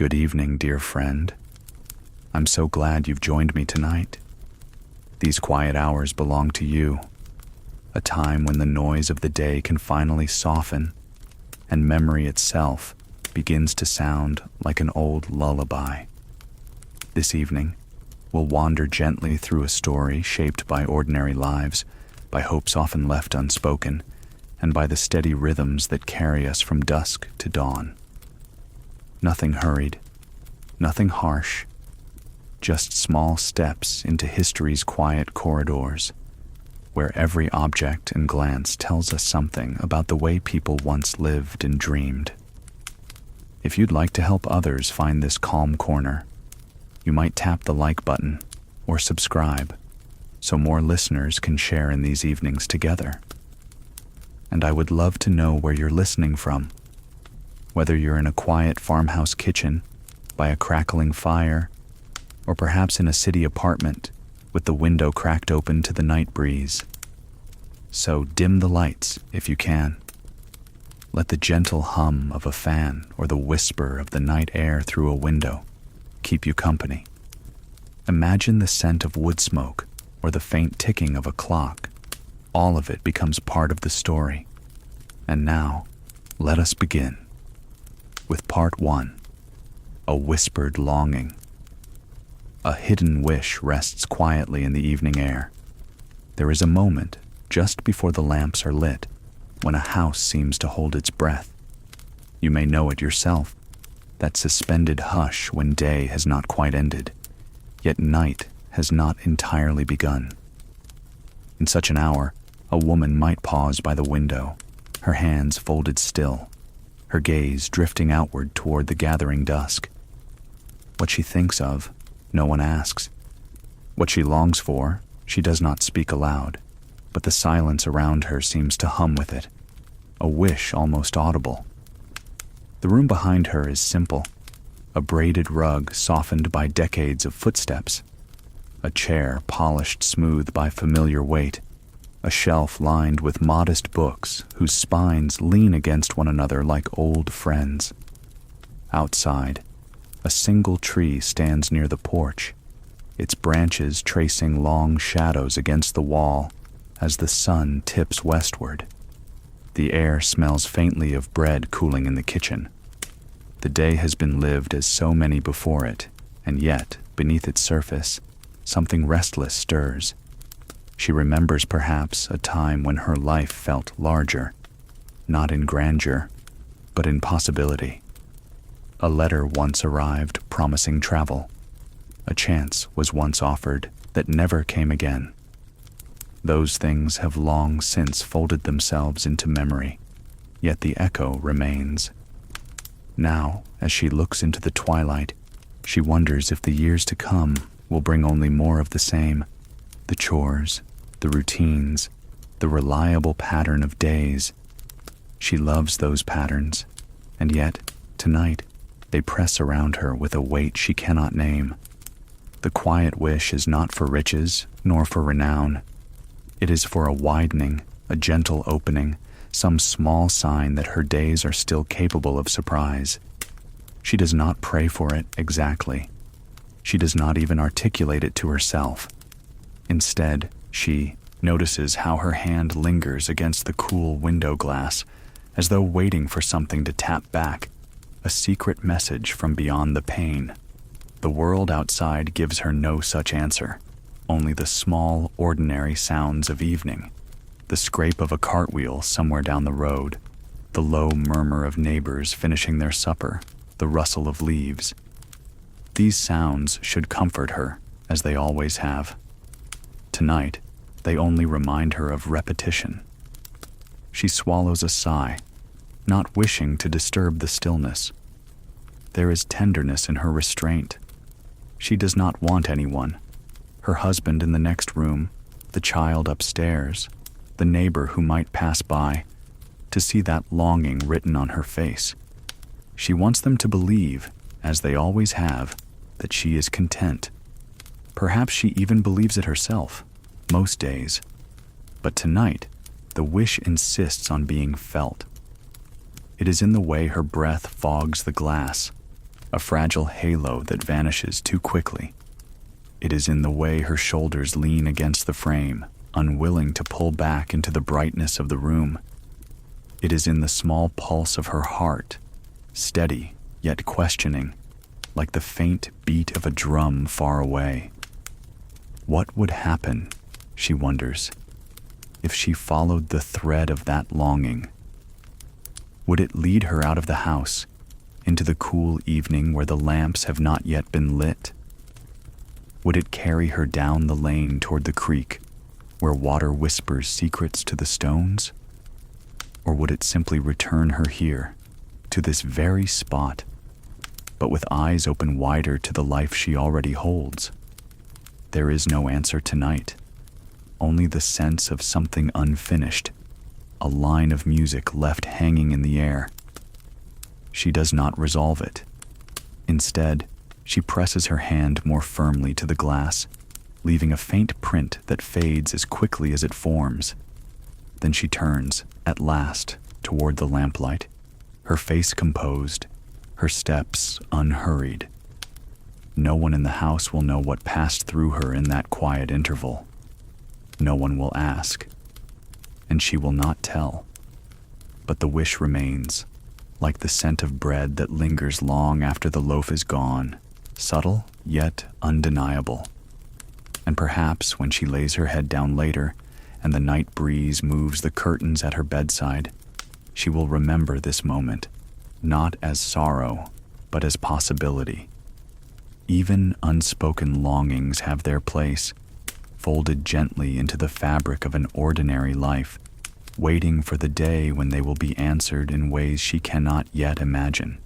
Good evening, dear friend. I'm so glad you've joined me tonight. These quiet hours belong to you, a time when the noise of the day can finally soften and memory itself begins to sound like an old lullaby. This evening, we'll wander gently through a story shaped by ordinary lives, by hopes often left unspoken, and by the steady rhythms that carry us from dusk to dawn. Nothing hurried, nothing harsh, just small steps into history's quiet corridors, where every object and glance tells us something about the way people once lived and dreamed. If you'd like to help others find this calm corner, you might tap the like button or subscribe so more listeners can share in these evenings together. And I would love to know where you're listening from, whether you're in a quiet farmhouse kitchen, by a crackling fire, or perhaps in a city apartment with the window cracked open to the night breeze. So dim the lights if you can. Let the gentle hum of a fan or the whisper of the night air through a window keep you company. Imagine the scent of wood smoke or the faint ticking of a clock. All of it becomes part of the story. And now, let us begin with part 1, a whispered longing. A hidden wish rests quietly in the evening air. There is a moment, just before the lamps are lit, when a house seems to hold its breath. You may know it yourself, that suspended hush when day has not quite ended, yet night has not entirely begun. In such an hour, a woman might pause by the window, her hands folded still, her gaze drifting outward toward the gathering dusk. What she thinks of, no one asks. What she longs for, she does not speak aloud, but the silence around her seems to hum with it, a wish almost audible. The room behind her is simple, a braided rug softened by decades of footsteps, a chair polished smooth by familiar weight, a shelf lined with modest books whose spines lean against one another like old friends. Outside, a single tree stands near the porch, its branches tracing long shadows against the wall as the sun tips westward. The air smells faintly of bread cooling in the kitchen. The day has been lived as so many before it, and yet, beneath its surface, something restless stirs. She remembers perhaps a time when her life felt larger, not in grandeur, but in possibility. A letter once arrived promising travel. A chance was once offered that never came again. Those things have long since folded themselves into memory, yet the echo remains. Now, as she looks into the twilight, she wonders if the years to come will bring only more of the same, the chores, the routines, the reliable pattern of days. She loves those patterns, and yet, tonight, they press around her with a weight she cannot name. The quiet wish is not for riches, nor for renown. It is for a widening, a gentle opening, some small sign that her days are still capable of surprise. She does not pray for it exactly. She does not even articulate it to herself. Instead, she notices how her hand lingers against the cool window glass, as though waiting for something to tap back, a secret message from beyond the pane. The world outside gives her no such answer, only the small, ordinary sounds of evening, the scrape of a cartwheel somewhere down the road, the low murmur of neighbors finishing their supper, the rustle of leaves. These sounds should comfort her, as they always have. Tonight, they only remind her of repetition. She swallows a sigh, not wishing to disturb the stillness. There is tenderness in her restraint. She does not want anyone. Her husband in the next room, the child upstairs, the neighbor who might pass by, to see that longing written on her face. She wants them to believe, as they always have, that she is content. Perhaps she even believes it herself, most days. But tonight, the wish insists on being felt. It is in the way her breath fogs the glass, a fragile halo that vanishes too quickly. It is in the way her shoulders lean against the frame, unwilling to pull back into the brightness of the room. It is in the small pulse of her heart, steady yet questioning, like the faint beat of a drum far away. What would happen, she wonders, if she followed the thread of that longing? Would it lead her out of the house, into the cool evening where the lamps have not yet been lit? Would it carry her down the lane toward the creek, where water whispers secrets to the stones? Or would it simply return her here, to this very spot, but with eyes open wider to the life she already holds? There is no answer tonight, only the sense of something unfinished, a line of music left hanging in the air. She does not resolve it. Instead, she presses her hand more firmly to the glass, leaving a faint print that fades as quickly as it forms. Then she turns, at last, toward the lamplight, her face composed, her steps unhurried. No one in the house will know what passed through her in that quiet interval. No one will ask, and she will not tell. But the wish remains, like the scent of bread that lingers long after the loaf is gone, subtle yet undeniable. And perhaps when she lays her head down later and the night breeze moves the curtains at her bedside, she will remember this moment, not as sorrow, but as possibility. Even unspoken longings have their place, folded gently into the fabric of an ordinary life, waiting for the day when they will be answered in ways she cannot yet imagine.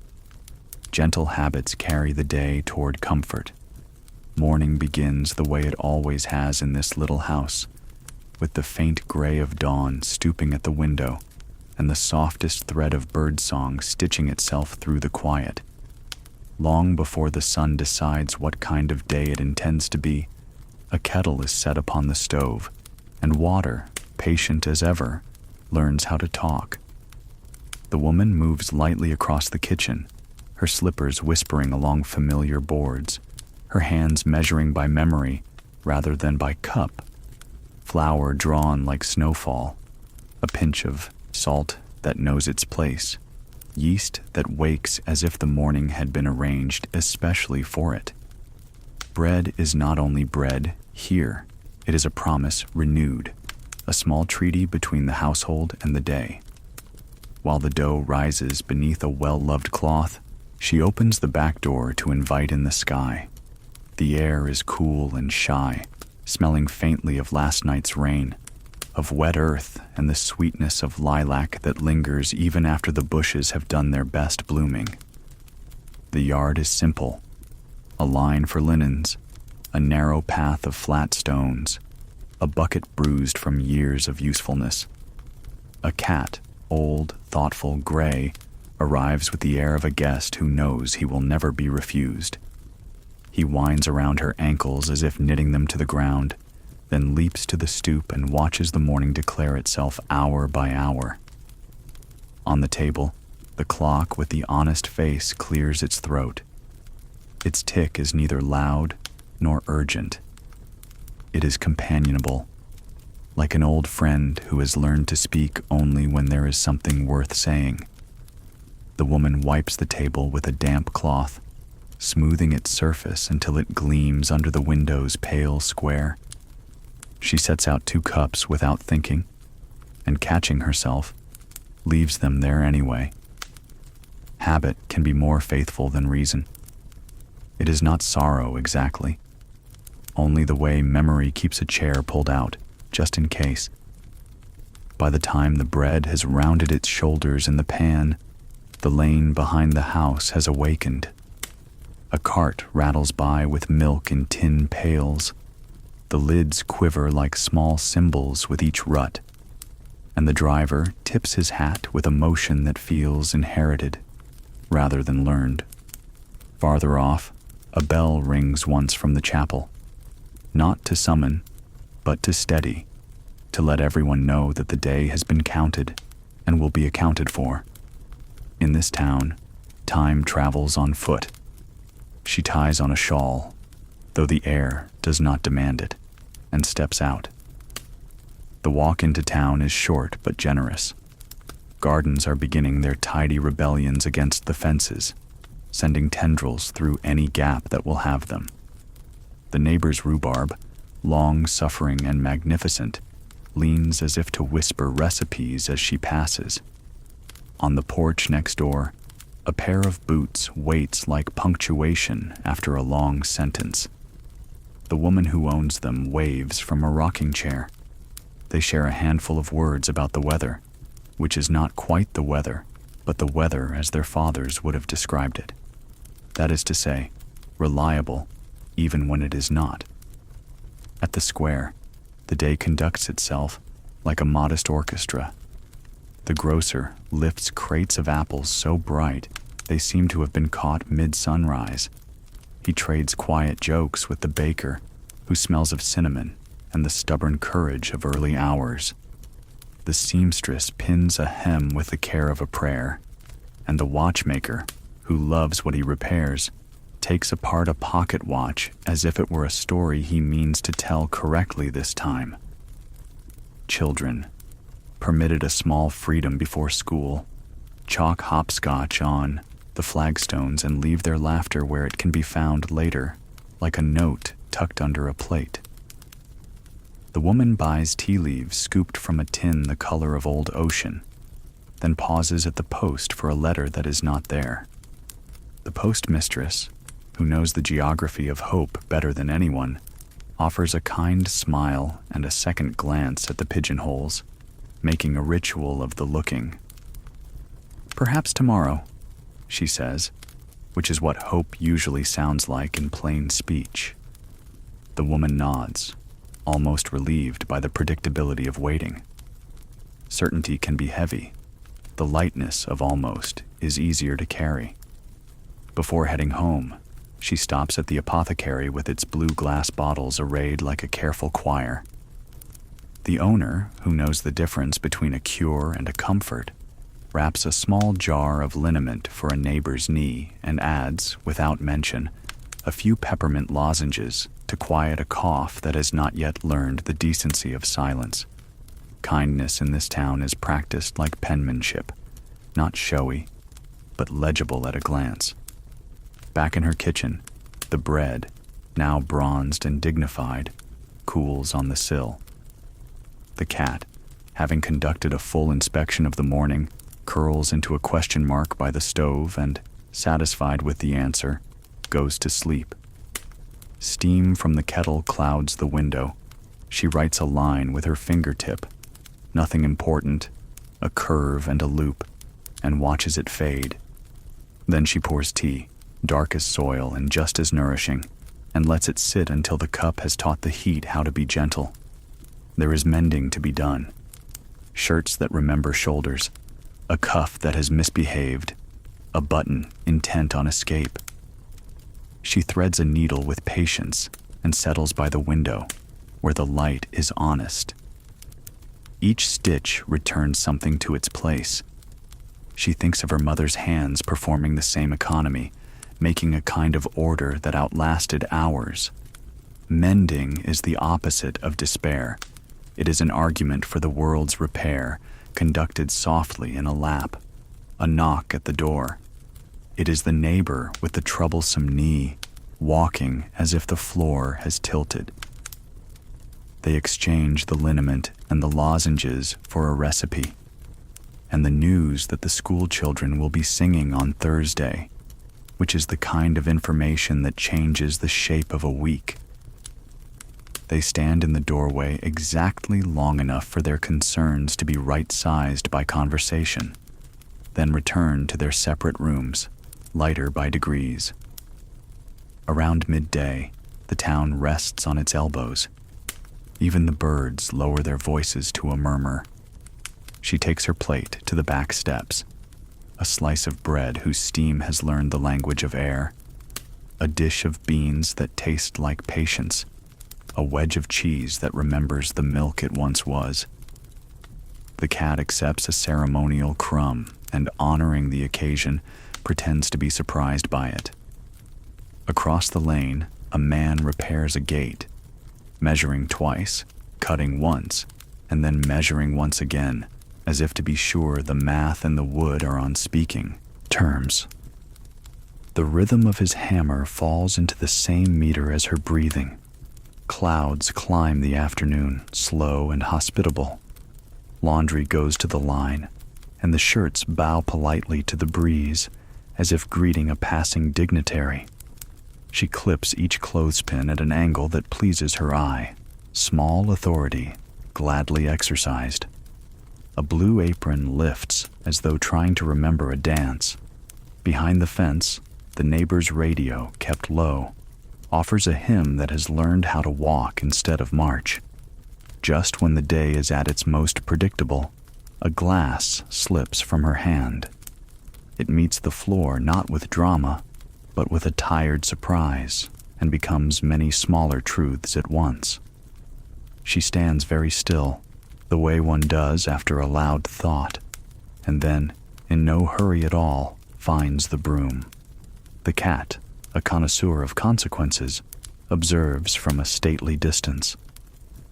Gentle habits carry the day toward comfort. Morning begins the way it always has in this little house, with the faint gray of dawn stooping at the window and the softest thread of birdsong stitching itself through the quiet. Long before the sun decides what kind of day it intends to be, a kettle is set upon the stove, and water, patient as ever, learns how to talk. The woman moves lightly across the kitchen, her slippers whispering along familiar boards, her hands measuring by memory rather than by cup, flour drawn like snowfall, a pinch of salt that knows its place, yeast that wakes as if the morning had been arranged especially for it. Bread is not only bread here, it is a promise renewed, a small treaty between the household and the day. While the dough rises beneath a well-loved cloth, she opens the back door to invite in the sky. The air is cool and shy, smelling faintly of last night's rain, of wet earth and the sweetness of lilac that lingers even after the bushes have done their best blooming. The yard is simple, a line for linens, a narrow path of flat stones, a bucket bruised from years of usefulness. A cat, old, thoughtful, gray, arrives with the air of a guest who knows he will never be refused. He winds around her ankles as if knitting them to the ground, then leaps to the stoop and watches the morning declare itself hour by hour. On the table, the clock with the honest face clears its throat. Its tick is neither loud nor urgent. It is companionable, like an old friend who has learned to speak only when there is something worth saying. The woman wipes the table with a damp cloth, smoothing its surface until it gleams under the window's pale square. She sets out 2 cups without thinking, and catching herself, leaves them there anyway. Habit can be more faithful than reason. It is not sorrow exactly, only the way memory keeps a chair pulled out, just in case. By the time the bread has rounded its shoulders in the pan, the lane behind the house has awakened. A cart rattles by with milk in tin pails. The lids quiver like small cymbals with each rut, and the driver tips his hat with a motion that feels inherited rather than learned. Farther off, a bell rings once from the chapel, not to summon, but to steady, to let everyone know that the day has been counted and will be accounted for. In this town, time travels on foot, She ties on a shawl, though the air does not demand it, and steps out. The walk into town is short but generous. Gardens are beginning their tidy rebellions against the fences, sending tendrils through any gap that will have them. The neighbor's rhubarb, long-suffering and magnificent, leans as if to whisper recipes as she passes. On the porch next door, a pair of boots waits like punctuation after a long sentence. The woman who owns them waves from a rocking chair. They share a handful of words about the weather, which is not quite the weather, but the weather as their fathers would have described it. That is to say, reliable, even when it is not. At the square, the day conducts itself like a modest orchestra. The grocer lifts crates of apples so bright they seem to have been caught mid-sunrise. He trades quiet jokes with the baker, who smells of cinnamon and the stubborn courage of early hours. The seamstress pins a hem with the care of a prayer, and the watchmaker, who loves what he repairs, takes apart a pocket watch as if it were a story he means to tell correctly this time. Children, permitted a small freedom before school, chalk hopscotch on the flagstones and leave their laughter where it can be found later, like a note tucked under a plate. The woman buys tea leaves scooped from a tin the color of old ocean, then pauses at the post for a letter that is not there. The postmistress, who knows the geography of hope better than anyone, offers a kind smile and a second glance at the pigeonholes, making a ritual of the looking. "Perhaps tomorrow," she says, which is what hope usually sounds like in plain speech. The woman nods, almost relieved by the predictability of waiting. Certainty can be heavy. The lightness of almost is easier to carry. Before heading home, she stops at the apothecary with its blue glass bottles arrayed like a careful choir. The owner, who knows the difference between a cure and a comfort, wraps a small jar of liniment for a neighbor's knee and adds, without mention, a few peppermint lozenges to quiet a cough that has not yet learned the decency of silence. Kindness in this town is practiced like penmanship, not showy, but legible at a glance. Back in her kitchen, the bread, now bronzed and dignified, cools on the sill. The cat, having conducted a full inspection of the morning, curls into a question mark by the stove and, satisfied with the answer, goes to sleep. Steam from the kettle clouds the window. She writes a line with her fingertip, nothing important, a curve and a loop, and watches it fade. Then she pours tea, dark as soil and just as nourishing, and lets it sit until the cup has taught the heat how to be gentle. There is mending to be done. Shirts that remember shoulders, a cuff that has misbehaved, a button intent on escape. She threads a needle with patience and settles by the window, where the light is honest. Each stitch returns something to its place. She thinks of her mother's hands performing the same economy, making a kind of order that outlasted hours. Mending is the opposite of despair. It is an argument for the world's repair, conducted softly in a lap, a knock at the door. It is the neighbor with the troublesome knee, walking as if the floor has tilted. They exchange the liniment and the lozenges for a recipe, and the news that the school children will be singing on Thursday, which is the kind of information that changes the shape of a week. They stand in the doorway exactly long enough for their concerns to be right-sized by conversation, then return to their separate rooms, lighter by degrees. Around midday, the town rests on its elbows. Even the birds lower their voices to a murmur. She takes her plate to the back steps, a slice of bread whose steam has learned the language of air, a dish of beans that taste like patience, a wedge of cheese that remembers the milk it once was. The cat accepts a ceremonial crumb and, honoring the occasion, pretends to be surprised by it. Across the lane, a man repairs a gate, measuring twice, cutting once, and then measuring once again, as if to be sure the math and the wood are on speaking terms. The rhythm of his hammer falls into the same meter as her breathing. Clouds climb the afternoon, slow and hospitable. Laundry goes to the line, and the shirts bow politely to the breeze, as if greeting a passing dignitary. She clips each clothespin at an angle that pleases her eye. Small authority, gladly exercised. A blue apron lifts as though trying to remember a dance. Behind the fence, the neighbor's radio, kept low, offers a hymn that has learned how to walk instead of march. Just when the day is at its most predictable, a glass slips from her hand. It meets the floor not with drama, but with a tired surprise, and becomes many smaller truths at once. She stands very still, the way one does after a loud thought, and then, in no hurry at all, finds the broom. The cat, a connoisseur of consequences, observes from a stately distance.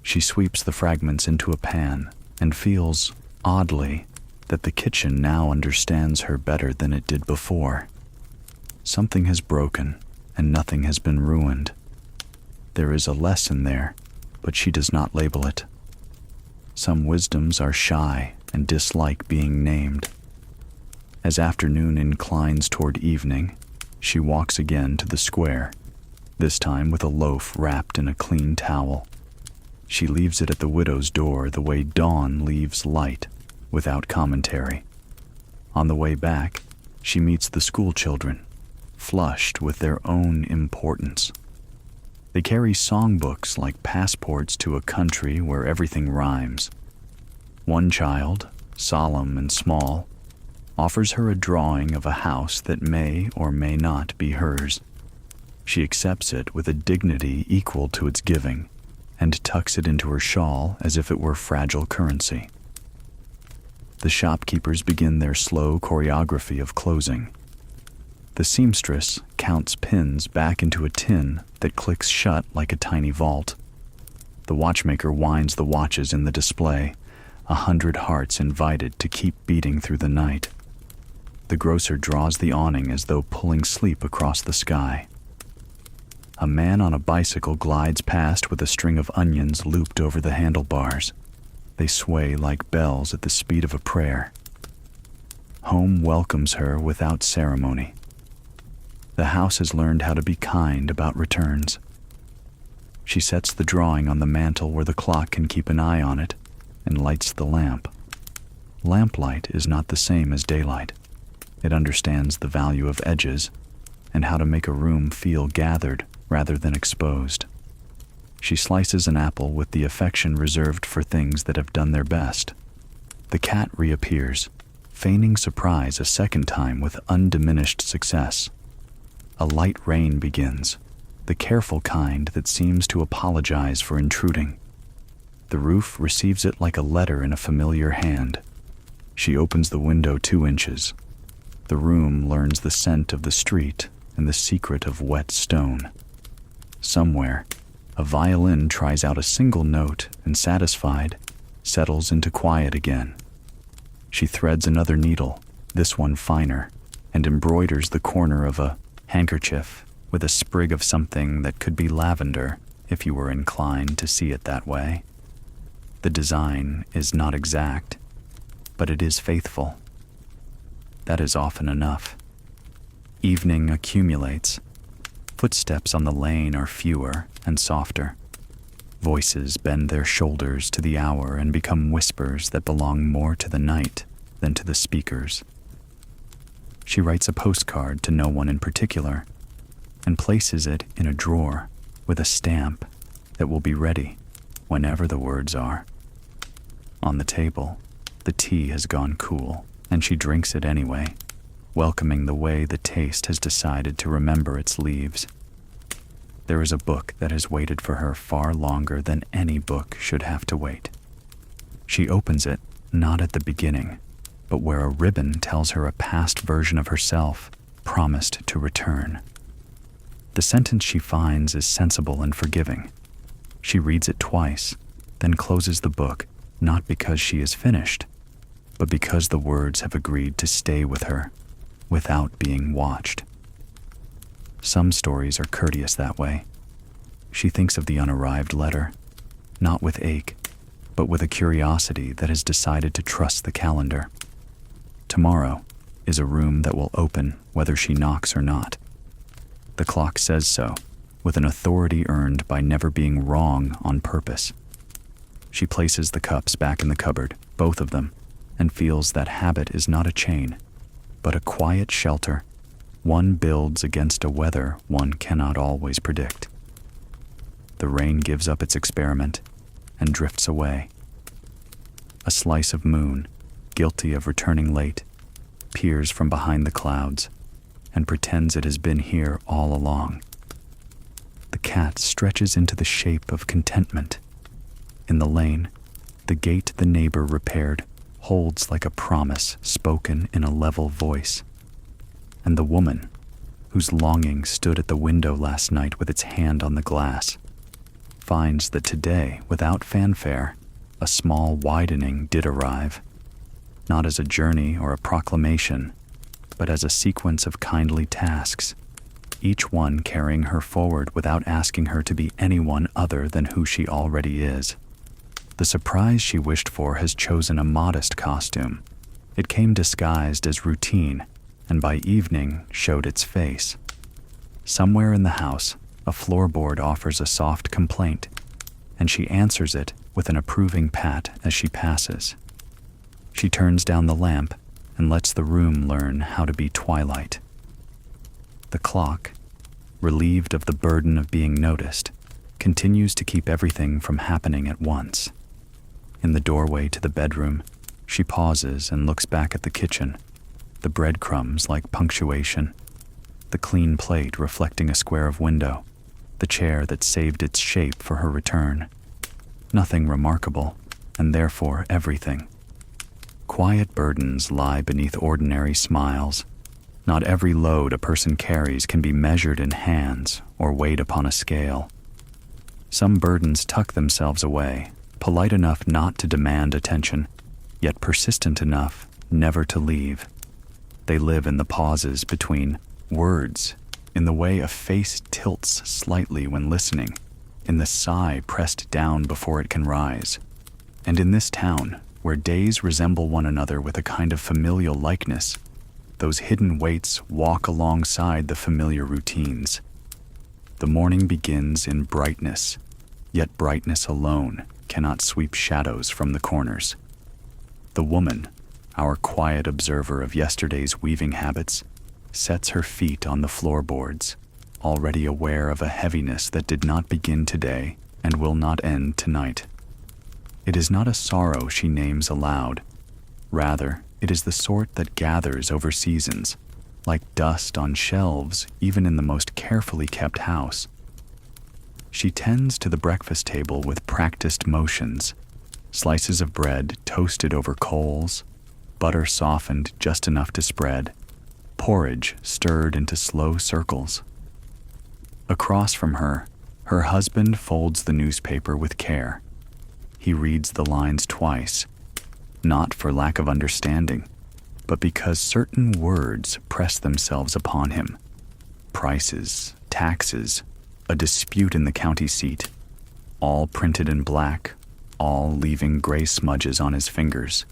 She sweeps the fragments into a pan and feels, oddly, that the kitchen now understands her better than it did before. Something has broken, and nothing has been ruined. There is a lesson there, but she does not label it. Some wisdoms are shy and dislike being named. As afternoon inclines toward evening, she walks again to the square, this time with a loaf wrapped in a clean towel. She leaves it at the widow's door the way dawn leaves light, without commentary. On the way back, she meets the school children, flushed with their own importance. They carry songbooks like passports to a country where everything rhymes. One child, solemn and small, offers her a drawing of a house that may or may not be hers. She accepts it with a dignity equal to its giving, and tucks it into her shawl as if it were fragile currency. The shopkeepers begin their slow choreography of closing. The seamstress counts pins back into a tin that clicks shut like a tiny vault. The watchmaker winds the watches in the display, 100 hearts invited to keep beating through the night. The grocer draws the awning as though pulling sleep across the sky. A man on a bicycle glides past with a string of onions looped over the handlebars. They sway like bells at the speed of a prayer. Home welcomes her without ceremony. The house has learned how to be kind about returns. She sets the drawing on the mantel where the clock can keep an eye on it, and lights the lamp. Lamplight is not the same as daylight. It understands the value of edges, and how to make a room feel gathered rather than exposed. She slices an apple with the affection reserved for things that have done their best. The cat reappears, feigning surprise a second time with undiminished success. A light rain begins, the careful kind that seems to apologize for intruding. The roof receives it like a letter in a familiar hand. She opens the window 2 inches. The room learns the scent of the street and the secret of wet stone. Somewhere, a violin tries out a single note and, satisfied, settles into quiet again. She threads another needle, this one finer, and embroiders the corner of a handkerchief with a sprig of something that could be lavender if you were inclined to see it that way. The design is not exact, but it is faithful. That is often enough. Evening accumulates. Footsteps on the lane are fewer and softer. Voices bend their shoulders to the hour and become whispers that belong more to the night than to the speakers. She writes a postcard to no one in particular and places it in a drawer with a stamp that will be ready whenever the words are. On the table, the tea has gone cool, and she drinks it anyway, welcoming the way the taste has decided to remember its leaves. There is a book that has waited for her far longer than any book should have to wait. She opens it not at the beginning, but where a ribbon tells her a past version of herself promised to return. The sentence she finds is sensible and forgiving. She reads it twice, then closes the book, not because she is finished, but because the words have agreed to stay with her, without being watched. Some stories are courteous that way. She thinks of the unarrived letter, not with ache, but with a curiosity that has decided to trust the calendar. Tomorrow is a room that will open whether she knocks or not. The clock says so, with an authority earned by never being wrong on purpose. She places the cups back in the cupboard, both of them, and feels that habit is not a chain, but a quiet shelter one builds against a weather one cannot always predict. The rain gives up its experiment and drifts away. A slice of moon, guilty of returning late, peers from behind the clouds and pretends it has been here all along. The cat stretches into the shape of contentment. In the lane, the gate the neighbor repaired holds like a promise spoken in a level voice. And the woman, whose longing stood at the window last night with its hand on the glass, finds that today, without fanfare, a small widening did arrive, not as a journey or a proclamation, but as a sequence of kindly tasks, each one carrying her forward without asking her to be anyone other than who she already is. The surprise she wished for has chosen a modest costume. It came disguised as routine, and by evening showed its face. Somewhere in the house, a floorboard offers a soft complaint, and she answers it with an approving pat as she passes. She turns down the lamp and lets the room learn how to be twilight. The clock, relieved of the burden of being noticed, continues to keep everything from happening at once. In the doorway to the bedroom, she pauses and looks back at the kitchen, the breadcrumbs like punctuation, the clean plate reflecting a square of window, the chair that saved its shape for her return. Nothing remarkable, and therefore everything. Quiet burdens lie beneath ordinary smiles. Not every load a person carries can be measured in hands or weighed upon a scale. Some burdens tuck themselves away, polite enough not to demand attention, yet persistent enough never to leave. They live in the pauses between words, in the way a face tilts slightly when listening, in the sigh pressed down before it can rise. And in this town, where days resemble one another with a kind of familial likeness, those hidden weights walk alongside the familiar routines. The morning begins in brightness, yet brightness alone cannot sweep shadows from the corners. The woman, our quiet observer of yesterday's weaving habits, sets her feet on the floorboards, already aware of a heaviness that did not begin today and will not end tonight. It is not a sorrow she names aloud. Rather, it is the sort that gathers over seasons, like dust on shelves even in the most carefully kept house. She tends to the breakfast table with practiced motions, slices of bread toasted over coals, butter softened just enough to spread, porridge stirred into slow circles. Across from her, her husband folds the newspaper with care. He reads the lines twice, not for lack of understanding, but because certain words press themselves upon him. Prices, taxes, a dispute in the county seat, all printed in black, all leaving gray smudges on his fingers.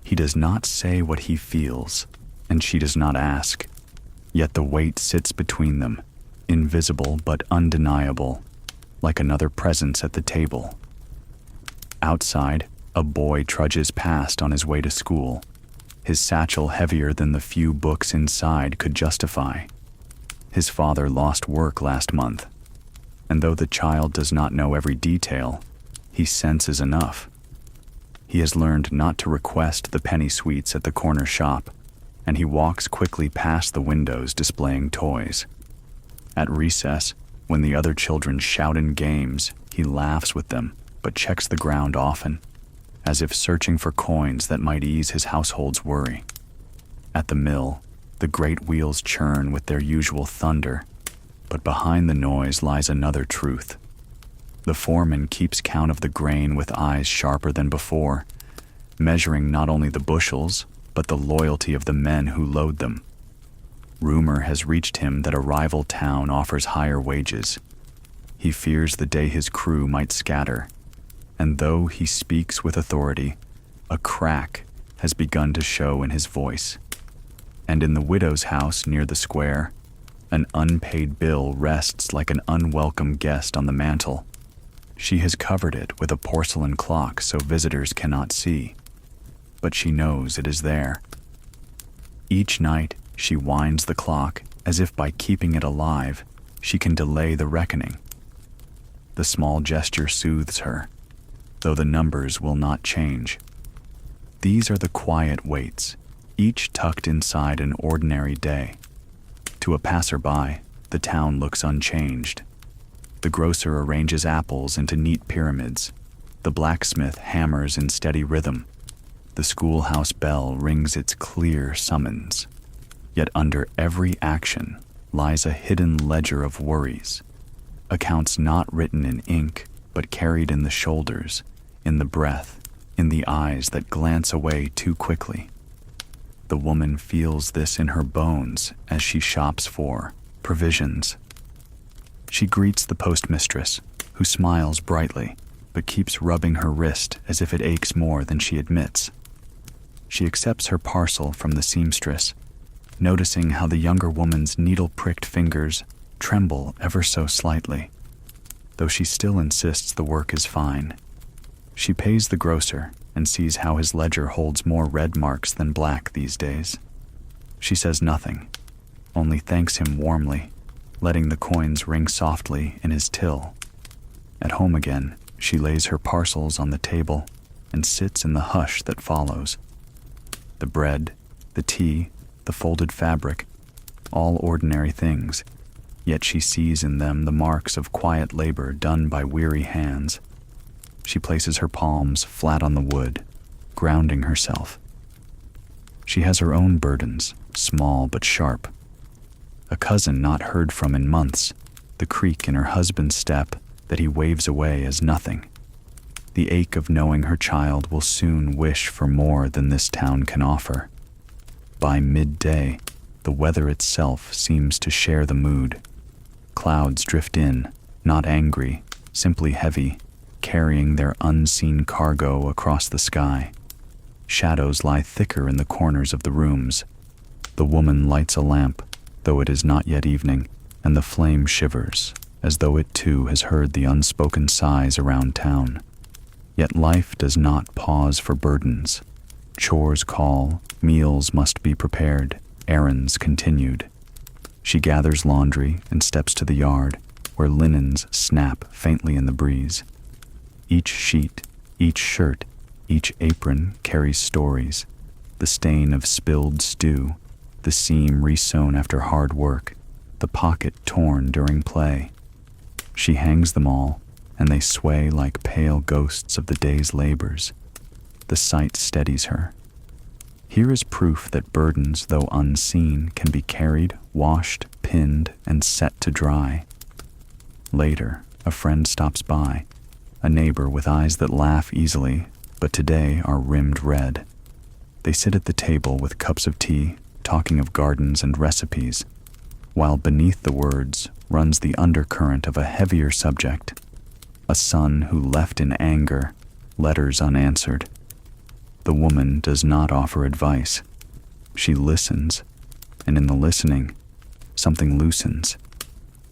He does not say what he feels, and she does not ask, yet the weight sits between them, invisible but undeniable, like another presence at the table. Outside, a boy trudges past on his way to school, his satchel heavier than the few books inside could justify. His father lost work last month, and though the child does not know every detail, he senses enough. He has learned not to request the penny sweets at the corner shop, and he walks quickly past the windows displaying toys. At recess, when the other children shout in games, he laughs with them, but checks the ground often, as if searching for coins that might ease his household's worry. At the mill, the great wheels churn with their usual thunder, But behind the noise lies another truth. The foreman keeps count of the grain with eyes sharper than before, measuring not only the bushels, but the loyalty of the men who load them. Rumor has reached him that a rival town offers higher wages. He fears the day his crew might scatter, and though he speaks with authority, a crack has begun to show in his voice. And in the widow's house near the square, an unpaid bill rests like an unwelcome guest on the mantel. She has covered it with a porcelain clock so visitors cannot see, but she knows it is there. Each night, she winds the clock as if by keeping it alive, she can delay the reckoning. The small gesture soothes her, though the numbers will not change. These are the quiet waits, each tucked inside an ordinary day. To a passerby, the town looks unchanged. The grocer arranges apples into neat pyramids. The blacksmith hammers in steady rhythm. The schoolhouse bell rings its clear summons. Yet under every action lies a hidden ledger of worries, accounts not written in ink, but carried in the shoulders, in the breath, in the eyes that glance away too quickly. The woman feels this in her bones as she shops for provisions. She greets the postmistress, who smiles brightly, but keeps rubbing her wrist as if it aches more than she admits. She accepts her parcel from the seamstress, noticing how the younger woman's needle-pricked fingers tremble ever so slightly, though she still insists the work is fine. She pays the grocer and sees how his ledger holds more red marks than black these days. She says nothing, only thanks him warmly, letting the coins ring softly in his till. At home again, she lays her parcels on the table and sits in the hush that follows. The bread, the tea, the folded fabric, all ordinary things, yet she sees in them the marks of quiet labor done by weary hands. She places her palms flat on the wood, grounding herself. She has her own burdens, small but sharp. A cousin not heard from in months, the creak in her husband's step that he waves away as nothing. The ache of knowing her child will soon wish for more than this town can offer. By midday, the weather itself seems to share the mood. Clouds drift in, not angry, simply heavy, carrying their unseen cargo across the sky. Shadows lie thicker in the corners of the rooms. The woman lights a lamp, though it is not yet evening, and the flame shivers, as though it too has heard the unspoken sighs around town. Yet life does not pause for burdens. Chores call, meals must be prepared, errands continued. She gathers laundry and steps to the yard, where linens snap faintly in the breeze. Each sheet, each shirt, each apron carries stories, the stain of spilled stew, the seam resewn after hard work, the pocket torn during play. She hangs them all, and they sway like pale ghosts of the day's labors. The sight steadies her. Here is proof that burdens, though unseen, can be carried, washed, pinned, and set to dry. Later, a friend stops by, a neighbor with eyes that laugh easily, but today are rimmed red. They sit at the table with cups of tea, talking of gardens and recipes, while beneath the words runs the undercurrent of a heavier subject, a son who left in anger, letters unanswered. The woman does not offer advice. She listens, and in the listening, something loosens.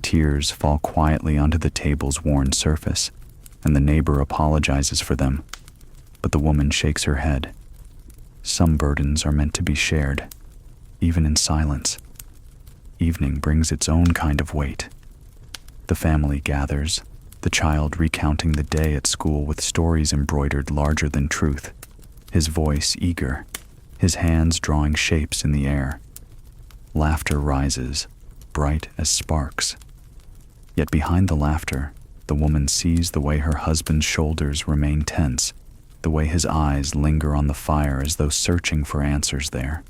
Tears fall quietly onto the table's worn surface, and the neighbor apologizes for them, but the woman shakes her head. Some burdens are meant to be shared, even in silence. Evening brings its own kind of weight. The family gathers, the child recounting the day at school with stories embroidered larger than truth, his voice eager, his hands drawing shapes in the air. Laughter rises, bright as sparks. Yet behind the laughter, the woman sees the way her husband's shoulders remain tense, the way his eyes linger on the fire as though searching for answers there.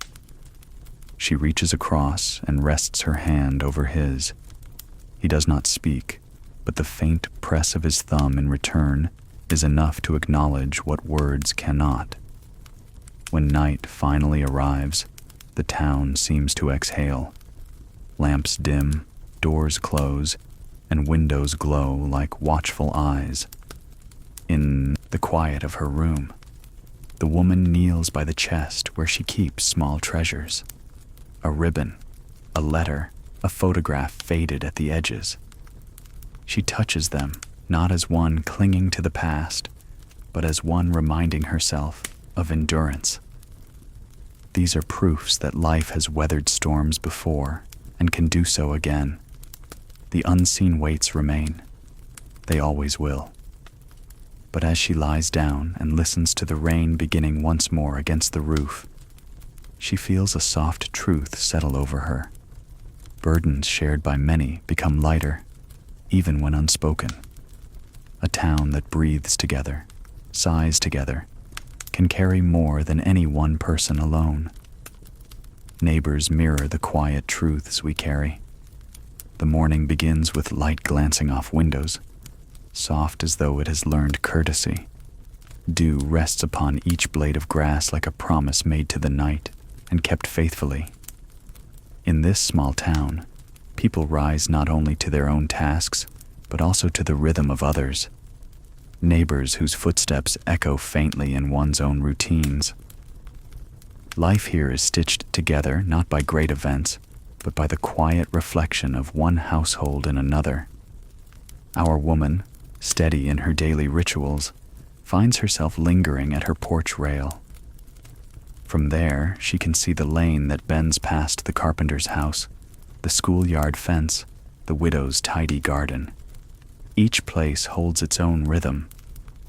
She reaches across and rests her hand over his. He does not speak, but the faint press of his thumb in return is enough to acknowledge what words cannot. When night finally arrives, the town seems to exhale. Lamps dim, doors close, and windows glow like watchful eyes. In the quiet of her room, the woman kneels by the chest where she keeps small treasures. A ribbon, a letter, a photograph faded at the edges. She touches them, not as one clinging to the past, but as one reminding herself of endurance. These are proofs that life has weathered storms before and can do so again. The unseen weights remain. They always will. But as she lies down and listens to the rain beginning once more against the roof, she feels a soft truth settle over her. Burdens shared by many become lighter, even when unspoken. A town that breathes together, sighs together, can carry more than any one person alone. Neighbors mirror the quiet truths we carry. The morning begins with light glancing off windows, soft as though it has learned courtesy. Dew rests upon each blade of grass like a promise made to the night and kept faithfully. In this small town, people rise not only to their own tasks, but also to the rhythm of others. Neighbors whose footsteps echo faintly in one's own routines. Life here is stitched together not by great events, but by the quiet reflection of one household in another. Our woman, steady in her daily rituals, finds herself lingering at her porch rail. From there, she can see the lane that bends past the carpenter's house, the schoolyard fence, the widow's tidy garden. Each place holds its own rhythm,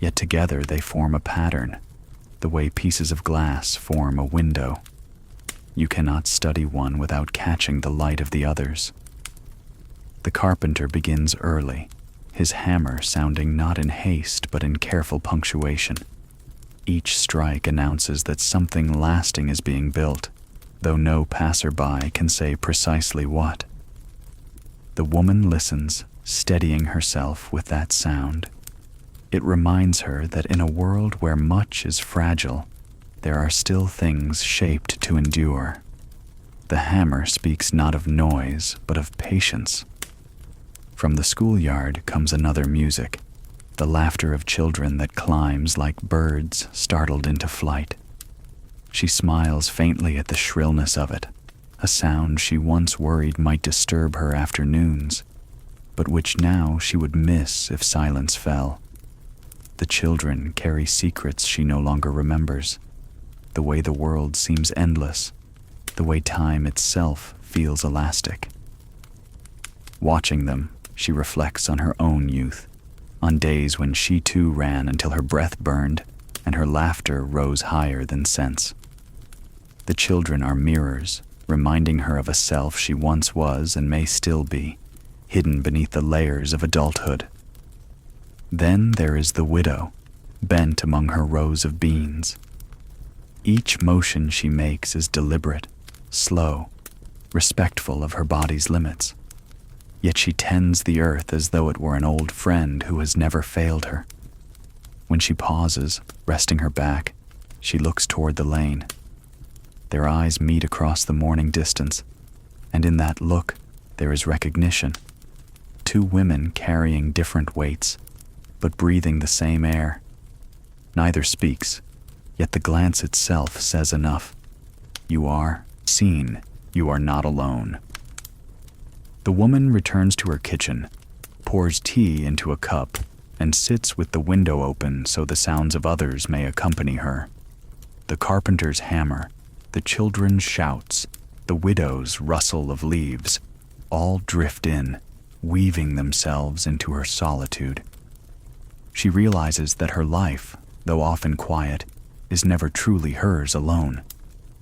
yet together they form a pattern, the way pieces of glass form a window. You cannot study one without catching the light of the others. The carpenter begins early, his hammer sounding not in haste but in careful punctuation. Each strike announces that something lasting is being built, though no passerby can say precisely what. The woman listens, steadying herself with that sound. It reminds her that in a world where much is fragile, there are still things shaped to endure. The hammer speaks not of noise, but of patience. From the schoolyard comes another music, the laughter of children that climbs like birds startled into flight. She smiles faintly at the shrillness of it, a sound she once worried might disturb her afternoons, but which now she would miss if silence fell. The children carry secrets she no longer remembers, the way the world seems endless, the way time itself feels elastic. Watching them, she reflects on her own youth, on days when she too ran until her breath burned and her laughter rose higher than sense. The children are mirrors, reminding her of a self she once was and may still be, hidden beneath the layers of adulthood. Then there is the widow, bent among her rows of beans. Each motion she makes is deliberate, slow, respectful of her body's limits. Yet she tends the earth as though it were an old friend who has never failed her. When she pauses, resting her back, she looks toward the lane. Their eyes meet across the morning distance, and in that look there is recognition. Two women carrying different weights, but breathing the same air. Neither speaks, yet the glance itself says enough. You are seen. You are not alone. The woman returns to her kitchen, pours tea into a cup, and sits with the window open so the sounds of others may accompany her. The carpenter's hammer, the children's shouts, the widow's rustle of leaves, all drift in, weaving themselves into her solitude. She realizes that her life, though often quiet, is never truly hers alone.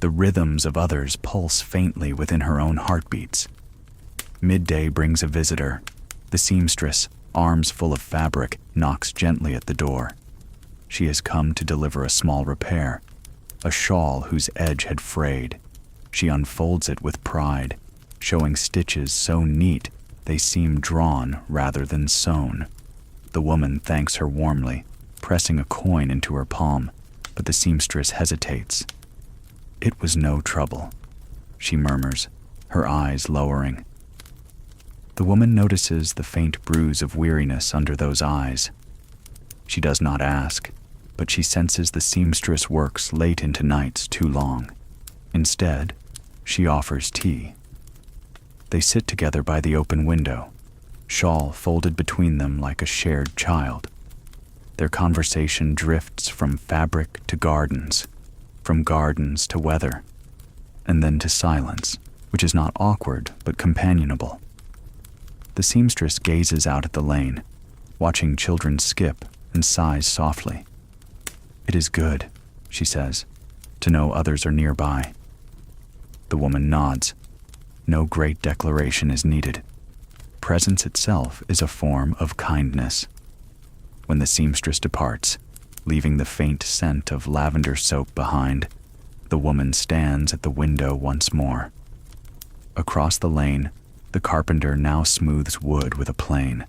The rhythms of others pulse faintly within her own heartbeats. Midday brings a visitor. The seamstress, arms full of fabric, knocks gently at the door. She has come to deliver a small repair, a shawl whose edge had frayed. She unfolds it with pride, showing stitches so neat They seem drawn rather than sewn. The woman thanks her warmly, pressing a coin into her palm, but the seamstress hesitates. "It was no trouble," she murmurs, her eyes lowering. The woman notices the faint bruise of weariness under those eyes. She does not ask, but she senses the seamstress works late into nights too long. Instead, she offers tea. They sit together by the open window, shawl folded between them like a shared child. Their conversation drifts from fabric to gardens, from gardens to weather, and then to silence, which is not awkward but companionable. The seamstress gazes out at the lane, watching children skip, and sighs softly. "It is good," she says, "to know others are nearby." The woman nods. No great declaration is needed. Presence itself is a form of kindness. When the seamstress departs, leaving the faint scent of lavender soap behind, the woman stands at the window once more. Across the lane, the carpenter now smooths wood with a plane,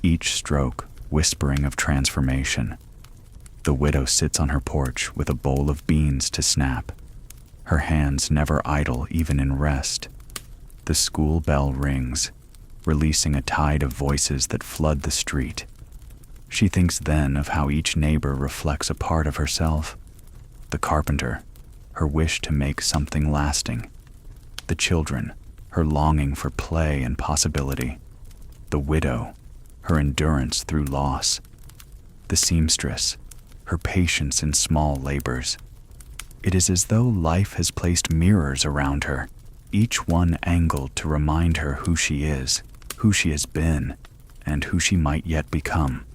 each stroke whispering of transformation. The widow sits on her porch with a bowl of beans to snap, her hands never idle even in rest. The school bell rings, releasing a tide of voices that flood the street. She thinks then of how each neighbor reflects a part of herself. The carpenter, her wish to make something lasting. The children, her longing for play and possibility. The widow, her endurance through loss. The seamstress, her patience in small labors. It is as though life has placed mirrors around her, each one angled to remind her who she is, who she has been, and who she might yet become.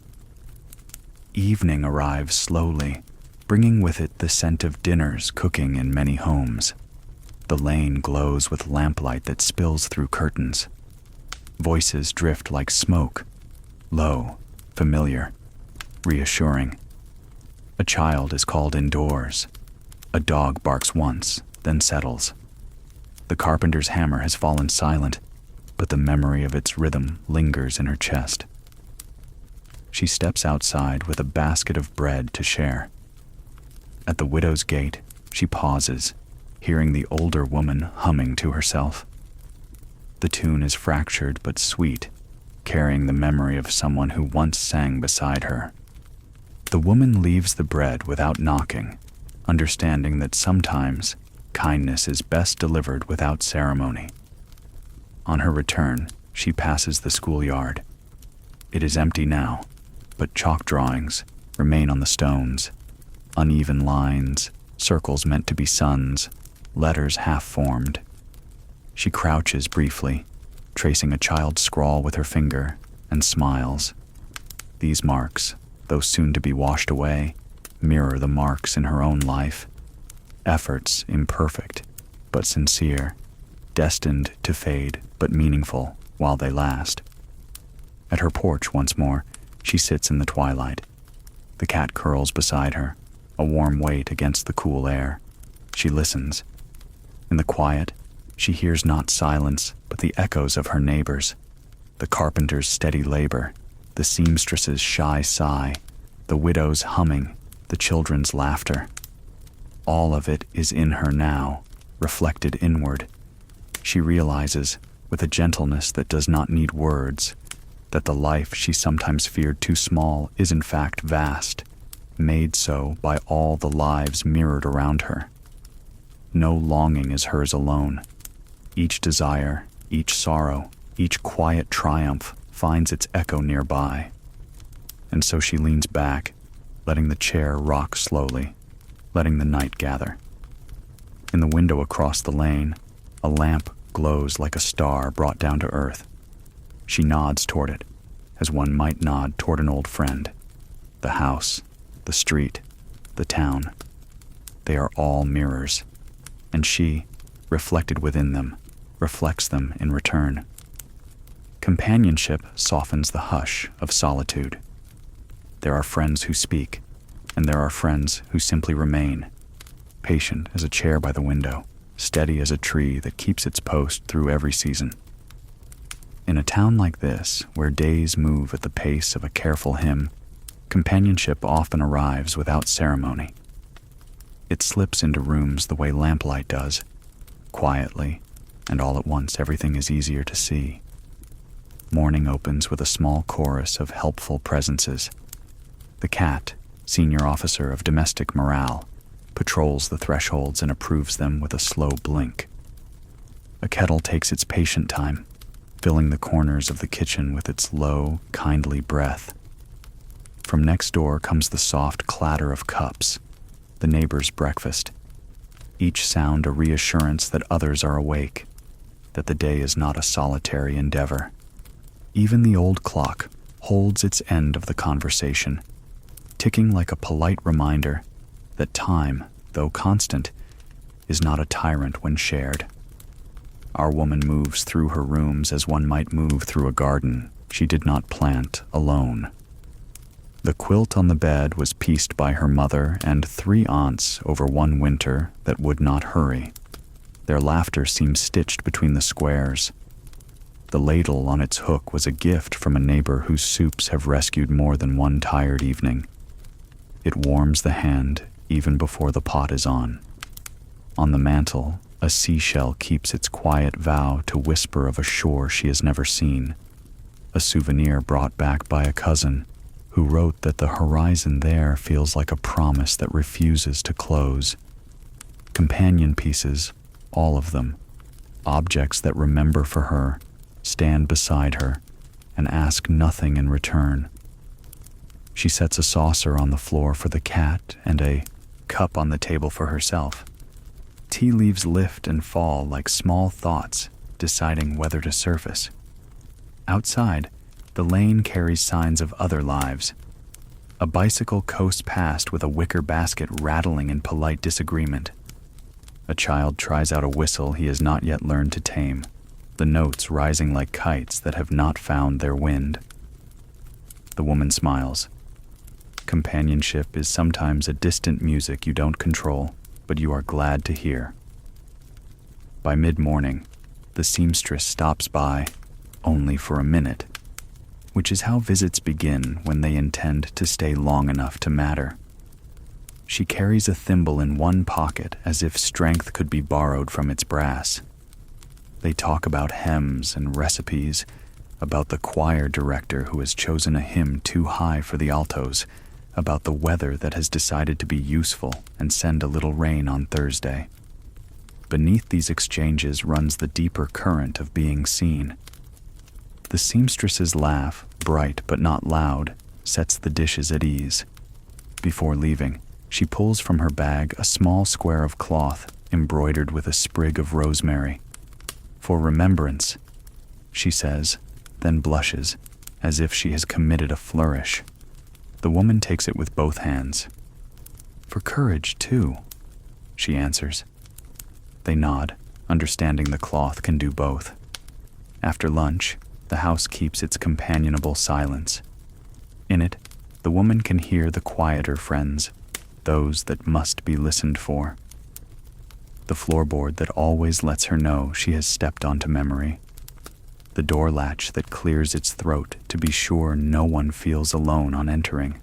Evening arrives slowly, bringing with it the scent of dinners cooking in many homes. The lane glows with lamplight that spills through curtains. Voices drift like smoke, low, familiar, reassuring. A child is called indoors. A dog barks once, then settles. The carpenter's hammer has fallen silent, but the memory of its rhythm lingers in her chest. She steps outside with a basket of bread to share. At the widow's gate, she pauses, hearing the older woman humming to herself. The tune is fractured but sweet, carrying the memory of someone who once sang beside her. The woman leaves the bread without knocking, understanding that sometimes kindness is best delivered without ceremony. On her return, she passes the schoolyard. It is empty now, but chalk drawings remain on the stones. Uneven lines, circles meant to be suns, letters half-formed. She crouches briefly, tracing a child's scrawl with her finger, and smiles. These marks, though soon to be washed away, mirror the marks in her own life. Efforts imperfect, but sincere, destined to fade, but meaningful while they last. At her porch once more, she sits in the twilight. The cat curls beside her, a warm weight against the cool air. She listens. In the quiet, she hears not silence, but the echoes of her neighbors. The carpenter's steady labor, the seamstress's shy sigh, the widow's humming, the children's laughter. All of it is in her now, reflected inward. She realizes, with a gentleness that does not need words, that the life she sometimes feared too small is in fact vast, made so by all the lives mirrored around her. No longing is hers alone. Each desire, each sorrow, each quiet triumph finds its echo nearby. And so she leans back, letting the chair rock slowly, letting the night gather. In the window across the lane, a lamp glows like a star brought down to earth. She nods toward it, as one might nod toward an old friend. The house, the street, the town. They are all mirrors, and she, reflected within them, reflects them in return. Companionship softens the hush of solitude. There are friends who speak, and there are friends who simply remain, patient as a chair by the window, steady as a tree that keeps its post through every season. In a town like this, where days move at the pace of a careful hymn, companionship often arrives without ceremony. It slips into rooms the way lamplight does, quietly, and all at once everything is easier to see. Morning opens with a small chorus of helpful presences. The cat, senior officer of domestic morale, patrols the thresholds and approves them with a slow blink. A kettle takes its patient time, filling the corners of the kitchen with its low, kindly breath. From next door comes the soft clatter of cups, the neighbor's breakfast, each sound a reassurance that others are awake, that the day is not a solitary endeavor. Even the old clock holds its end of the conversation, ticking like a polite reminder that time, though constant, is not a tyrant when shared. Our woman moves through her rooms as one might move through a garden she did not plant alone. The quilt on the bed was pieced by her mother and 3 aunts over one winter that would not hurry. Their laughter seemed stitched between the squares. The ladle on its hook was a gift from a neighbor whose soups have rescued more than one tired evening. It warms the hand even before the pot is on. On the mantel, a seashell keeps its quiet vow to whisper of a shore she has never seen, a souvenir brought back by a cousin who wrote that the horizon there feels like a promise that refuses to close. Companion pieces, all of them, objects that remember for her, stand beside her, and ask nothing in return. She sets a saucer on the floor for the cat and a cup on the table for herself. Tea leaves lift and fall like small thoughts, deciding whether to surface. Outside, the lane carries signs of other lives. A bicycle coasts past with a wicker basket rattling in polite disagreement. A child tries out a whistle he has not yet learned to tame, the notes rising like kites that have not found their wind. The woman smiles. Companionship is sometimes a distant music you don't control, but you are glad to hear. By mid-morning, the seamstress stops by, only for a minute, which is how visits begin when they intend to stay long enough to matter. She carries a thimble in one pocket as if strength could be borrowed from its brass. They talk about hymns and recipes, about the choir director who has chosen a hymn too high for the altos, about the weather that has decided to be useful and send a little rain on Thursday. Beneath these exchanges runs the deeper current of being seen. The seamstress's laugh, bright but not loud, sets the dishes at ease. Before leaving, she pulls from her bag a small square of cloth embroidered with a sprig of rosemary. "For remembrance," she says, then blushes, as if she has committed a flourish. The woman takes it with both hands. "For courage, too," she answers. They nod, understanding the cloth can do both. After lunch, the house keeps its companionable silence. In it, the woman can hear the quieter friends, those that must be listened for. The floorboard that always lets her know she has stepped onto memory. The door latch that clears its throat to be sure no one feels alone on entering.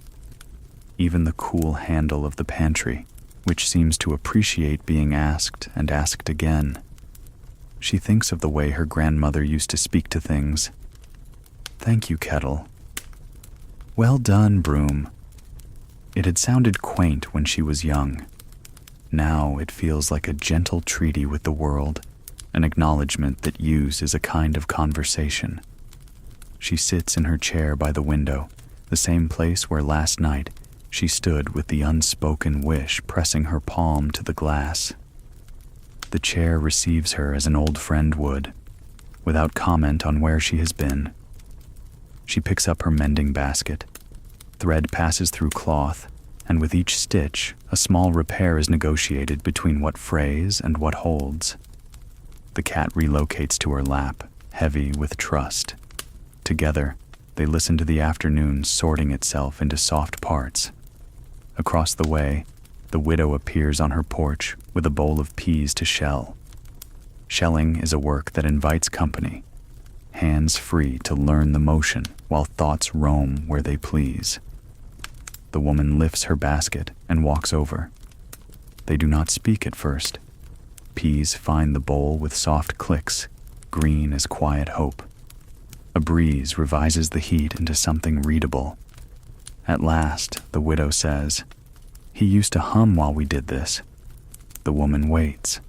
Even the cool handle of the pantry, which seems to appreciate being asked and asked again. She thinks of the way her grandmother used to speak to things. "Thank you, kettle." "Well done, broom." It had sounded quaint when she was young. Now it feels like a gentle treaty with the world, an acknowledgement that use is a kind of conversation. She sits in her chair by the window, the same place where last night she stood with the unspoken wish pressing her palm to the glass. The chair receives her as an old friend would, without comment on where she has been. She picks up her mending basket. Thread passes through cloth, and with each stitch, a small repair is negotiated between what frays and what holds. The cat relocates to her lap, heavy with trust. Together, they listen to the afternoon sorting itself into soft parts. Across the way, the widow appears on her porch with a bowl of peas to shell. Shelling is a work that invites company. hands free to learn the motion while thoughts roam where they please. The woman lifts her basket and walks over. They do not speak at first. Peas find the bowl with soft clicks, green as quiet hope. A breeze revises the heat into something readable. At last, the widow says, "He used to hum while we did this." The woman waits.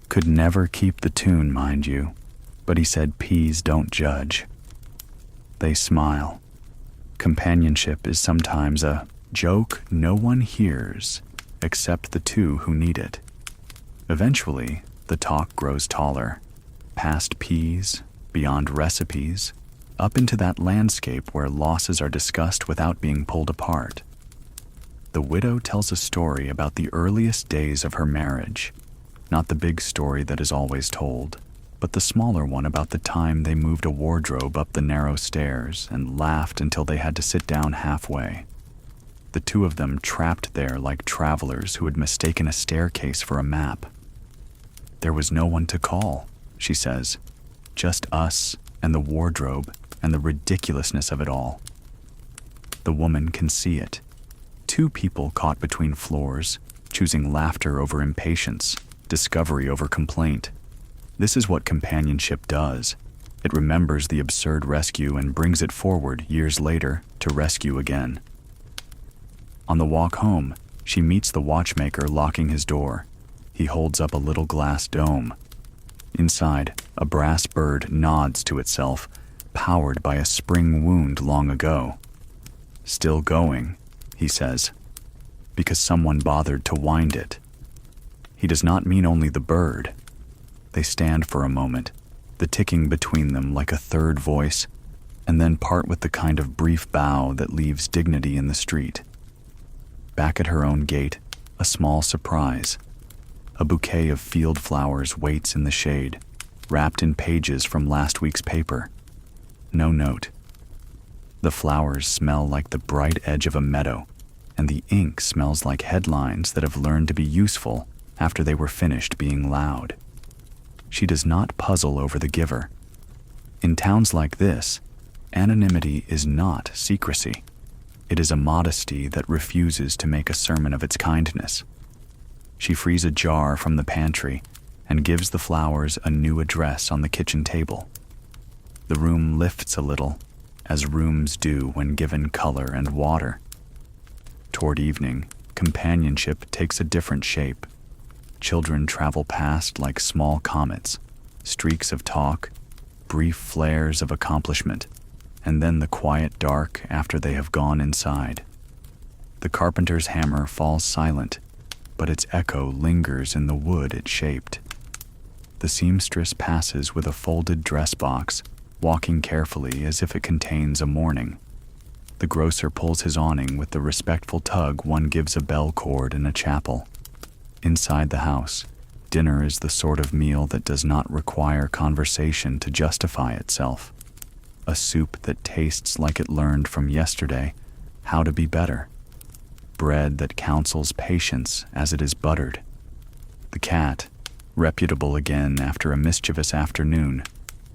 Could never keep the tune, mind you, but he said peas don't judge. They smile. Companionship is sometimes a joke no one hears except the two who need it. Eventually, the talk grows taller, past peas, beyond recipes, up into that landscape where losses are discussed without being pulled apart. The widow tells a story about the earliest days of her marriage, not the big story that is always told, but the smaller one about the time they moved a wardrobe up the narrow stairs and laughed until they had to sit down halfway. The two of them trapped there like travelers who had mistaken a staircase for a map. There was no one to call, she says, just us and the wardrobe and the ridiculousness of it all. The woman can see it. Two people caught between floors, choosing laughter over impatience, discovery over complaint. This is what companionship does. It remembers the absurd rescue and brings it forward years later to rescue again. On the walk home, she meets the watchmaker locking his door. He holds up a little glass dome. Inside, a brass bird nods to itself, powered by a spring wound long ago. Still going, he says, because someone bothered to wind it. He does not mean only the bird. They stand for a moment, the ticking between them like a third voice, and then part with the kind of brief bow that leaves dignity in the street. Back at her own gate, a small surprise. A bouquet of field flowers waits in the shade, wrapped in pages from last week's paper. No note. The flowers smell like the bright edge of a meadow, and the ink smells like headlines that have learned to be useful after they were finished being loud. She does not puzzle over the giver. In towns like this, anonymity is not secrecy. It is a modesty that refuses to make a sermon of its kindness. She frees a jar from the pantry and gives the flowers a new address on the kitchen table. The room lifts a little, as rooms do when given color and water. Toward evening, companionship takes a different shape. Children travel past like small comets, streaks of talk, brief flares of accomplishment, and then the quiet dark after they have gone inside. The carpenter's hammer falls silent, but its echo lingers in the wood it shaped. The seamstress passes with a folded dress box, walking carefully as if it contains a morning. The grocer pulls his awning with the respectful tug one gives a bell cord in a chapel. Inside the house, dinner is the sort of meal that does not require conversation to justify itself. A soup that tastes like it learned from yesterday how to be better. Bread that counsels patience as it is buttered. The cat, reputable again after a mischievous afternoon,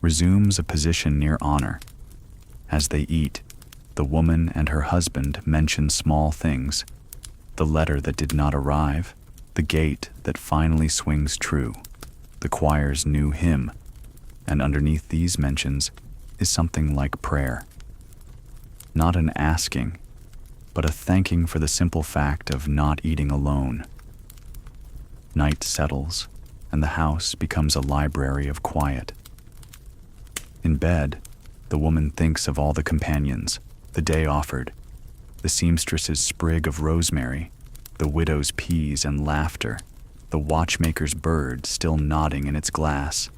resumes a position near honor. As they eat, the woman and her husband mention small things. The letter that did not arrive, the gate that finally swings true, the choir's new hymn, and underneath these mentions is something like prayer. Not an asking, but a thanking for the simple fact of not eating alone. Night settles, and the house becomes a library of quiet. In bed, the woman thinks of all the companions, the day offered, the seamstress's sprig of rosemary, the widow's peas and laughter, the watchmaker's bird still nodding in its glass,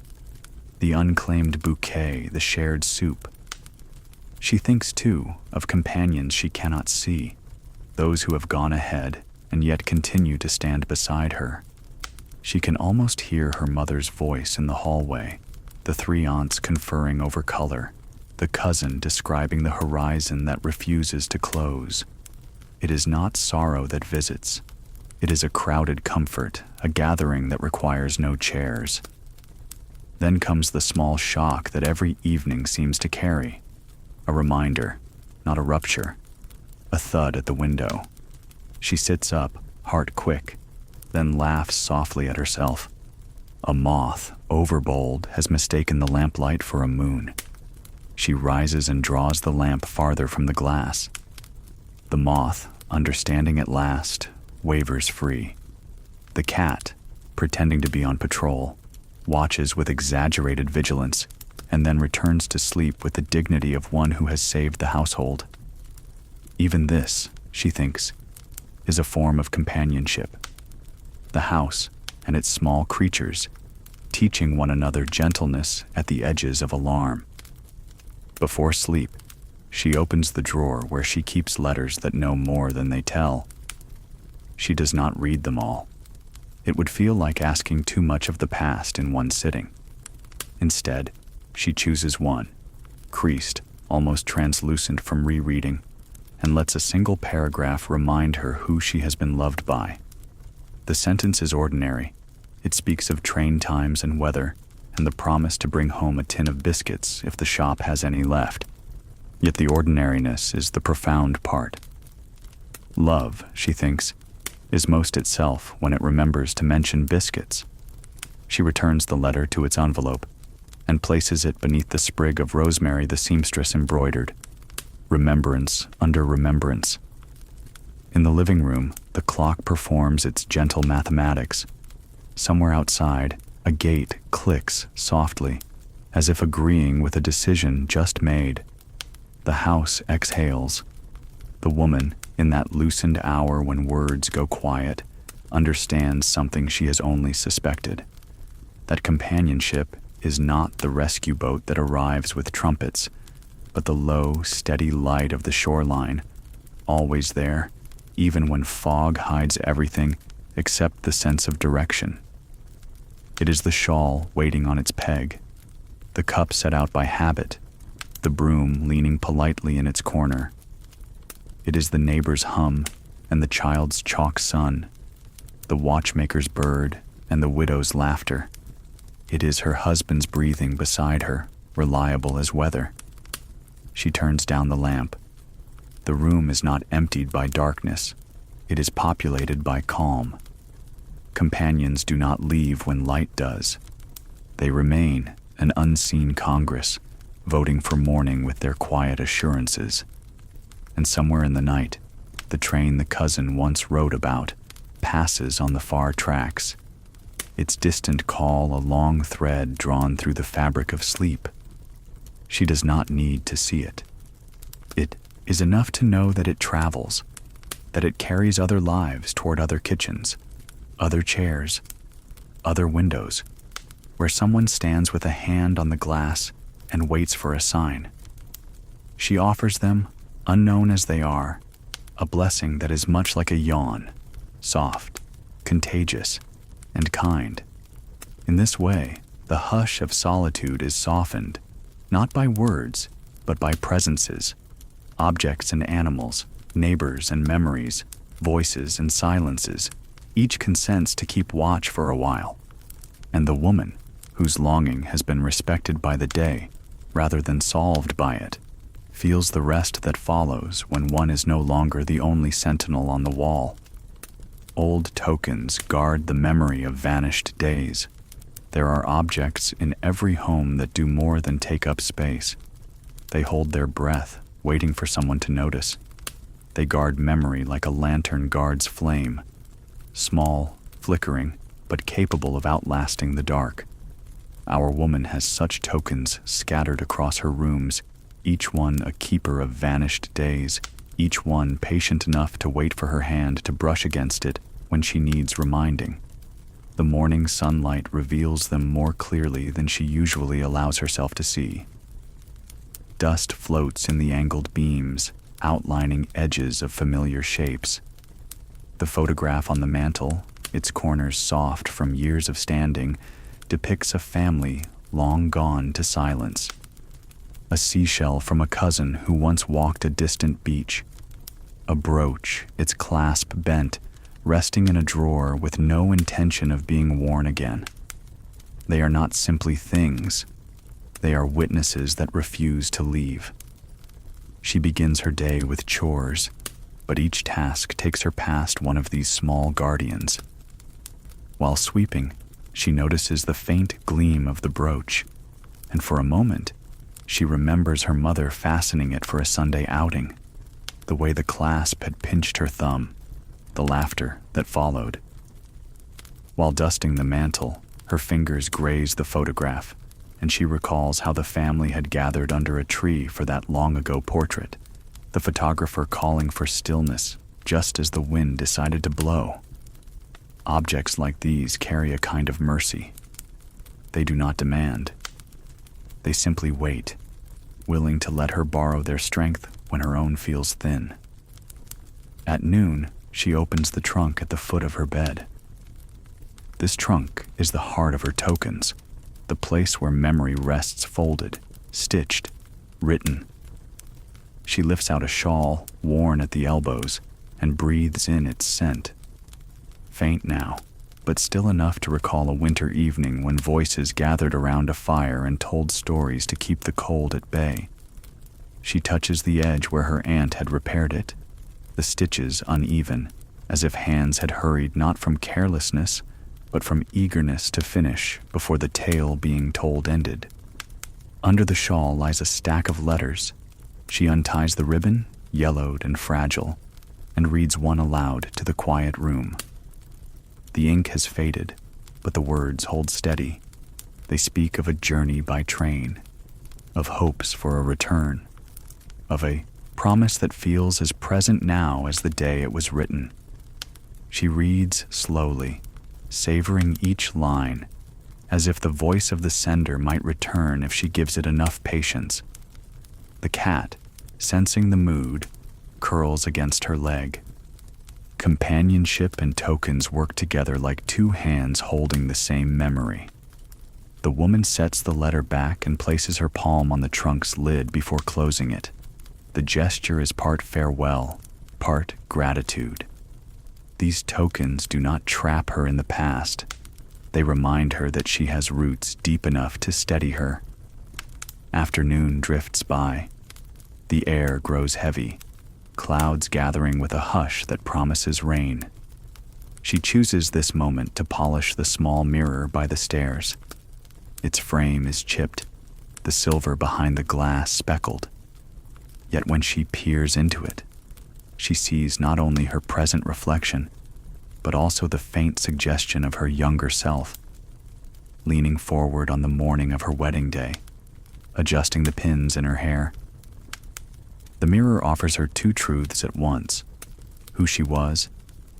the unclaimed bouquet, the shared soup. She thinks, too, of companions she cannot see, those who have gone ahead and yet continue to stand beside her. She can almost hear her mother's voice in the hallway, the three aunts conferring over color, the cousin describing the horizon that refuses to close. It is not sorrow that visits. It is a crowded comfort, a gathering that requires no chairs. Then comes the small shock that every evening seems to carry. A reminder, not a rupture. A thud at the window. She sits up, heart quick, then laughs softly at herself. A moth, overbold, has mistaken the lamplight for a moon. She rises and draws the lamp farther from the glass. The moth, understanding at last, wavers free. The cat, pretending to be on patrol, watches with exaggerated vigilance, and then returns to sleep with the dignity of one who has saved the household. Even this, she thinks, is a form of companionship. The house and its small creatures, teaching one another gentleness at the edges of alarm. Before sleep, she opens the drawer where she keeps letters that know more than they tell. She does not read them all. It would feel like asking too much of the past in one sitting. Instead, she chooses one, creased, almost translucent from rereading, and lets a single paragraph remind her who she has been loved by. The sentence is ordinary. It speaks of train times and weather, and the promise to bring home a tin of biscuits if the shop has any left. Yet the ordinariness is the profound part. Love, she thinks, is most itself when it remembers to mention biscuits. She returns the letter to its envelope and places it beneath the sprig of rosemary the seamstress embroidered. Remembrance under remembrance. In the living room, the clock performs its gentle mathematics. Somewhere outside, a gate clicks softly, as if agreeing with a decision just made. The house exhales. The woman, in that loosened hour when words go quiet, understands something she has only suspected. That companionship is not the rescue boat that arrives with trumpets, but the low, steady light of the shoreline, always there, even when fog hides everything except the sense of direction. It is the shawl waiting on its peg, the cup set out by habit, the broom leaning politely in its corner. It is the neighbor's hum and the child's chalk sun, the watchmaker's bird and the widow's laughter. It is her husband's breathing beside her, reliable as weather. She turns down the lamp. The room is not emptied by darkness. It is populated by calm. Companions do not leave when light does. They remain, an unseen congress, voting for morning with their quiet assurances. And somewhere in the night, the train the cousin once wrote about passes on the far tracks, its distant call a long thread drawn through the fabric of sleep. She does not need to see it. It is enough to know that it travels, that it carries other lives toward other kitchens, other chairs, other windows, where someone stands with a hand on the glass and waits for a sign. She offers them, unknown as they are, a blessing that is much like a yawn, soft, contagious, and kind. In this way, the hush of solitude is softened, not by words, but by presences, objects and animals, neighbors and memories, voices and silences. Each consents to keep watch for a while. And the woman, whose longing has been respected by the day, rather than solved by it, feels the rest that follows when one is no longer the only sentinel on the wall. Old tokens guard the memory of vanished days. There are objects in every home that do more than take up space. They hold their breath, waiting for someone to notice. They guard memory like a lantern guards flame, small, flickering, but capable of outlasting the dark. Our woman has such tokens scattered across her rooms, each one a keeper of vanished days, each one patient enough to wait for her hand to brush against it when she needs reminding. The morning sunlight reveals them more clearly than she usually allows herself to see. Dust floats in the angled beams, outlining edges of familiar shapes. The photograph on the mantel, its corners soft from years of standing, depicts a family long gone to silence. A seashell from a cousin who once walked a distant beach. A brooch, its clasp bent, resting in a drawer with no intention of being worn again. They are not simply things. They are witnesses that refuse to leave. She begins her day with chores, but each task takes her past one of these small guardians. While sweeping, she notices the faint gleam of the brooch, and for a moment, she remembers her mother fastening it for a Sunday outing, the way the clasp had pinched her thumb, the laughter that followed. While dusting the mantel, her fingers graze the photograph, and she recalls how the family had gathered under a tree for that long-ago portrait, the photographer calling for stillness just as the wind decided to blow. Objects like these carry a kind of mercy. They do not demand. They simply wait, willing to let her borrow their strength when her own feels thin. At noon, she opens the trunk at the foot of her bed. This trunk is the heart of her tokens, the place where memory rests folded, stitched, written. She lifts out a shawl worn at the elbows and breathes in its scent. Faint now, but still enough to recall a winter evening when voices gathered around a fire and told stories to keep the cold at bay. She touches the edge where her aunt had repaired it, the stitches uneven, as if hands had hurried not from carelessness, but from eagerness to finish before the tale being told ended. Under the shawl lies a stack of letters. She unties the ribbon, yellowed and fragile, and reads one aloud to the quiet room. The ink has faded, but the words hold steady. They speak of a journey by train, of hopes for a return, of a promise that feels as present now as the day it was written. She reads slowly, savoring each line, as if the voice of the sender might return if she gives it enough patience. The cat, sensing the mood, curls against her leg. Companionship and tokens work together like two hands holding the same memory. The woman sets the letter back and places her palm on the trunk's lid before closing it. The gesture is part farewell, part gratitude. These tokens do not trap her in the past. They remind her that she has roots deep enough to steady her. Afternoon drifts by. The air grows heavy, clouds gathering with a hush that promises rain. She chooses this moment to polish the small mirror by the stairs. Its frame is chipped, the silver behind the glass speckled. Yet when she peers into it, she sees not only her present reflection, but also the faint suggestion of her younger self, leaning forward on the morning of her wedding day, adjusting the pins in her hair. The mirror offers her two truths at once, who she was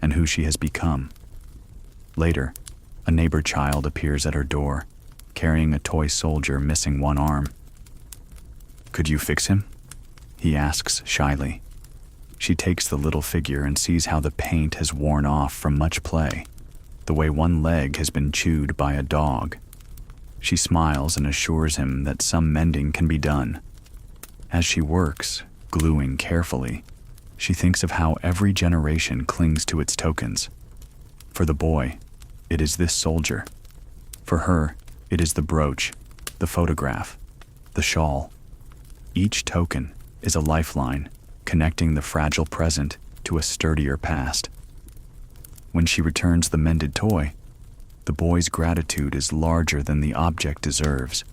and who she has become. Later, a neighbor child appears at her door, carrying a toy soldier missing one arm. "Could you fix him?" he asks shyly. She takes the little figure and sees how the paint has worn off from much play, the way one leg has been chewed by a dog. She smiles and assures him that some mending can be done. As she works, gluing carefully, she thinks of how every generation clings to its tokens. For the boy, it is this soldier. For her, it is the brooch, the photograph, the shawl. Each token is a lifeline, connecting the fragile present to a sturdier past. When she returns the mended toy, the boy's gratitude is larger than the object deserves.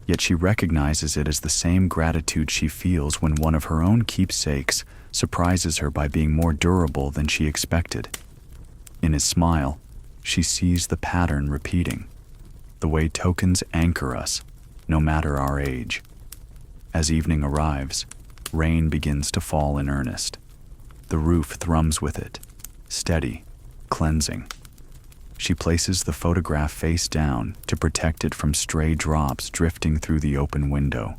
Yet she recognizes it as the same gratitude she feels when one of her own keepsakes surprises her by being more durable than she expected. In his smile, she sees the pattern repeating, the way tokens anchor us, no matter our age. As evening arrives, rain begins to fall in earnest. The roof thrums with it, steady, cleansing. She places the photograph face down to protect it from stray drops drifting through the open window.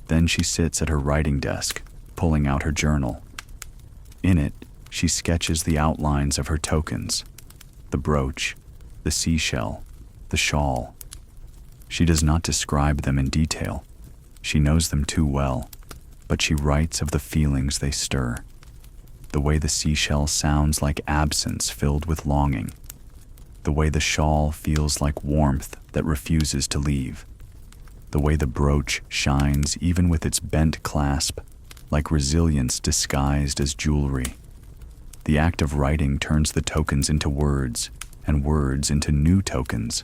Then she sits at her writing desk, pulling out her journal. In it, she sketches the outlines of her tokens, the brooch, the seashell, the shawl. She does not describe them in detail. She knows them too well, but she writes of the feelings they stir. The way the seashell sounds like absence filled with longing. The way the shawl feels like warmth that refuses to leave. The way the brooch shines even with its bent clasp, like resilience disguised as jewelry. The act of writing turns the tokens into words, and words into new tokens.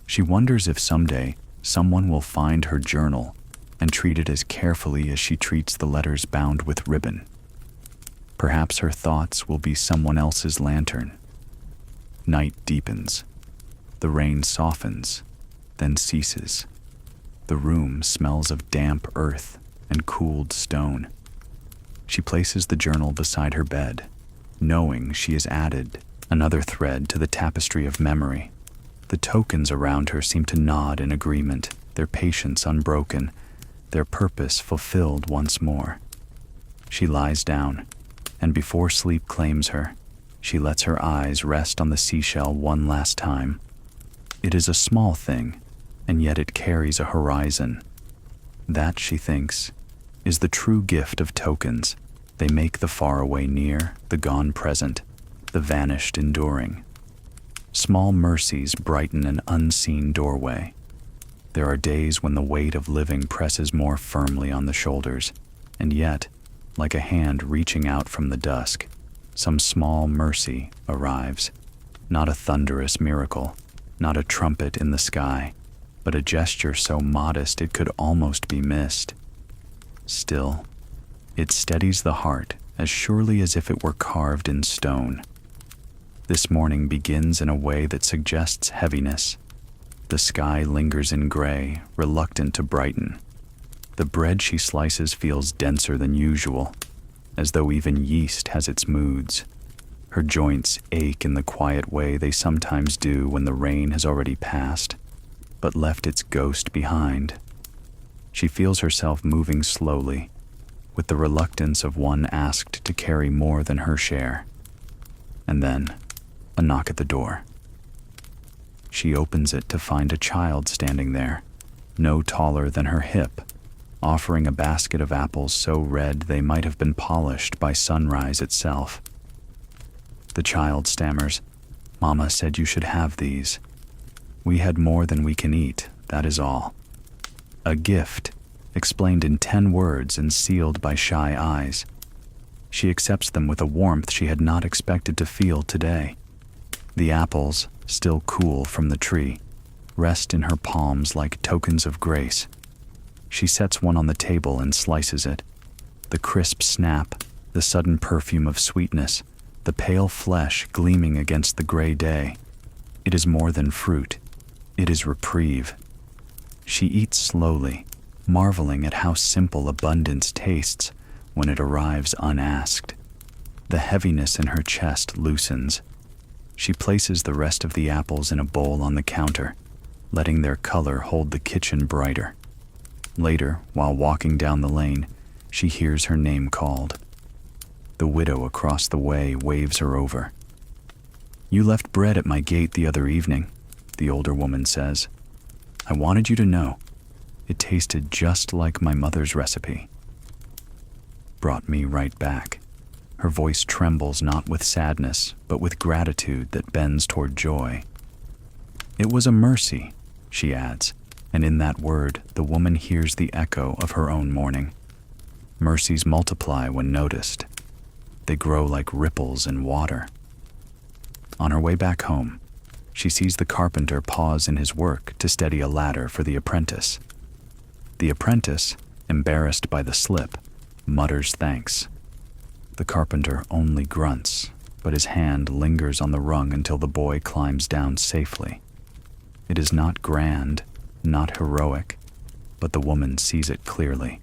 She wonders if someday someone will find her journal and treat it as carefully as she treats the letters bound with ribbon. Perhaps her thoughts will be someone else's lantern. Night deepens. The rain softens, then ceases. The room smells of damp earth and cooled stone. She places the journal beside her bed, knowing she has added another thread to the tapestry of memory. The tokens around her seem to nod in agreement, their patience unbroken, their purpose fulfilled once more. She lies down, and before sleep claims her, she lets her eyes rest on the seashell one last time. It is a small thing, and yet it carries a horizon. That, she thinks, is the true gift of tokens. They make the faraway near, the gone present, the vanished enduring. Small mercies brighten an unseen doorway. There are days when the weight of living presses more firmly on the shoulders, and yet, like a hand reaching out from the dusk, some small mercy arrives. Not a thunderous miracle, not a trumpet in the sky, but a gesture so modest it could almost be missed. Still, it steadies the heart as surely as if it were carved in stone. This morning begins in a way that suggests heaviness. The sky lingers in gray, reluctant to brighten. The bread she slices feels denser than usual, as though even yeast has its moods. Her joints ache in the quiet way they sometimes do when the rain has already passed, but left its ghost behind. She feels herself moving slowly, with the reluctance of one asked to carry more than her share. And then, a knock at the door. She opens it to find a child standing there, no taller than her hip, offering a basket of apples so red they might have been polished by sunrise itself. The child stammers, "Mama said you should have these. We had more than we can eat, that is all." A gift, explained in 10 words and sealed by shy eyes. She accepts them with a warmth she had not expected to feel today. The apples, still cool from the tree, rest in her palms like tokens of grace. She sets one on the table and slices it. The crisp snap, the sudden perfume of sweetness, the pale flesh gleaming against the gray day. It is more than fruit. It is reprieve. She eats slowly, marveling at how simple abundance tastes when it arrives unasked. The heaviness in her chest loosens. She places the rest of the apples in a bowl on the counter, letting their color hold the kitchen brighter. Later, while walking down the lane, she hears her name called. The widow across the way waves her over. "You left bread at my gate the other evening," the older woman says. "I wanted you to know. It tasted just like my mother's recipe." Brought me right back. Her voice trembles not with sadness, but with gratitude that bends toward joy. "It was a mercy," she adds, and in that word the woman hears the echo of her own mourning. Mercies multiply when noticed. They grow like ripples in water. On her way back home, she sees the carpenter pause in his work to steady a ladder for the apprentice. The apprentice, embarrassed by the slip, mutters thanks. The carpenter only grunts, but his hand lingers on the rung until the boy climbs down safely. It is not grand, not heroic, but the woman sees it clearly.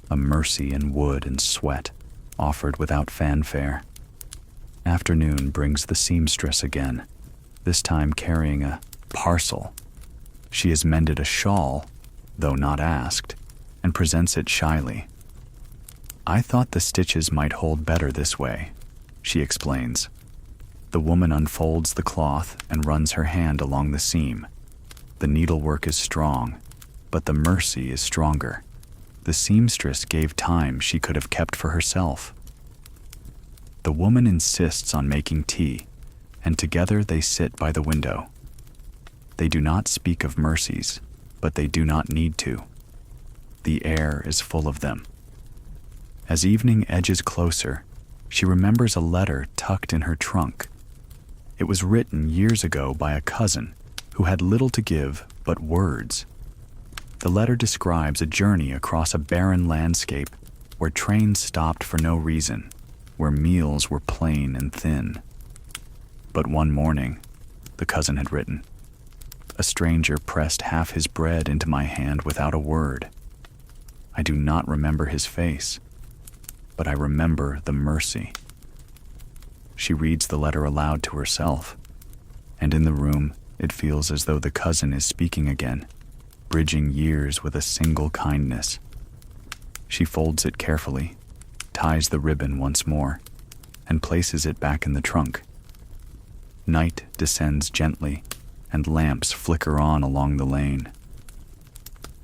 A mercy in wood and sweat, offered without fanfare. Afternoon brings the seamstress again, this time carrying a parcel. She has mended a shawl, though not asked, and presents it shyly. "I thought the stitches might hold better this way," she explains. The woman unfolds the cloth and runs her hand along the seam. The needlework is strong, but the mercy is stronger. The seamstress gave time she could have kept for herself. The woman insists on making tea, and together they sit by the window. They do not speak of mercies, but they do not need to. The air is full of them. As evening edges closer, she remembers a letter tucked in her trunk. It was written years ago by a cousin who had little to give but words. The letter describes a journey across a barren landscape where trains stopped for no reason, where meals were plain and thin. But one morning, the cousin had written, a stranger pressed half his bread into my hand without a word. I do not remember his face, but I remember the mercy. She reads the letter aloud to herself, and in the room it feels as though the cousin is speaking again, bridging years with a single kindness. She folds it carefully, ties the ribbon once more, and places it back in the trunk. Night descends gently, and lamps flicker on along the lane.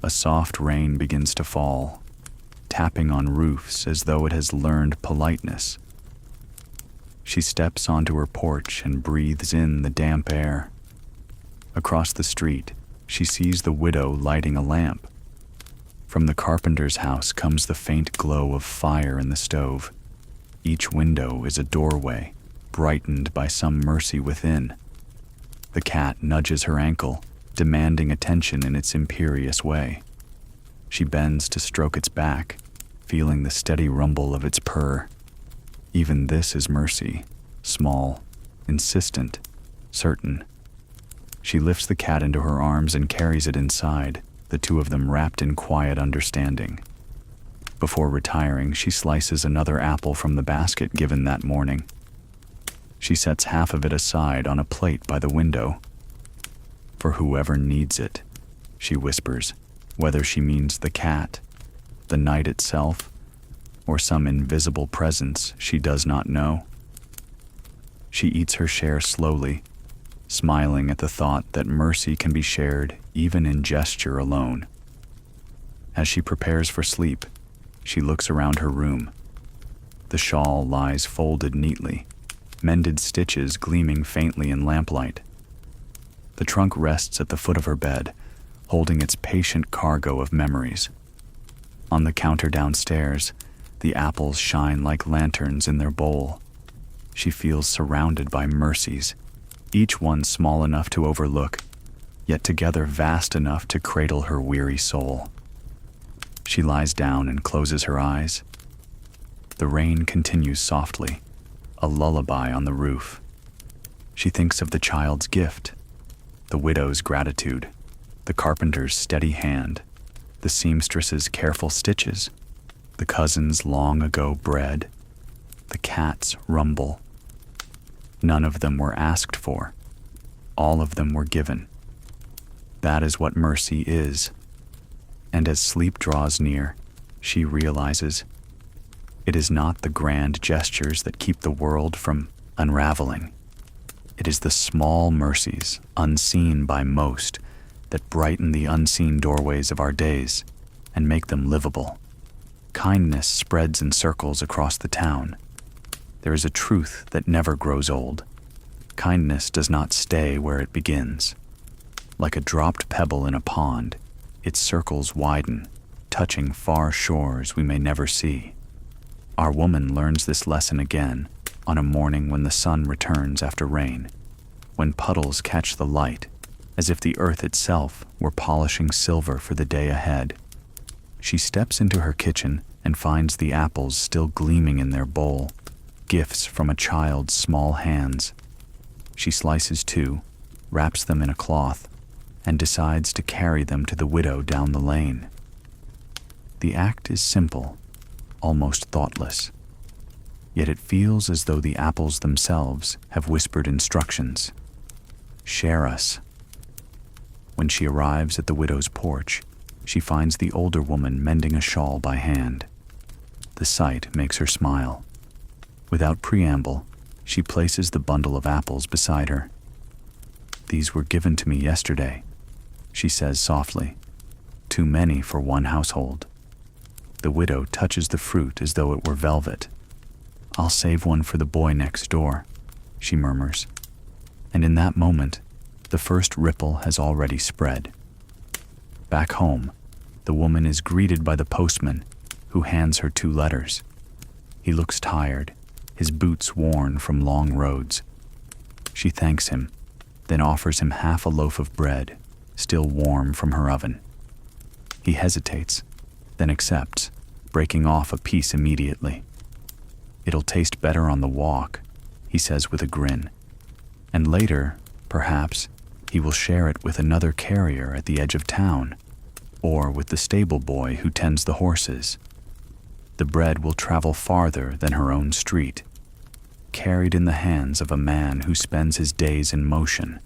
A soft rain begins to fall, tapping on roofs as though it has learned politeness. She steps onto her porch and breathes in the damp air. Across the street, she sees the widow lighting a lamp. From the carpenter's house comes the faint glow of fire in the stove. Each window is a doorway, brightened by some mercy within. The cat nudges her ankle, demanding attention in its imperious way. She bends to stroke its back, feeling the steady rumble of its purr. Even this is mercy, small, insistent, certain. She lifts the cat into her arms and carries it inside, the two of them wrapped in quiet understanding. Before retiring, she slices another apple from the basket given that morning. She sets half of it aside on a plate by the window. For whoever needs it, she whispers, whether she means the cat, the night itself, or some invisible presence she does not know. She eats her share slowly, smiling at the thought that mercy can be shared even in gesture alone. As she prepares for sleep, she looks around her room. The shawl lies folded neatly, mended stitches gleaming faintly in lamplight. The trunk rests at the foot of her bed, holding its patient cargo of memories. On the counter downstairs, the apples shine like lanterns in their bowl. She feels surrounded by mercies, each one small enough to overlook, yet together vast enough to cradle her weary soul. She lies down and closes her eyes. The rain continues softly, a lullaby on the roof. She thinks of the child's gift, the widow's gratitude, the carpenter's steady hand, the seamstress's careful stitches, the cousin's long-ago bread, the cat's rumble. None of them were asked for. All of them were given. That is what mercy is. And as sleep draws near, she realizes it is not the grand gestures that keep the world from unraveling. It is the small mercies, unseen by most, that brighten the unseen doorways of our days and make them livable. Kindness spreads in circles across the town. There is a truth that never grows old. Kindness does not stay where it begins. Like a dropped pebble in a pond, its circles widen, touching far shores we may never see. Our woman learns this lesson again on a morning when the sun returns after rain, when puddles catch the light, as if the earth itself were polishing silver for the day ahead. She steps into her kitchen and finds the apples still gleaming in their bowl, gifts from a child's small hands. She slices two, wraps them in a cloth, and decides to carry them to the widow down the lane. The act is simple, almost thoughtless, yet it feels as though the apples themselves have whispered instructions. Share us. When she arrives at the widow's porch, she finds the older woman mending a shawl by hand. The sight makes her smile. Without preamble, she places the bundle of apples beside her. "These were given to me yesterday," she says softly. "Too many for one household." The widow touches the fruit as though it were velvet. "I'll save one for the boy next door," she murmurs. and in that moment, the first ripple has already spread. Back home, the woman is greeted by the postman, who hands her 2 letters. He looks tired, his boots worn from long roads. She thanks him, then offers him half a loaf of bread, still warm from her oven. He hesitates, then accepts, breaking off a piece immediately. "It'll taste better on the walk," he says with a grin. And later, perhaps, he will share it with another carrier at the edge of town, or with the stable boy who tends the horses. The bread will travel farther than her own street, carried in the hands of a man who spends his days in motion.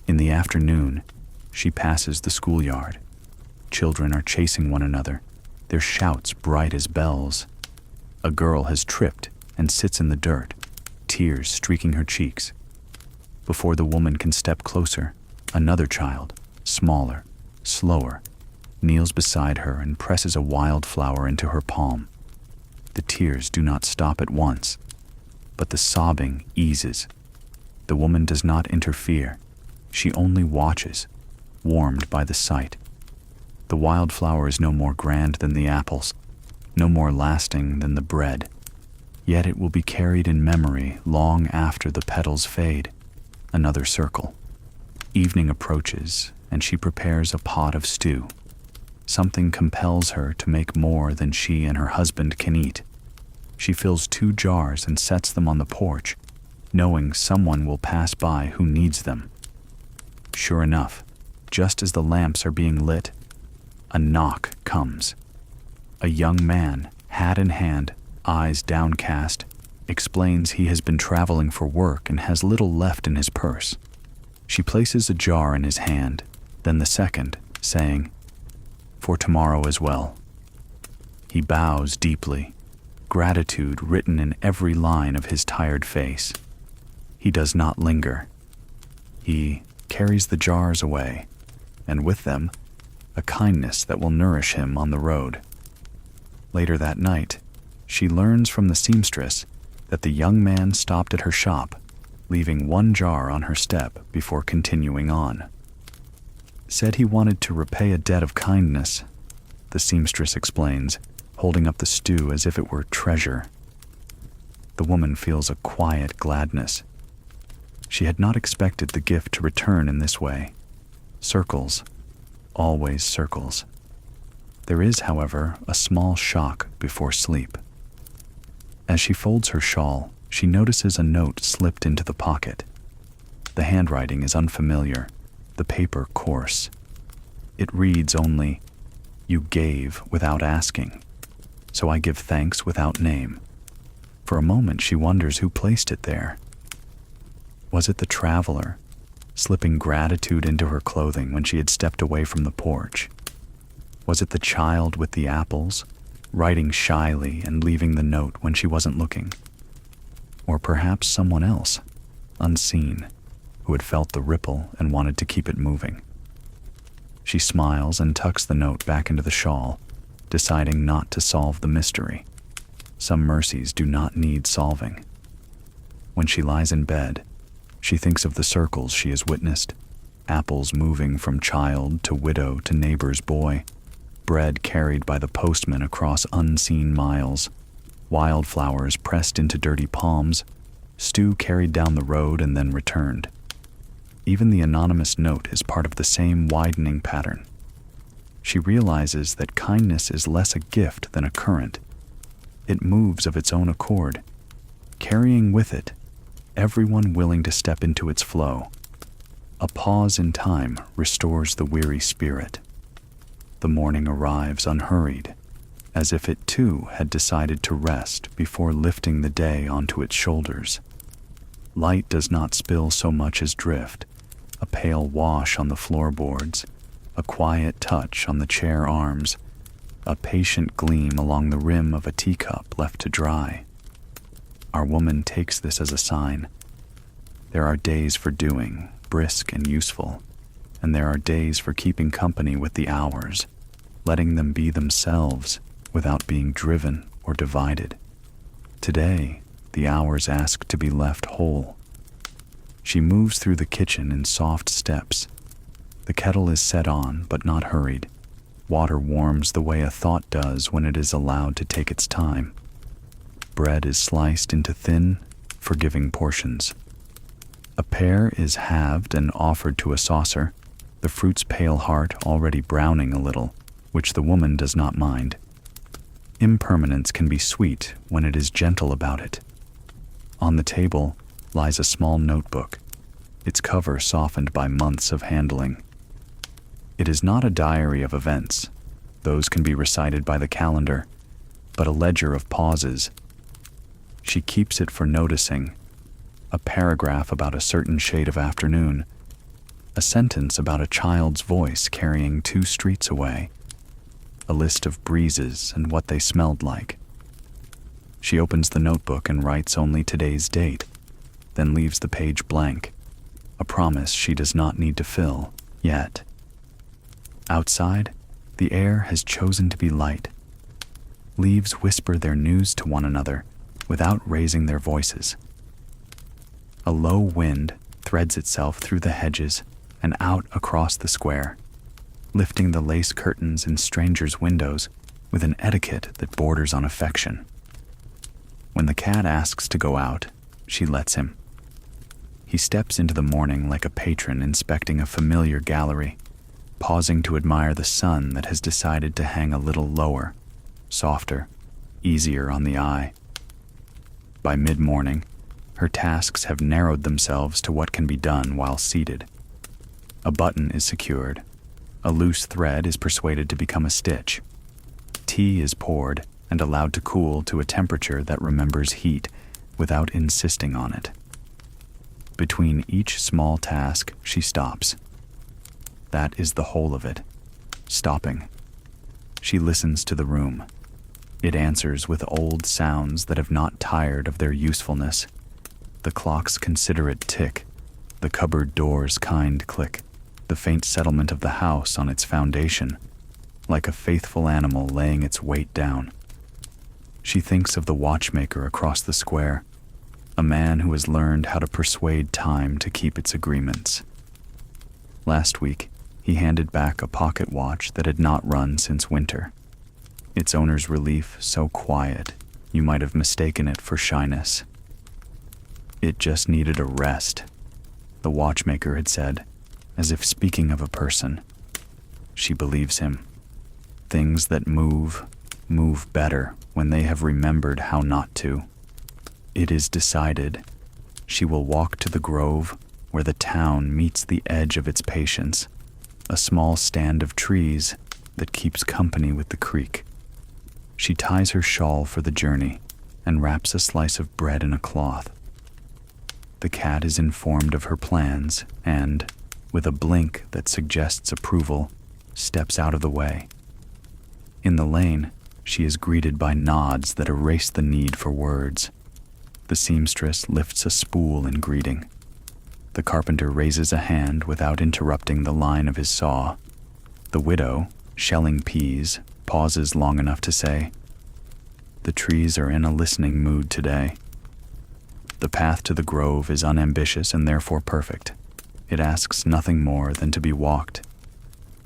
In the afternoon, she passes the schoolyard. Children are chasing one another, their shouts bright as bells. A girl has tripped and sits in the dirt, tears streaking her cheeks. Before the woman can step closer, another child, smaller, slower, kneels beside her and presses a wildflower into her palm. The tears do not stop at once, but the sobbing eases. The woman does not interfere. She only watches, warmed by the sight. The wildflower is no more grand than the apples, no more lasting than the bread, yet it will be carried in memory long after the petals fade. Another circle. Evening approaches, and she prepares a pot of stew. Something compels her to make more than she and her husband can eat. She fills 2 jars and sets them on the porch, knowing someone will pass by who needs them. Sure enough, just as the lamps are being lit, a knock comes. A young man, hat in hand, eyes downcast, explains he has been traveling for work and has little left in his purse. She places a jar in his hand, then the second, saying, "For tomorrow as well." He bows deeply, gratitude written in every line of his tired face. He does not linger. He carries the jars away, and with them, a kindness that will nourish him on the road. Later that night, she learns from the seamstress that the young man stopped at her shop, leaving 1 jar on her step before continuing on. Said he wanted to repay a debt of kindness, the seamstress explains, holding up the stew as if it were treasure. The woman feels a quiet gladness. She had not expected the gift to return in this way. Circles, always circles. There is, however, a small shock before sleep. As she folds her shawl, she notices a note slipped into the pocket. The handwriting is unfamiliar, the paper coarse. It reads only, "You gave without asking, so I give thanks without name." For a moment she wonders who placed it there. Was it the traveler, slipping gratitude into her clothing when she had stepped away from the porch? Was it the child with the apples, writing shyly and leaving the note when she wasn't looking? Or perhaps someone else, unseen, who had felt the ripple and wanted to keep it moving. She smiles and tucks the note back into the shawl, deciding not to solve the mystery. Some mercies do not need solving. When she lies in bed, she thinks of the circles she has witnessed, apples moving from child to widow to neighbor's boy, bread carried by the postman across unseen miles, wildflowers pressed into dirty palms, stew carried down the road and then returned. Even the anonymous note is part of the same widening pattern. She realizes that kindness is less a gift than a current. It moves of its own accord, carrying with it everyone willing to step into its flow. A pause in time restores the weary spirit. The morning arrives unhurried, as if it too had decided to rest before lifting the day onto its shoulders. Light does not spill so much as drift, a pale wash on the floorboards, a quiet touch on the chair arms, a patient gleam along the rim of a teacup left to dry. Our woman takes this as a sign. There are days for doing, brisk and useful, and there are days for keeping company with the hours, letting them be themselves without being driven or divided. Today, the hours ask to be left whole. She moves through the kitchen in soft steps. The kettle is set on, but not hurried. Water warms the way a thought does when it is allowed to take its time. Bread is sliced into thin, forgiving portions. A pear is halved and offered to a saucer, the fruit's pale heart already browning a little, which the woman does not mind. Impermanence can be sweet when it is gentle about it. On the table lies a small notebook, its cover softened by months of handling. It is not a diary of events, those can be recited by the calendar, but a ledger of pauses. She keeps it for noticing, a paragraph about a certain shade of afternoon, a sentence about a child's voice carrying 2 streets away, a list of breezes and what they smelled like. She opens the notebook and writes only today's date, then leaves the page blank, a promise she does not need to fill yet. Outside, the air has chosen to be light. Leaves whisper their news to one another without raising their voices. A low wind threads itself through the hedges and out across the square, lifting the lace curtains in strangers' windows with an etiquette that borders on affection. When the cat asks to go out, she lets him. He steps into the morning like a patron inspecting a familiar gallery, pausing to admire the sun that has decided to hang a little lower, softer, easier on the eye. By mid-morning, her tasks have narrowed themselves to what can be done while seated. A button is secured. A loose thread is persuaded to become a stitch. Tea is poured and allowed to cool to a temperature that remembers heat without insisting on it. Between each small task, she stops. That is the whole of it. Stopping. She listens to the room. It answers with old sounds that have not tired of their usefulness. The clock's considerate tick, the cupboard door's kind click, the faint settlement of the house on its foundation, like a faithful animal laying its weight down. She thinks of the watchmaker across the square, a man who has learned how to persuade time to keep its agreements. Last week, he handed back a pocket watch that had not run since winter. Its owner's relief so quiet, you might have mistaken it for shyness. It just needed a rest, the watchmaker had said, as if speaking of a person. She believes him. Things that move better when they have remembered how not to. It is decided. She will walk to the grove where the town meets the edge of its patience, a small stand of trees that keeps company with the creek. She ties her shawl for the journey and wraps a slice of bread in a cloth. The cat is informed of her plans and, with a blink that suggests approval, steps out of the way. In the lane, she is greeted by nods that erase the need for words. The seamstress lifts a spool in greeting. The carpenter raises a hand without interrupting the line of his saw. The widow, shelling peas, pauses long enough to say, "The trees are in a listening mood today." The path to the grove is unambitious and therefore perfect. It asks nothing more than to be walked.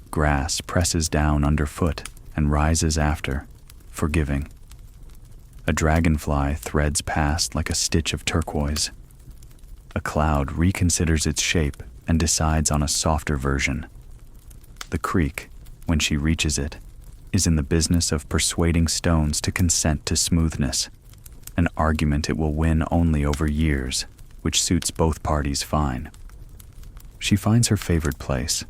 Grass presses down underfoot and rises after, forgiving. A dragonfly threads past like a stitch of turquoise. A cloud reconsiders its shape and decides on a softer version. The creek, when she reaches it, is in the business of persuading stones to consent to smoothness, an argument it will win only over years, which suits both parties fine. She finds her favorite place,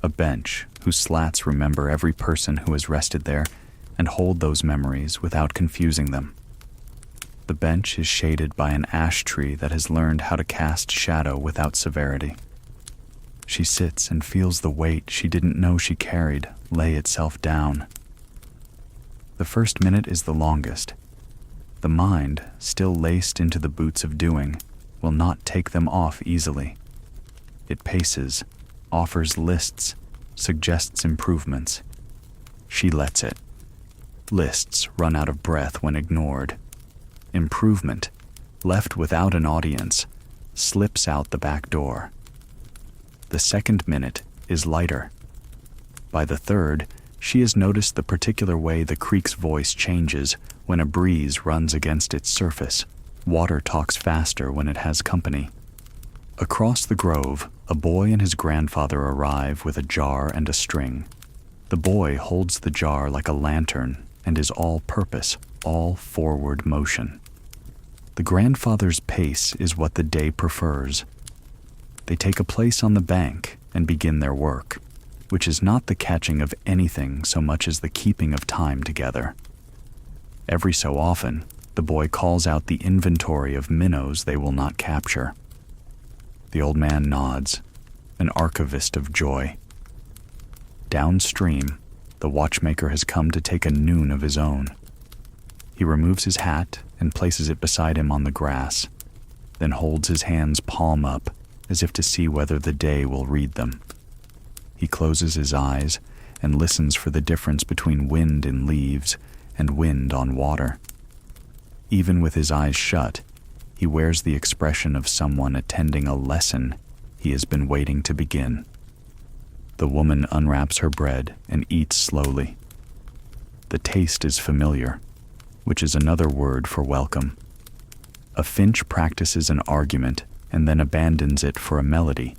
a bench whose slats remember every person who has rested there and hold those memories without confusing them. The bench is shaded by an ash tree that has learned how to cast shadow without severity. She sits and feels the weight she didn't know she carried lay itself down. The first minute is the longest. The mind, still laced into the boots of doing, will not take them off easily. It paces, offers lists, suggests improvements. She lets it. Lists run out of breath when ignored. Improvement, left without an audience, slips out the back door. The second minute is lighter. By the third, she has noticed the particular way the creek's voice changes when a breeze runs against its surface. Water talks faster when it has company. Across the grove, a boy and his grandfather arrive with a jar and a string. The boy holds the jar like a lantern and is all purpose, all forward motion. The grandfather's pace is what the day prefers. They take a place on the bank and begin their work, which is not the catching of anything so much as the keeping of time together. Every so often, the boy calls out the inventory of minnows they will not capture. The old man nods, an archivist of joy. Downstream, the watchmaker has come to take a noon of his own. He removes his hat and places it beside him on the grass, then holds his hands palm up as if to see whether the day will read them. He closes his eyes and listens for the difference between wind in leaves and wind on water. Even with his eyes shut, he wears the expression of someone attending a lesson he has been waiting to begin. The woman unwraps her bread and eats slowly. The taste is familiar, which is another word for welcome. A finch practices an argument and then abandons it for a melody.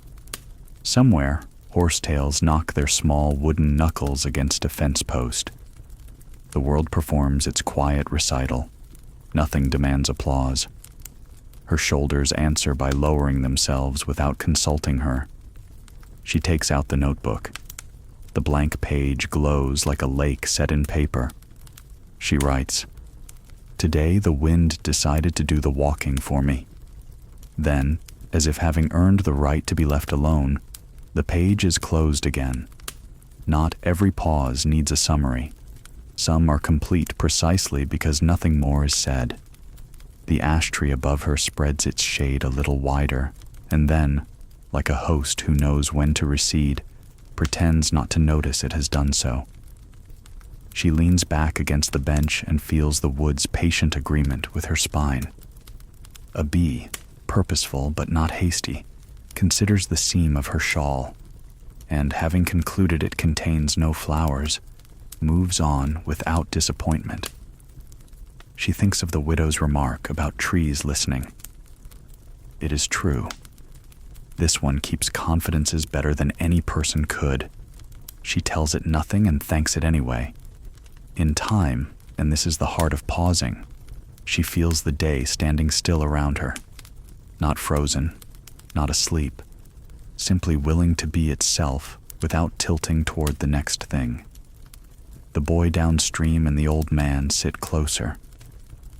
Somewhere, horsetails knock their small wooden knuckles against a fence post. The world performs its quiet recital. Nothing demands applause. Her shoulders answer by lowering themselves without consulting her. She takes out the notebook. The blank page glows like a lake set in paper. She writes, "Today the wind decided to do the walking for me." Then, as if having earned the right to be left alone, the page is closed again. Not every pause needs a summary. Some are complete precisely because nothing more is said. The ash tree above her spreads its shade a little wider, and then, like a host who knows when to recede, pretends not to notice it has done so. She leans back against the bench and feels the wood's patient agreement with her spine. A bee, purposeful but not hasty, considers the seam of her shawl, and having concluded it contains no flowers, moves on without disappointment. She thinks of the widow's remark about trees listening. It is true. This one keeps confidences better than any person could. She tells it nothing and thanks it anyway. In time, and this is the heart of pausing, she feels the day standing still around her. Not frozen, not asleep, simply willing to be itself without tilting toward the next thing. The boy downstream and the old man sit closer.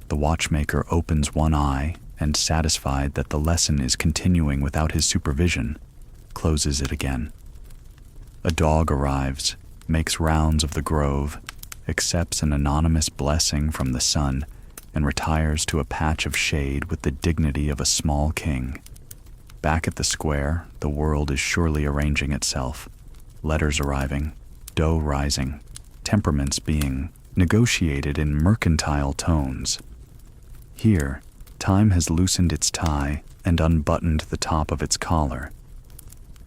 The watchmaker opens one eye and, satisfied that the lesson is continuing without his supervision, closes it again. A dog arrives, makes rounds of the grove, accepts an anonymous blessing from the sun, and retires to a patch of shade with the dignity of a small king. Back at the square, the world is surely arranging itself. Letters arriving, dough rising, temperaments being negotiated in mercantile tones. Here, time has loosened its tie and unbuttoned the top of its collar.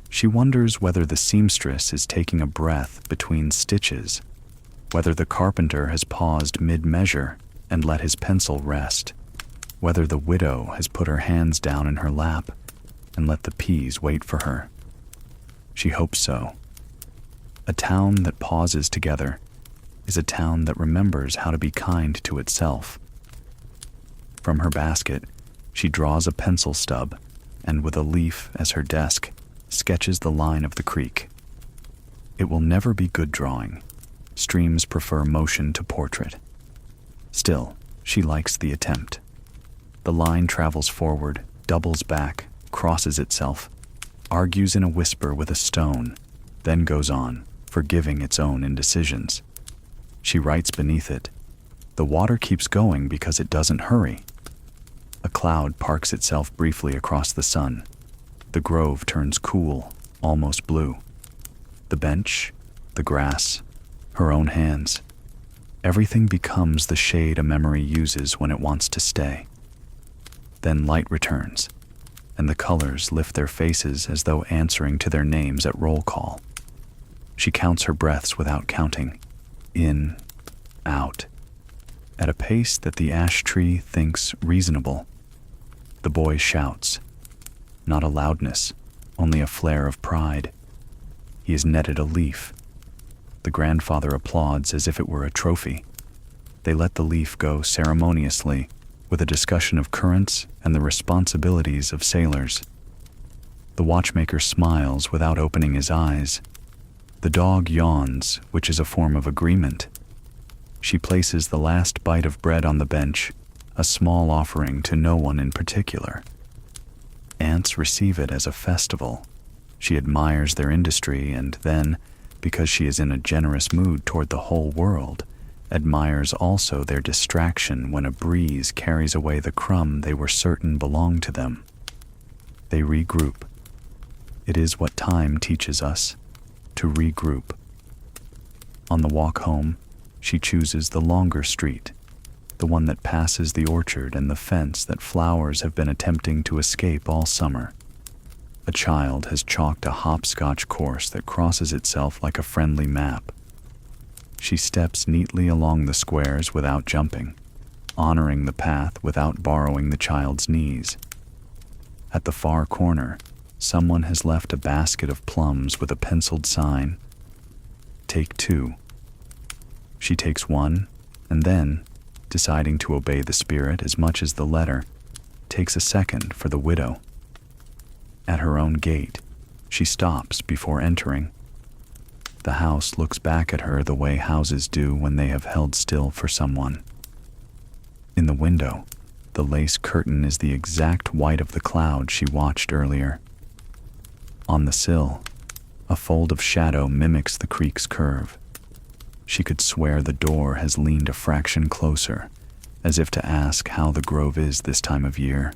She wonders whether the seamstress is taking a breath between stitches, whether the carpenter has paused mid-measure and let his pencil rest, whether the widow has put her hands down in her lap and let the peas wait for her. She hopes so. A town that pauses together is a town that remembers how to be kind to itself. From her basket, she draws a pencil stub and, with a leaf as her desk, sketches the line of the creek. It will never be good drawing. Streams prefer motion to portrait. Still, she likes the attempt. The line travels forward, doubles back, crosses itself, argues in a whisper with a stone, then goes on, forgiving its own indecisions. She writes beneath it, "The water keeps going because it doesn't hurry." A cloud parks itself briefly across the sun. The grove turns cool, almost blue. The bench, the grass, her own hands. Everything becomes the shade a memory uses when it wants to stay. Then light returns, and the colors lift their faces as though answering to their names at roll call. She counts her breaths without counting. In, out, at a pace that the ash tree thinks reasonable. The boy shouts. Not a loudness, only a flare of pride. He has netted a leaf. The grandfather applauds as if it were a trophy. They let the leaf go ceremoniously, with a discussion of currents and the responsibilities of sailors. The watchmaker smiles without opening his eyes. The dog yawns, which is a form of agreement. She places the last bite of bread on the bench, a small offering to no one in particular. Ants receive it as a festival. She admires their industry and then, because she is in a generous mood toward the whole world, admires also their distraction when a breeze carries away the crumb they were certain belonged to them. They regroup. It is what time teaches us, to regroup. On the walk home, she chooses the longer street, the one that passes the orchard and the fence that flowers have been attempting to escape all summer. A child has chalked a hopscotch course that crosses itself like a friendly map. She steps neatly along the squares without jumping, honoring the path without borrowing the child's knees. At the far corner, someone has left a basket of plums with a penciled sign, "Take 2." She takes one, and then, deciding to obey the spirit as much as the letter, takes a second for the widow. At her own gate, she stops before entering. The house looks back at her the way houses do when they have held still for someone. In the window, the lace curtain is the exact white of the cloud she watched earlier. On the sill, a fold of shadow mimics the creek's curve. She could swear the door has leaned a fraction closer, as if to ask how the grove is this time of year.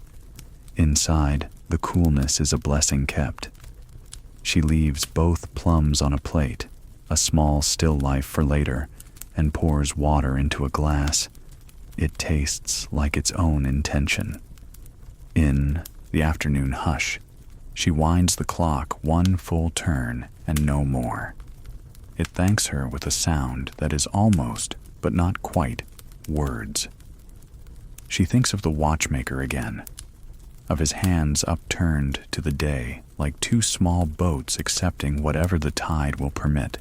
Inside, the coolness is a blessing kept. She leaves both plums on a plate, a small still life for later, and pours water into a glass. It tastes like its own intention. In the afternoon hush, she winds the clock one full turn and no more. It thanks her with a sound that is almost, but not quite, words. She thinks of the watchmaker again, of his hands upturned to the day like two small boats accepting whatever the tide will permit.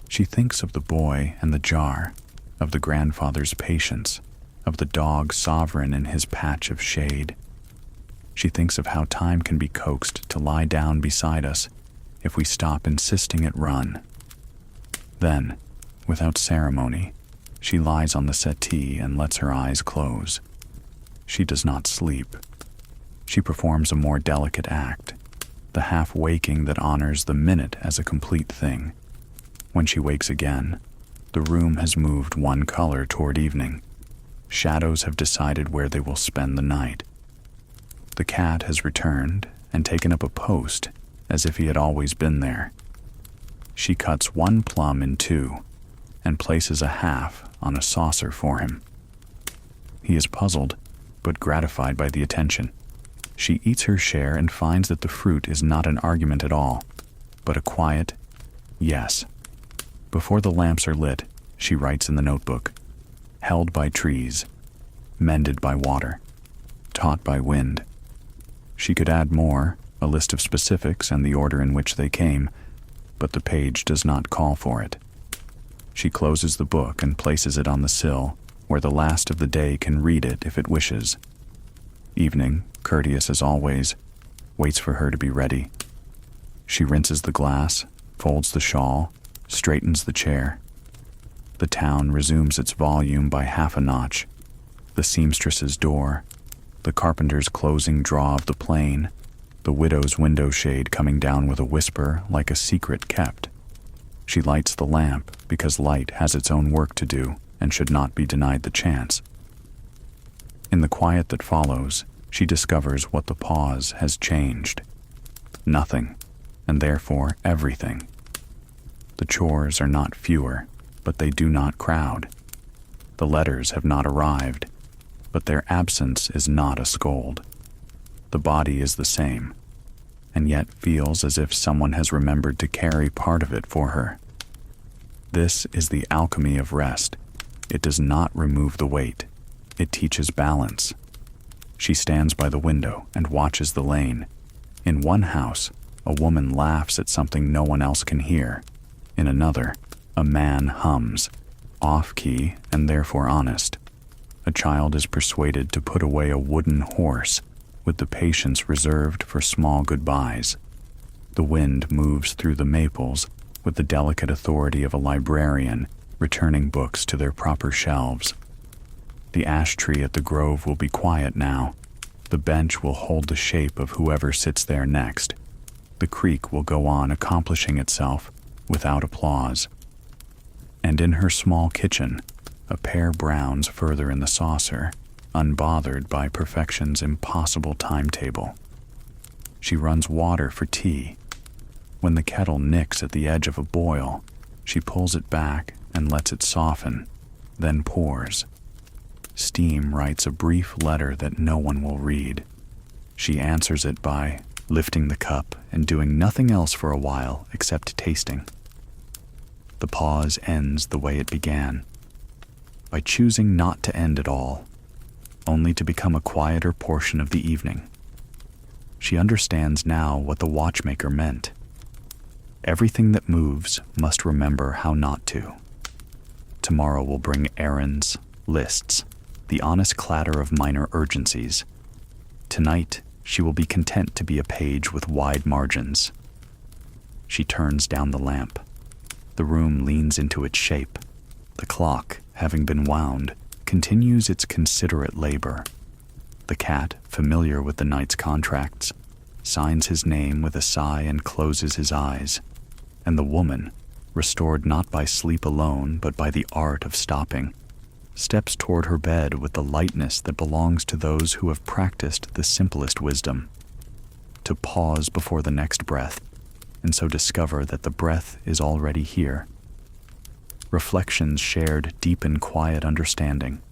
She thinks of the boy and the jar, of the grandfather's patience, of the dog sovereign in his patch of shade. She thinks of how time can be coaxed to lie down beside us if we stop insisting it run. Then, without ceremony, she lies on the settee and lets her eyes close. She does not sleep. She performs a more delicate act, the half-waking that honors the minute as a complete thing. When she wakes again, the room has moved one color toward evening. Shadows have decided where they will spend the night. The cat has returned and taken up a post as if he had always been there. She cuts one plum in two and places a half on a saucer for him. He is puzzled, but gratified by the attention. She eats her share and finds that the fruit is not an argument at all, but a quiet yes. Before the lamps are lit, she writes in the notebook, held by trees, mended by water, taught by wind. She could add more, a list of specifics and the order in which they came, but the page does not call for it. She closes the book and places it on the sill, where the last of the day can read it if it wishes. Evening, courteous as always, waits for her to be ready. She rinses the glass, folds the shawl, straightens the chair. The town resumes its volume by half a notch. The seamstress's door, the carpenter's closing draw of the plane, the widow's window shade coming down with a whisper like a secret kept. She lights the lamp because light has its own work to do and should not be denied the chance. In the quiet that follows, she discovers what the pause has changed. Nothing, and therefore everything. The chores are not fewer, but they do not crowd. The letters have not arrived, but their absence is not a scold. The body is the same, and yet feels as if someone has remembered to carry part of it for her. This is the alchemy of rest. It does not remove the weight. It teaches balance. She stands by the window and watches the lane. In one house, a woman laughs at something no one else can hear. In another, a man hums, off-key and therefore honest. A child is persuaded to put away a wooden horse with the patience reserved for small goodbyes. The wind moves through the maples with the delicate authority of a librarian returning books to their proper shelves. The ash tree at the grove will be quiet now. The bench will hold the shape of whoever sits there next. The creek will go on accomplishing itself without applause. And in her small kitchen, a pair browns further in the saucer, unbothered by perfection's impossible timetable. She runs water for tea. When the kettle nicks at the edge of a boil, she pulls it back and lets it soften, then pours. Steam writes a brief letter that no one will read. She answers it by lifting the cup and doing nothing else for a while except tasting. The pause ends the way it began, by choosing not to end at all, only to become a quieter portion of the evening. She understands now what the watchmaker meant. Everything that moves must remember how not to. Tomorrow will bring errands, lists, the honest clatter of minor urgencies. Tonight, she will be content to be a page with wide margins. She turns down the lamp. The room leans into its shape. The clock, having been wound, continues its considerate labor. The cat, familiar with the night's contracts, signs his name with a sigh and closes his eyes. And the woman, restored not by sleep alone but by the art of stopping, steps toward her bed with the lightness that belongs to those who have practiced the simplest wisdom, to pause before the next breath, and so discover that the breath is already here. Reflections shared deepen quiet understanding.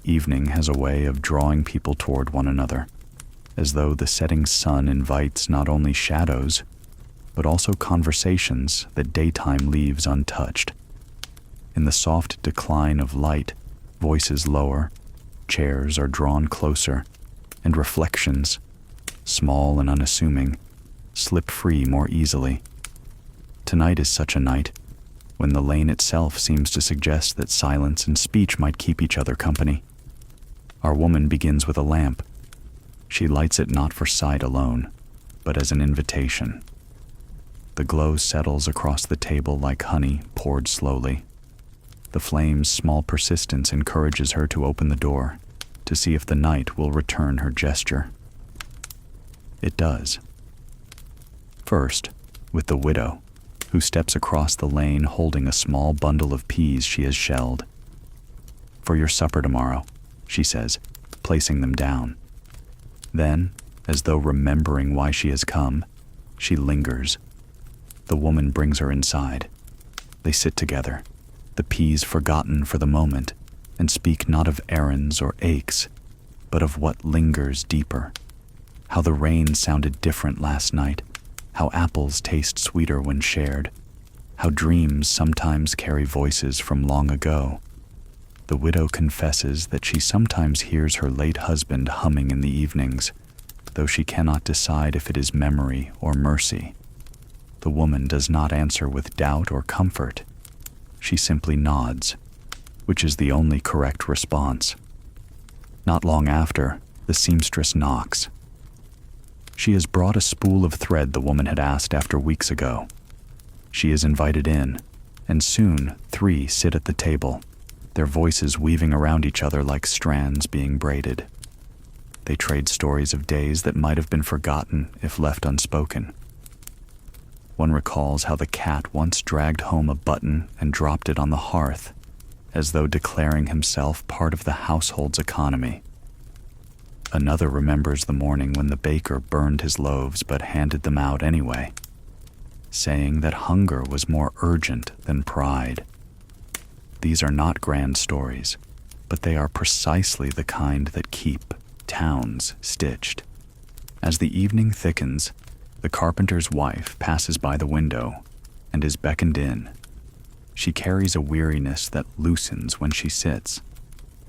Evening has a way of drawing people toward one another, as though the setting sun invites not only shadows, but also conversations that daytime leaves untouched. In the soft decline of light, voices lower, chairs are drawn closer, and reflections, small and unassuming, slip free more easily. Tonight is such a night, when the lane itself seems to suggest that silence and speech might keep each other company. Our woman begins with a lamp. She lights it not for sight alone, but as an invitation. The glow settles across the table like honey poured slowly. The flame's small persistence encourages her to open the door, to see if the night will return her gesture. It does. First, with the widow, who steps across the lane holding a small bundle of peas she has shelled. "For your supper tomorrow," she says, placing them down. Then, as though remembering why she has come, she lingers. The woman brings her inside. They sit together, the peas forgotten for the moment, and speak not of errands or aches, but of what lingers deeper. How the rain sounded different last night, how apples taste sweeter when shared, how dreams sometimes carry voices from long ago. The widow confesses that she sometimes hears her late husband humming in the evenings, though she cannot decide if it is memory or mercy. The woman does not answer with doubt or comfort. She simply nods, which is the only correct response. Not long after, the seamstress knocks. She has brought a spool of thread the woman had asked after weeks ago. She is invited in, and soon 3 sit at the table, their voices weaving around each other like strands being braided. They trade stories of days that might have been forgotten if left unspoken. One recalls how the cat once dragged home a button and dropped it on the hearth, as though declaring himself part of the household's economy. Another remembers the morning when the baker burned his loaves but handed them out anyway, saying that hunger was more urgent than pride. These are not grand stories, but they are precisely the kind that keep towns stitched. As the evening thickens, the carpenter's wife passes by the window and is beckoned in. She carries a weariness that loosens when she sits.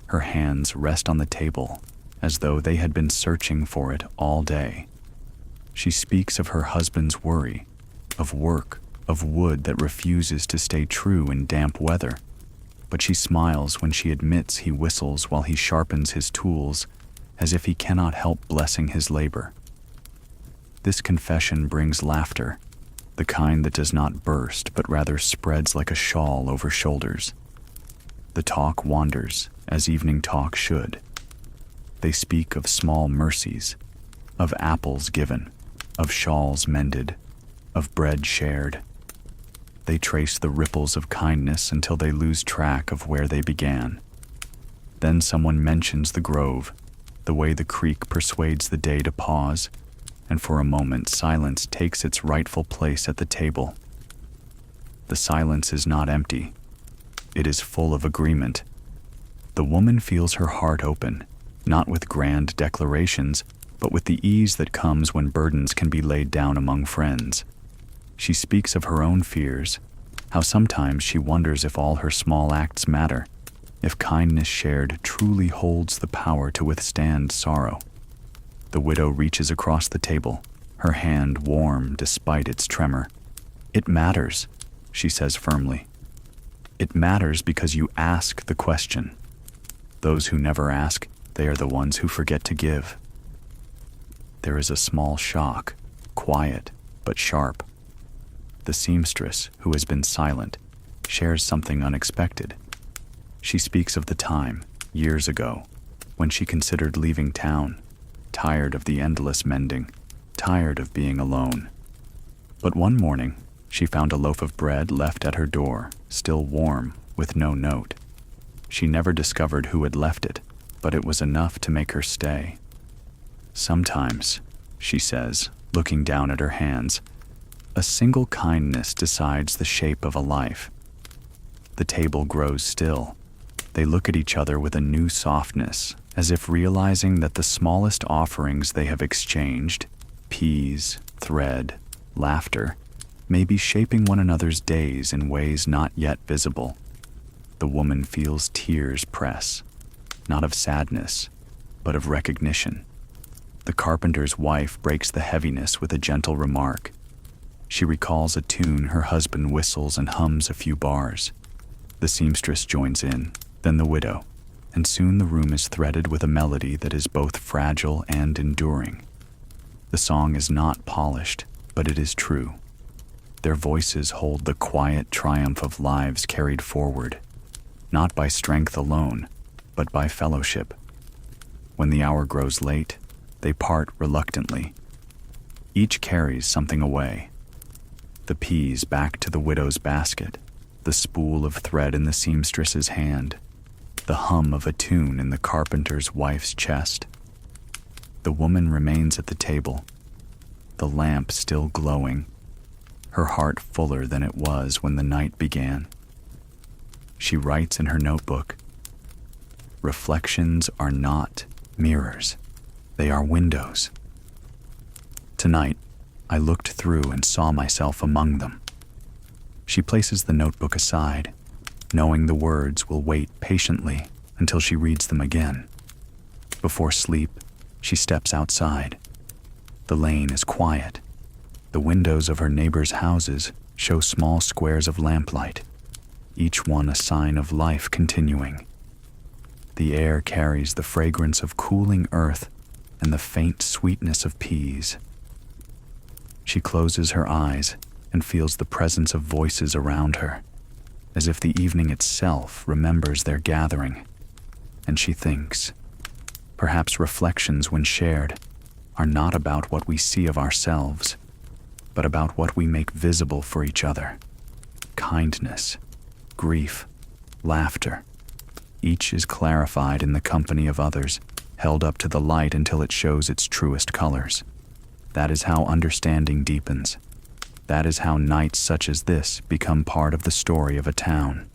Her hands rest on the table as though they had been searching for it all day. She speaks of her husband's worry, of work, of wood that refuses to stay true in damp weather. But she smiles when she admits he whistles while he sharpens his tools, as if he cannot help blessing his labor. This confession brings laughter, the kind that does not burst but rather spreads like a shawl over shoulders. The talk wanders, as evening talk should. They speak of small mercies, of apples given, of shawls mended, of bread shared. They trace the ripples of kindness until they lose track of where they began. Then someone mentions the grove, the way the creek persuades the day to pause, and for a moment silence takes its rightful place at the table. The silence is not empty. It is full of agreement. The woman feels her heart open, not with grand declarations, but with the ease that comes when burdens can be laid down among friends. She speaks of her own fears, how sometimes she wonders if all her small acts matter, if kindness shared truly holds the power to withstand sorrow. The widow reaches across the table, her hand warm despite its tremor. "It matters," she says firmly. "It matters because you ask the question. Those who never ask, they are the ones who forget to give." There is a small shock, quiet but sharp. The seamstress, who has been silent, shares something unexpected. She speaks of the time, years ago, when she considered leaving town, tired of the endless mending, tired of being alone. But one morning, she found a loaf of bread left at her door, still warm, with no note. She never discovered who had left it, but it was enough to make her stay. "Sometimes," she says, looking down at her hands, "a single kindness decides the shape of a life." The table grows still. They look at each other with a new softness, as if realizing that the smallest offerings they have exchanged, peas, thread, laughter, may be shaping one another's days in ways not yet visible. The woman feels tears press, not of sadness, but of recognition. The carpenter's wife breaks the heaviness with a gentle remark. She recalls a tune her husband whistles and hums a few bars. The seamstress joins in, then the widow, and soon the room is threaded with a melody that is both fragile and enduring. The song is not polished, but it is true. Their voices hold the quiet triumph of lives carried forward, not by strength alone, but by fellowship. When the hour grows late, they part reluctantly. Each carries something away. The peas back to the widow's basket, the spool of thread in the seamstress's hand, the hum of a tune in the carpenter's wife's chest. The woman remains at the table, the lamp still glowing, her heart fuller than it was when the night began. She writes in her notebook, "Reflections are not mirrors, they are windows." Tonight, I looked through and saw myself among them. She places the notebook aside, knowing the words will wait patiently until she reads them again. Before sleep, she steps outside. The lane is quiet. The windows of her neighbors' houses show small squares of lamplight, each one a sign of life continuing. The air carries the fragrance of cooling earth and the faint sweetness of peas. She closes her eyes and feels the presence of voices around her, as if the evening itself remembers their gathering. And she thinks, perhaps reflections, when shared, are not about what we see of ourselves, but about what we make visible for each other. Kindness, grief, laughter. Each is clarified in the company of others, held up to the light until it shows its truest colors. That is how understanding deepens. That is how nights such as this become part of the story of a town.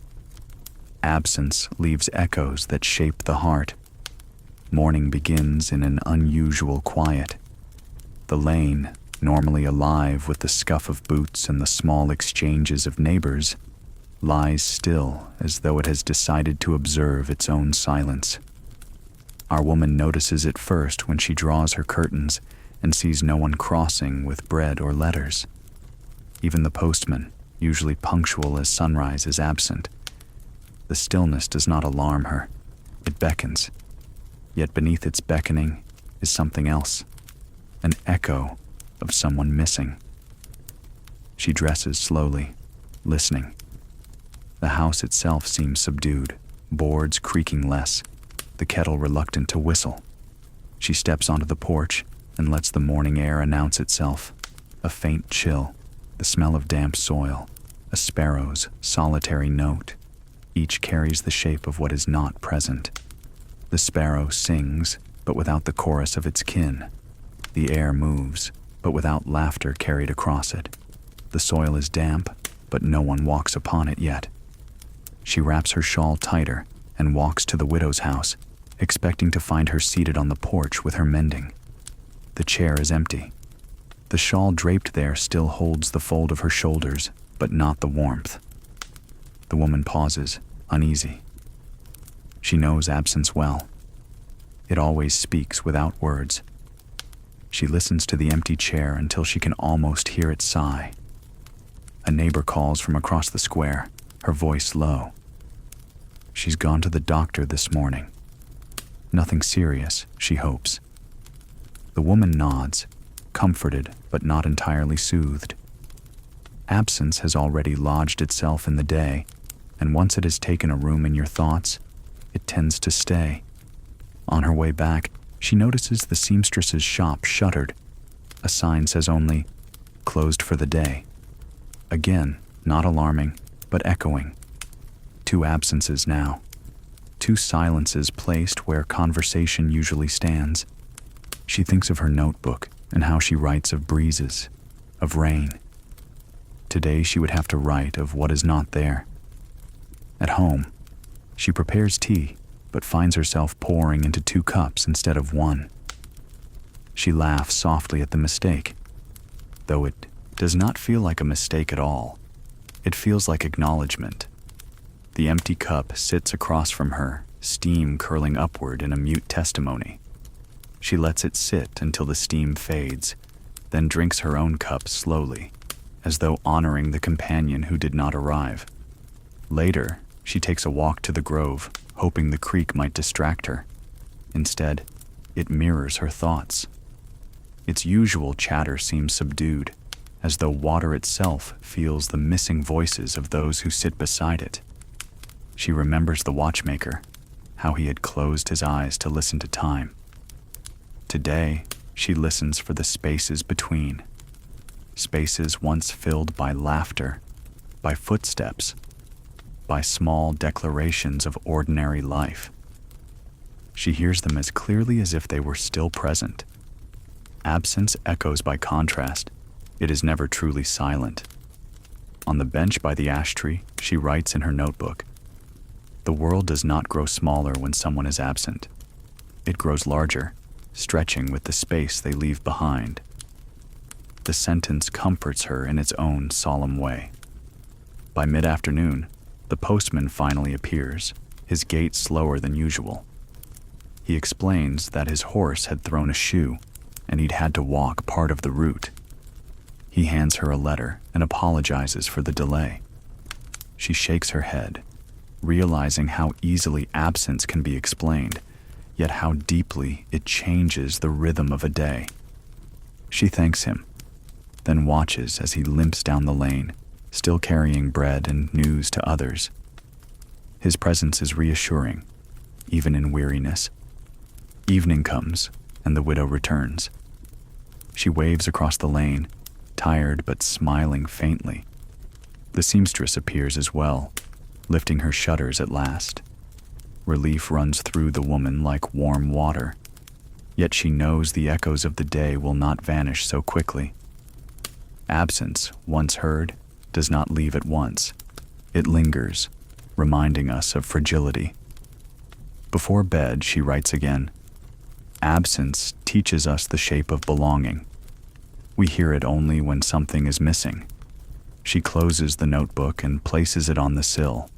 Absence leaves echoes that shape the heart. Morning begins in an unusual quiet. The lane, normally alive with the scuff of boots and the small exchanges of neighbors, lies still as though it has decided to observe its own silence. Our woman notices it first when she draws her curtains and sees no one crossing with bread or letters. Even the postman, usually punctual as sunrise, is absent. The stillness does not alarm her. It beckons. Yet beneath its beckoning is something else, an echo of someone missing. She dresses slowly, listening. The house itself seems subdued, boards creaking less, the kettle reluctant to whistle. She steps onto the porch and lets the morning air announce itself. A faint chill, the smell of damp soil, a sparrow's solitary note. Each carries the shape of what is not present. The sparrow sings, but without the chorus of its kin. The air moves, but without laughter carried across it. The soil is damp, but no one walks upon it yet. She wraps her shawl tighter and walks to the widow's house, expecting to find her seated on the porch with her mending. The chair is empty. The shawl draped there still holds the fold of her shoulders, but not the warmth. The woman pauses, uneasy. She knows absence well. It always speaks without words. She listens to the empty chair until she can almost hear it sigh. A neighbor calls from across the square, her voice low. She's gone to the doctor this morning. Nothing serious, she hopes. The woman nods, comforted but not entirely soothed. Absence has already lodged itself in the day, and once it has taken a room in your thoughts, it tends to stay. On her way back, she notices the seamstress's shop shuttered. A sign says only, "Closed for the day." Again, not alarming, but echoing. 2 absences now. 2 silences placed where conversation usually stands. She thinks of her notebook and how she writes of breezes, of rain. Today she would have to write of what is not there. At home, she prepares tea, but finds herself pouring into 2 cups instead of 1. She laughs softly at the mistake, though it does not feel like a mistake at all. It feels like acknowledgement. The empty cup sits across from her, steam curling upward in a mute testimony. She lets it sit until the steam fades, then drinks her own cup slowly, as though honoring the companion who did not arrive. Later, she takes a walk to the grove, hoping the creek might distract her. Instead, it mirrors her thoughts. Its usual chatter seems subdued, as though water itself feels the missing voices of those who sit beside it. She remembers the watchmaker, how he had closed his eyes to listen to time. Today, she listens for the spaces between. Spaces once filled by laughter, by footsteps, by small declarations of ordinary life. She hears them as clearly as if they were still present. Absence echoes by contrast. It is never truly silent. On the bench by the ash tree, she writes in her notebook, "The world does not grow smaller when someone is absent. It grows larger, stretching with the space they leave behind." The sentence comforts her in its own solemn way. By mid-afternoon, the postman finally appears, his gait slower than usual. He explains that his horse had thrown a shoe, and he'd had to walk part of the route. He hands her a letter and apologizes for the delay. She shakes her head, realizing how easily absence can be explained, yet how deeply it changes the rhythm of a day. She thanks him, then watches as he limps down the lane, still carrying bread and news to others. His presence is reassuring, even in weariness. Evening comes, and the widow returns. She waves across the lane, tired but smiling faintly. The seamstress appears as well, lifting her shutters at last. Relief runs through the woman like warm water, yet she knows the echoes of the day will not vanish so quickly. Absence, once heard, does not leave at once. It lingers, reminding us of fragility. Before bed, she writes again, "Absence teaches us the shape of belonging. We hear it only when something is missing. She closes the notebook and places it on the sill.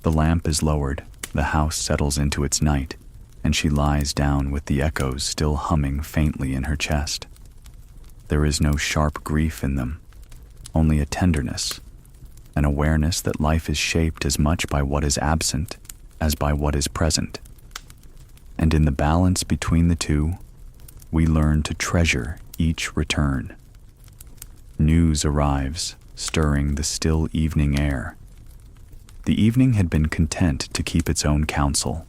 The lamp is lowered, the house settles into its night, and she lies down with the echoes still humming faintly in her chest. There is no sharp grief in them, only a tenderness, an awareness that life is shaped as much by what is absent as by what is present. And in the balance between the two, we learn to treasure each return. News arrives, stirring the still evening air. The evening had been content to keep its own counsel.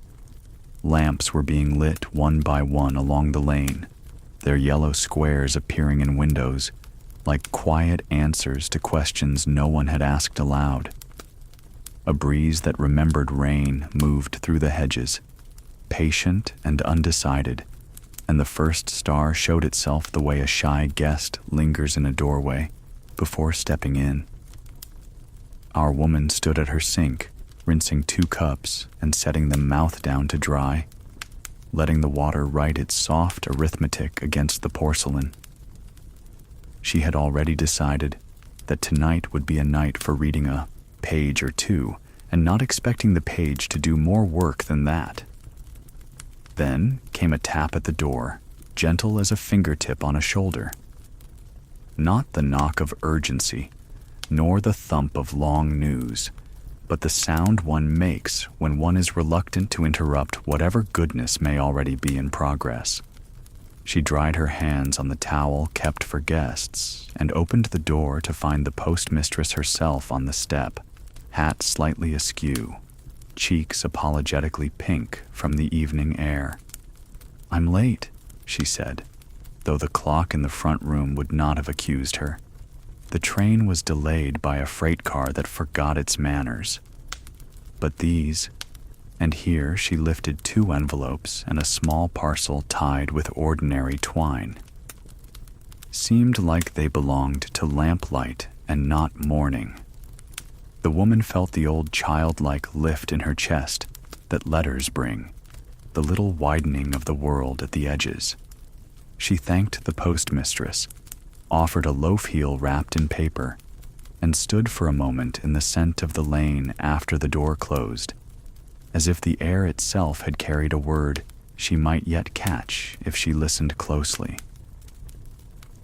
Lamps were being lit one by one along the lane, their yellow squares appearing in windows, like quiet answers to questions no one had asked aloud. A breeze that remembered rain moved through the hedges, patient and undecided, and the first star showed itself the way a shy guest lingers in a doorway before stepping in. Our woman stood at her sink, rinsing 2 cups and setting them mouth down to dry, letting the water write its soft arithmetic against the porcelain. She had already decided that tonight would be a night for reading a page or 2, and not expecting the page to do more work than that. Then came a tap at the door, gentle as a fingertip on a shoulder. Not the knock of urgency, nor the thump of long news, but the sound one makes when one is reluctant to interrupt whatever goodness may already be in progress. She dried her hands on the towel kept for guests and opened the door to find the postmistress herself on the step, hat slightly askew, cheeks apologetically pink from the evening air. "I'm late," she said, though the clock in the front room would not have accused her. The train was delayed by a freight car that forgot its manners. But these, and here she lifted 2 envelopes and a small parcel tied with ordinary twine, seemed like they belonged to lamplight and not morning. The woman felt the old childlike lift in her chest that letters bring, the little widening of the world at the edges. She thanked the postmistress, offered a loaf heel wrapped in paper, and stood for a moment in the scent of the lane after the door closed, as if the air itself had carried a word she might yet catch if she listened closely.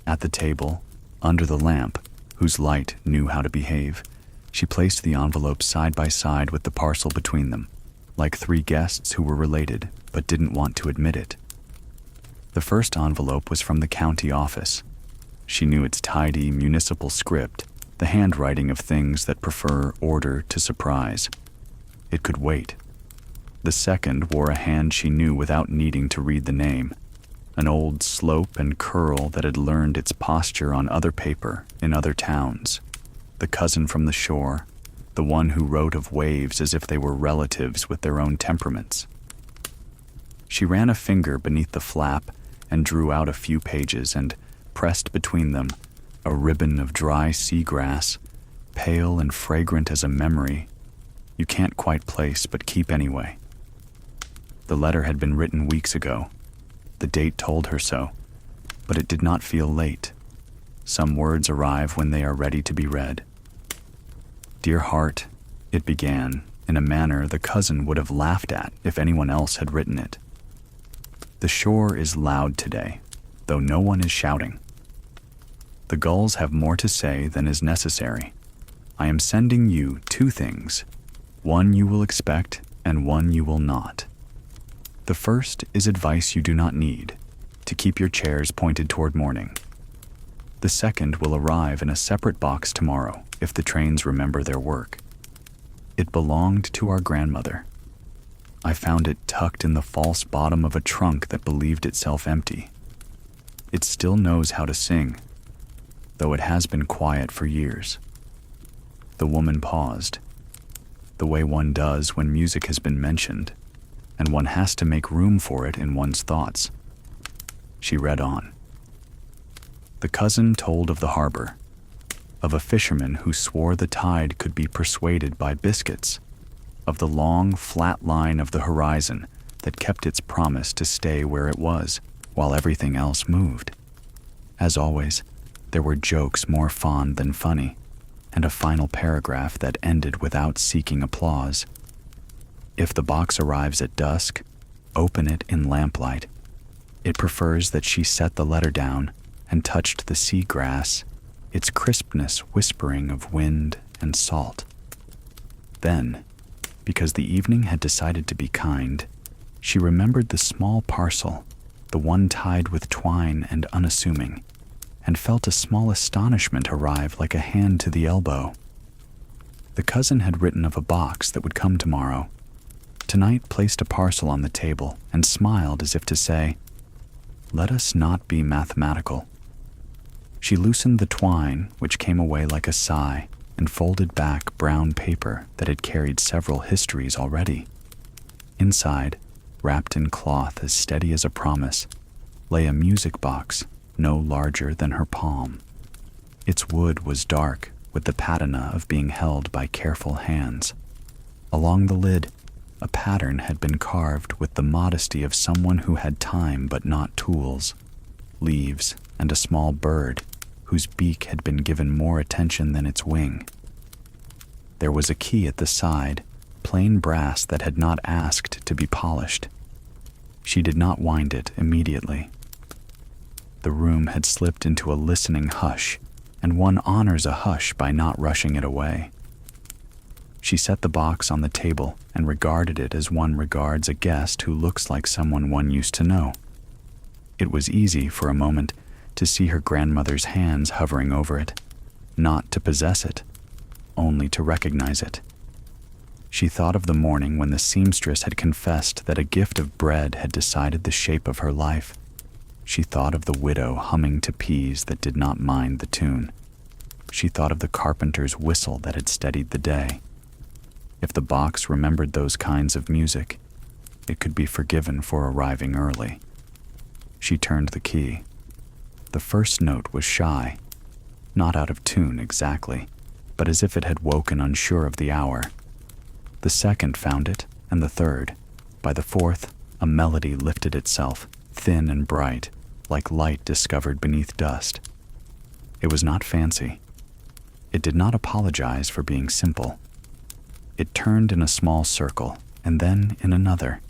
At the table, under the lamp, whose light knew how to behave, she placed the envelopes side by side with the parcel between them, like 3 guests who were related but didn't want to admit it. The first envelope was from the county office. She knew its tidy municipal script, the handwriting of things that prefer order to surprise. It could wait. The second wore a hand she knew without needing to read the name, an old slope and curl that had learned its posture on other paper in other towns. The cousin from the shore, the one who wrote of waves as if they were relatives with their own temperaments. She ran a finger beneath the flap and drew out a few pages and pressed between them a ribbon of dry seagrass, pale and fragrant as a memory you can't quite place but keep anyway. The letter had been written weeks ago. The date told her so, but it did not feel late. Some words arrive when they are ready to be read. "Dear heart," it began, in a manner the cousin would have laughed at if anyone else had written it. "The shore is loud today, though no one is shouting. The gulls have more to say than is necessary. I am sending you 2 things. One you will expect, and one you will not. The first is advice you do not need, to keep your chairs pointed toward morning. The second will arrive in a separate box tomorrow, if the trains remember their work. It belonged to our grandmother. I found it tucked in the false bottom of a trunk that believed itself empty. It still knows how to sing, though it has been quiet for years." The woman paused, the way one does when music has been mentioned, and one has to make room for it in one's thoughts. She read on. The cousin told of the harbor, of a fisherman who swore the tide could be persuaded by biscuits, of the long, flat line of the horizon that kept its promise to stay where it was while everything else moved. As always, there were jokes more fond than funny, and a final paragraph that ended without seeking applause. If the box arrives at dusk, open it in lamplight. It prefers that she set the letter down and touched the sea grass, its crispness whispering of wind and salt. Then, because the evening had decided to be kind, she remembered the small parcel, the one tied with twine and unassuming, and felt a small astonishment arrive like a hand to the elbow. The cousin had written of a box that would come tomorrow. Tonight placed a parcel on the table and smiled as if to say, "Let us not be mathematical." She loosened the twine, which came away like a sigh, and folded back brown paper that had carried several histories already. Inside, wrapped in cloth as steady as a promise, lay a music box no larger than her palm. Its wood was dark, with the patina of being held by careful hands. Along the lid, a pattern had been carved with the modesty of someone who had time but not tools. Leaves and a small bird, whose beak had been given more attention than its wing. There was a key at the side, plain brass that had not asked to be polished. She did not wind it immediately. The room had slipped into a listening hush, and one honors a hush by not rushing it away. She set the box on the table and regarded it as one regards a guest who looks like someone one used to know. It was easy for a moment to see her grandmother's hands hovering over it, not to possess it, only to recognize it. She thought of the morning when the seamstress had confessed that a gift of bread had decided the shape of her life. She thought of the widow humming to peas that did not mind the tune. She thought of the carpenter's whistle that had steadied the day. If the box remembered those kinds of music, it could be forgiven for arriving early. She turned the key. The first note was shy, not out of tune exactly, but as if it had woken unsure of the hour. The second found it, and the third. By the fourth, a melody lifted itself, thin and bright, like light discovered beneath dust. It was not fancy. It did not apologize for being simple. It turned in a small circle, and then in another,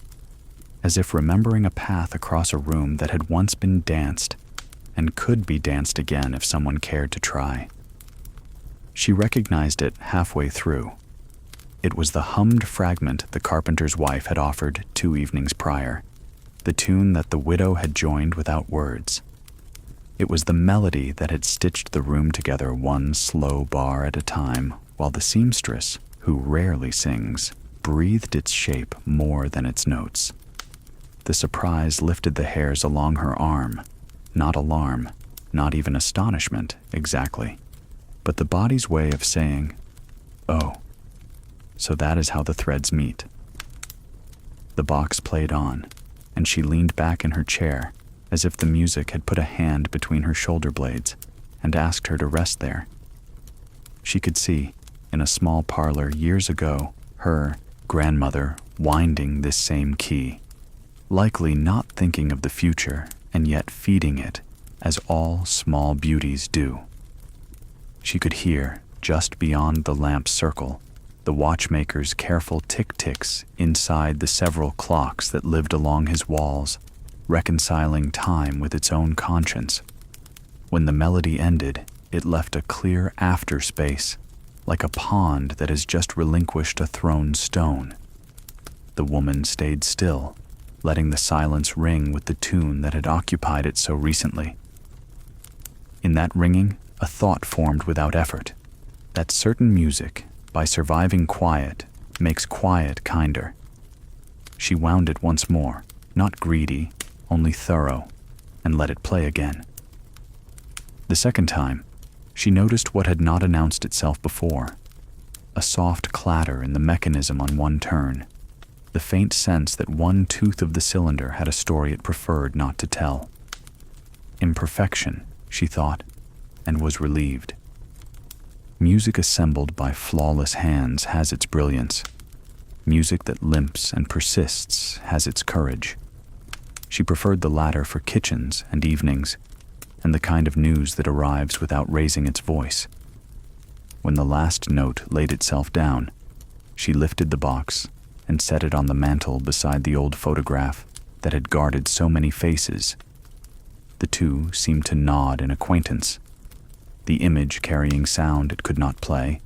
as if remembering a path across a room that had once been danced, and could be danced again if someone cared to try. She recognized it halfway through. It was the hummed fragment the carpenter's wife had offered 2 evenings prior, the tune that the widow had joined without words. It was the melody that had stitched the room together one slow bar at a time, while the seamstress, who rarely sings, breathed its shape more than its notes. The surprise lifted the hairs along her arm, not alarm, not even astonishment exactly, but the body's way of saying, "Oh, so that is how the threads meet." The box played on, and she leaned back in her chair as if the music had put a hand between her shoulder blades and asked her to rest there. She could see, in a small parlor years ago, her grandmother winding this same key, likely not thinking of the future and yet feeding it, as all small beauties do. She could hear, just beyond the lamp's circle, the watchmaker's careful tick-ticks inside the several clocks that lived along his walls, reconciling time with its own conscience. When the melody ended, it left a clear after space, like a pond that has just relinquished a thrown stone. The woman stayed still, letting the silence ring with the tune that had occupied it so recently. In that ringing, a thought formed without effort, that certain music, by surviving quiet, makes quiet kinder. She wound it once more, not greedy, only thorough, and let it play again. The second time, she noticed what had not announced itself before, a soft clatter in the mechanism on one turn, the faint sense that one tooth of the cylinder had a story it preferred not to tell. Imperfection, she thought, and was relieved. Music assembled by flawless hands has its brilliance. Music that limps and persists has its courage. She preferred the latter for kitchens and evenings, and the kind of news that arrives without raising its voice. When the last note laid itself down, she lifted the box and set it on the mantel beside the old photograph that had guarded so many faces. The two seemed to nod in acquaintance, the image carrying sound it could not play,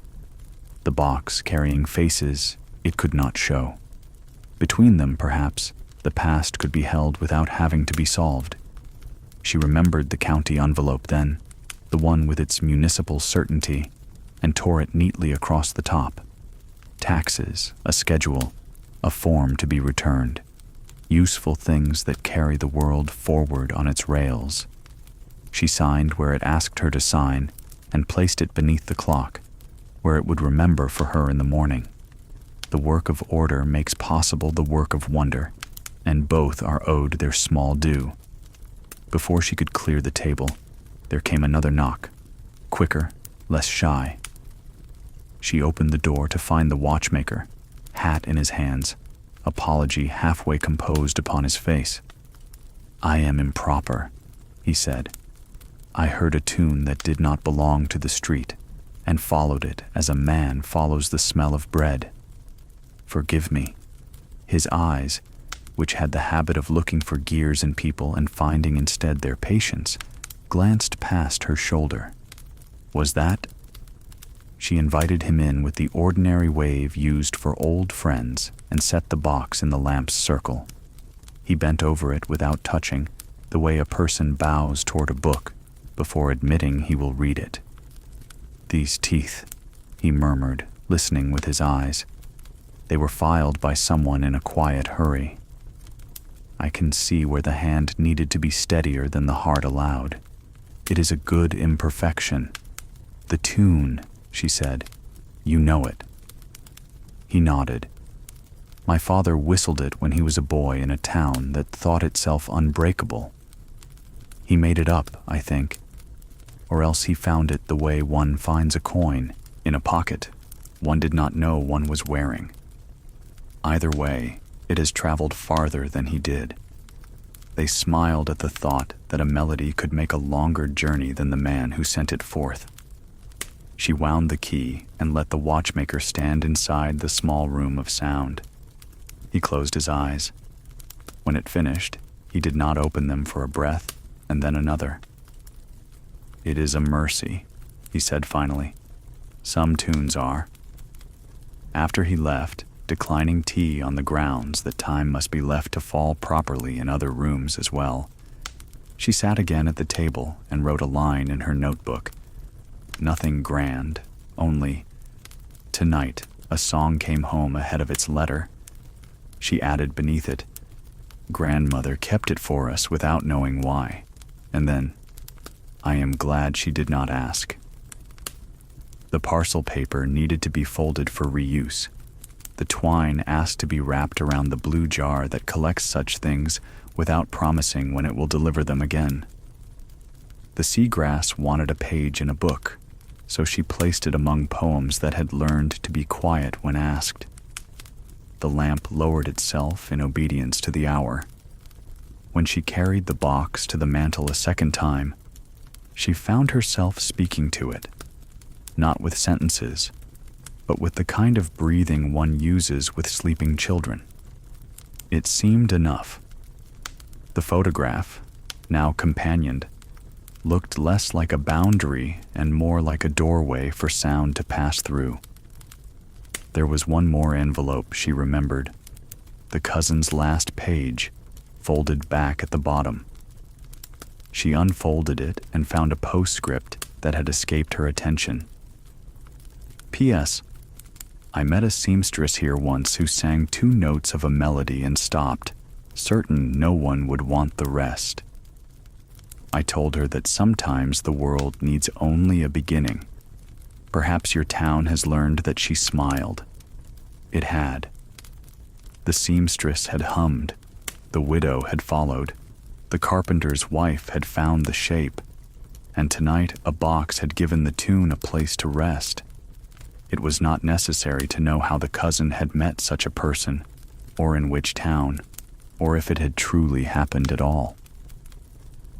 the box carrying faces it could not show. Between them, perhaps, the past could be held without having to be solved. She remembered the county envelope then, the one with its municipal certainty, and tore it neatly across the top. Taxes, a schedule, a form to be returned. Useful things that carry the world forward on its rails. She signed where it asked her to sign and placed it beneath the clock, where it would remember for her in the morning. The work of order makes possible the work of wonder, and both are owed their small due. Before she could clear the table, there came another knock, quicker, less shy. She opened the door to find the watchmaker, hat in his hands, apology halfway composed upon his face. "I am improper," he said. "I heard a tune that did not belong to the street, and followed it as a man follows the smell of bread. Forgive me." His eyes, which had the habit of looking for gears in people and finding instead their patience, glanced past her shoulder. Was that? She invited him in with the ordinary wave used for old friends and set the box in the lamp's circle. He bent over it without touching, the way a person bows toward a book before admitting he will read it. "These teeth," he murmured, listening with his eyes. They were filed by someone in a quiet hurry. I can see where the hand needed to be steadier than the heart allowed. It is a good imperfection. "The tune," she said. "You know it." He nodded. "My father whistled it when he was a boy in a town that thought itself unbreakable. He made it up, I think, or else he found it the way one finds a coin, in a pocket one did not know one was wearing. Either way, it has traveled farther than he did." They smiled at the thought that a melody could make a longer journey than the man who sent it forth. She wound the key and let the watchmaker stand inside the small room of sound. He closed his eyes. When it finished, he did not open them for a breath, and then another. "It is a mercy," he said finally. "Some tunes are." After he left, declining tea on the grounds that time must be left to fall properly in other rooms as well, she sat again at the table and wrote a line in her notebook. Nothing grand, only, "Tonight, a song came home ahead of its letter." She added beneath it, "Grandmother kept it for us without knowing why." And then, "I am glad she did not ask." The parcel paper needed to be folded for reuse. The twine asked to be wrapped around the blue jar that collects such things without promising when it will deliver them again. The seagrass wanted a page in a book, so she placed it among poems that had learned to be quiet when asked. The lamp lowered itself in obedience to the hour. When she carried the box to the mantel a second time, she found herself speaking to it, not with sentences, but with the kind of breathing one uses with sleeping children. It seemed enough. The photograph, now companioned, looked less like a boundary and more like a doorway for sound to pass through. There was one more envelope she remembered, the cousin's last page, folded back at the bottom. She unfolded it and found a postscript that had escaped her attention. "P.S. I met a seamstress here once who sang 2 notes of a melody and stopped, certain no one would want the rest. I told her that sometimes the world needs only a beginning. Perhaps your town has learned that." She smiled. It had. The seamstress had hummed, the widow had followed, the carpenter's wife had found the shape, and tonight a box had given the tune a place to rest. It was not necessary to know how the cousin had met such a person, or in which town, or if it had truly happened at all.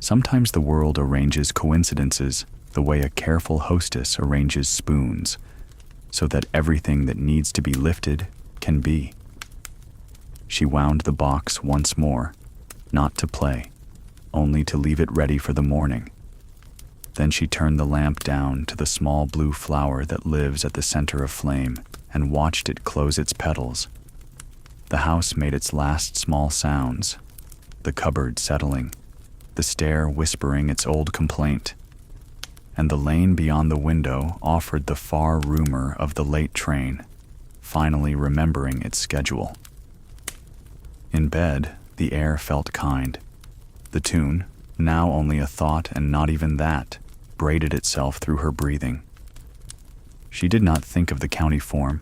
Sometimes the world arranges coincidences the way a careful hostess arranges spoons, so that everything that needs to be lifted can be. She wound the box once more, not to play, only to leave it ready for the morning. Then she turned the lamp down to the small blue flower that lives at the center of flame and watched it close its petals. The house made its last small sounds, the cupboard settling, the stair whispering its old complaint, and the lane beyond the window offered the far rumor of the late train, finally remembering its schedule. In bed, the air felt kind. The tune, now only a thought and not even that, braided itself through her breathing. She did not think of the county form,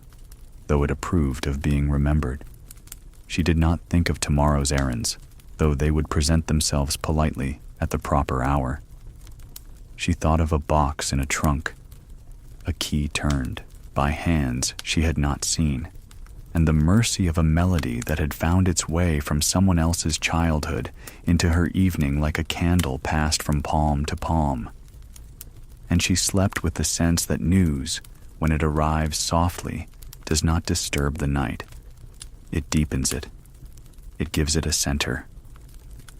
though it approved of being remembered. She did not think of tomorrow's errands, though they would present themselves politely at the proper hour. She thought of a box in a trunk, a key turned by hands she had not seen, and the mercy of a melody that had found its way from someone else's childhood into her evening like a candle passed from palm to palm. And she slept with the sense that news, when it arrives softly, does not disturb the night. It deepens it. It gives it a center.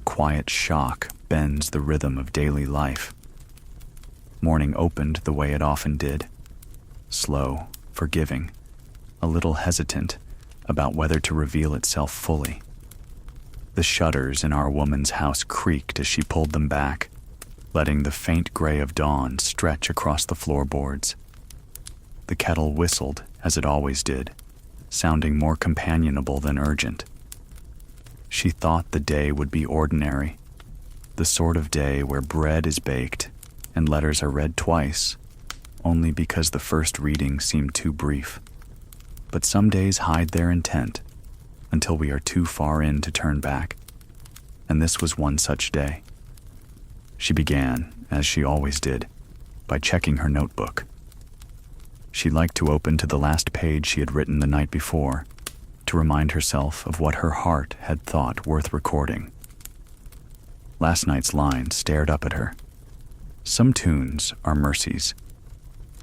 Quiet shock bends the rhythm of daily life. Morning opened the way it often did, slow, forgiving, a little hesitant about whether to reveal itself fully. The shutters in our woman's house creaked as she pulled them back, letting the faint gray of dawn stretch across the floorboards. The kettle whistled as it always did, sounding more companionable than urgent. She thought the day would be ordinary, the sort of day where bread is baked and letters are read twice, only because the first reading seemed too brief. But some days hide their intent until we are too far in to turn back, and this was one such day. She began, as she always did, by checking her notebook. She liked to open to the last page she had written the night before, to remind herself of what her heart had thought worth recording. Last night's line stared up at her. Some tunes are mercies.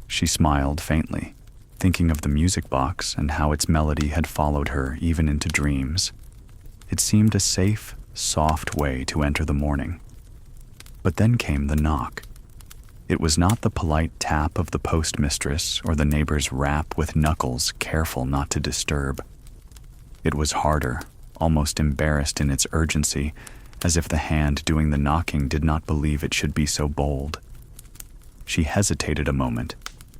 She smiled faintly, thinking of the music box and how its melody had followed her even into dreams. It seemed a safe, soft way to enter the morning. But then came the knock. It was not the polite tap of the postmistress or the neighbor's rap with knuckles careful not to disturb. It was harder, almost embarrassed in its urgency, as if the hand doing the knocking did not believe it should be so bold. She hesitated a moment,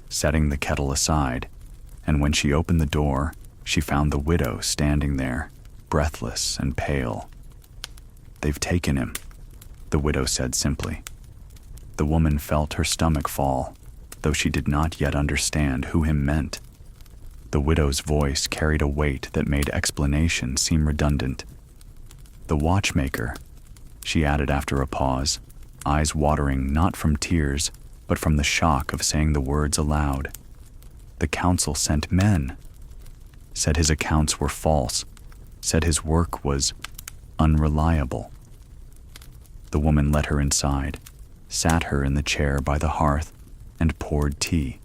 setting the kettle aside, and when she opened the door, she found the widow standing there, breathless and pale. "They've taken him," the widow said simply. The woman felt her stomach fall, though she did not yet understand who him meant. The widow's voice carried a weight that made explanation seem redundant. "The watchmaker," she added after a pause, eyes watering not from tears, but from the shock of saying the words aloud. "The council sent men. Said his accounts were false. Said his work was unreliable." The woman led her inside, sat her in the chair by the hearth, and poured tea,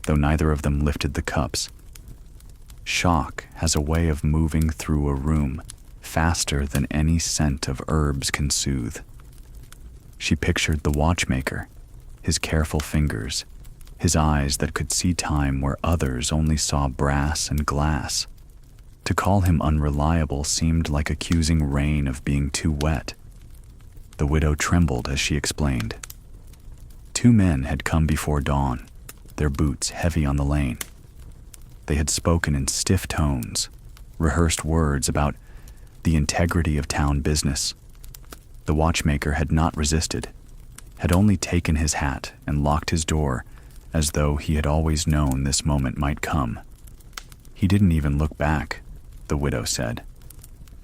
though neither of them lifted the cups. Shock has a way of moving through a room faster than any scent of herbs can soothe. She pictured the watchmaker, his careful fingers, his eyes that could see time where others only saw brass and glass. To call him unreliable seemed like accusing rain of being too wet. The widow trembled as she explained. 2 men had come before dawn, their boots heavy on the lane. They had spoken in stiff tones, rehearsed words about the integrity of town business. The watchmaker had not resisted, had only taken his hat and locked his door as though he had always known this moment might come. He didn't even look back, the widow said,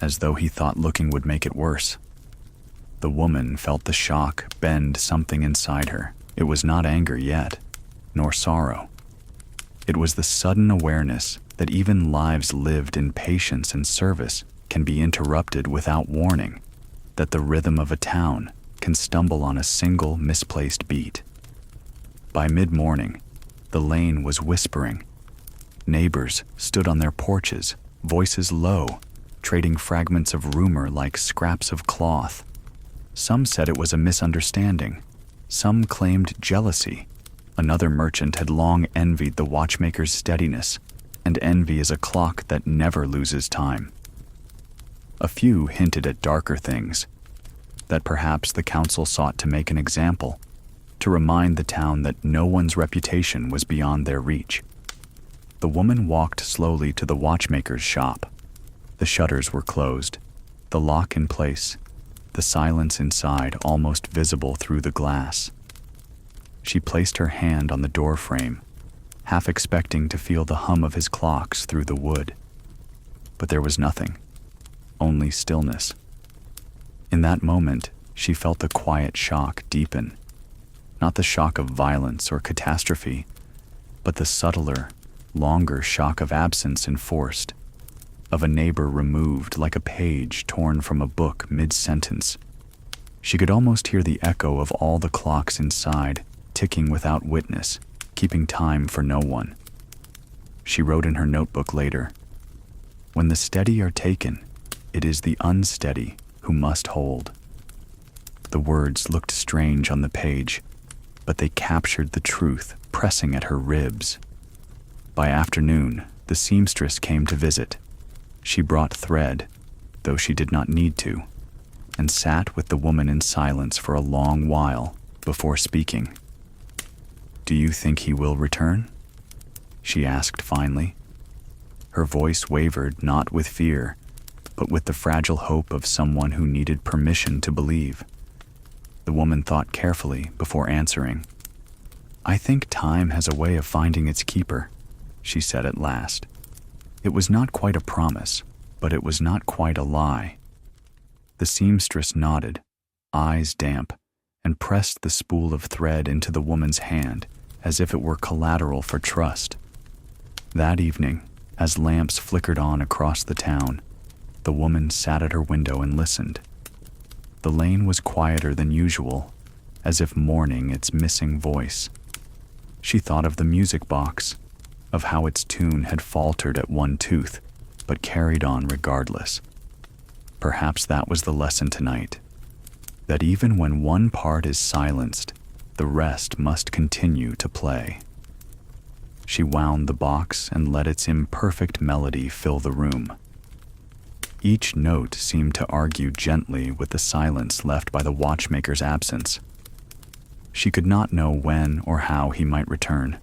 as though he thought looking would make it worse. The woman felt the shock bend something inside her. It was not anger yet, nor sorrow. It was the sudden awareness that even lives lived in patience and service can be interrupted without warning, that the rhythm of a town, can stumble on a single misplaced beat. By mid-morning, the lane was whispering. Neighbors stood on their porches, voices low, trading fragments of rumor like scraps of cloth. Some said it was a misunderstanding. Some claimed jealousy. Another merchant had long envied the watchmaker's steadiness, and envy is a clock that never loses time. A few hinted at darker things, that perhaps the council sought to make an example, to remind the town that no one's reputation was beyond their reach. The woman walked slowly to the watchmaker's shop. The shutters were closed, the lock in place, the silence inside almost visible through the glass. She placed her hand on the door frame, half expecting to feel the hum of his clocks through the wood. But there was nothing, only stillness. In that moment, she felt the quiet shock deepen, not the shock of violence or catastrophe, but the subtler, longer shock of absence enforced, of a neighbor removed like a page torn from a book mid-sentence. She could almost hear the echo of all the clocks inside, ticking without witness, keeping time for no one. She wrote in her notebook later, "When the steady are taken, it is the unsteady who must hold." The words looked strange on the page, but they captured the truth pressing at her ribs. By afternoon, the seamstress came to visit. She brought thread, though she did not need to, and sat with the woman in silence for a long while before speaking. "Do you think he will return?" she asked finally. Her voice wavered not with fear, but with the fragile hope of someone who needed permission to believe. The woman thought carefully before answering. "I think time has a way of finding its keeper," she said at last. It was not quite a promise, but it was not quite a lie. The seamstress nodded, eyes damp, and pressed the spool of thread into the woman's hand as if it were collateral for trust. That evening, as lamps flickered on across the town, the woman sat at her window and listened. The lane was quieter than usual, as if mourning its missing voice. She thought of the music box, of how its tune had faltered at one tooth, but carried on regardless. Perhaps that was the lesson tonight, that even when one part is silenced, the rest must continue to play. She wound the box and let its imperfect melody fill the room. Each note seemed to argue gently with the silence left by the watchmaker's absence. She could not know when or how he might return,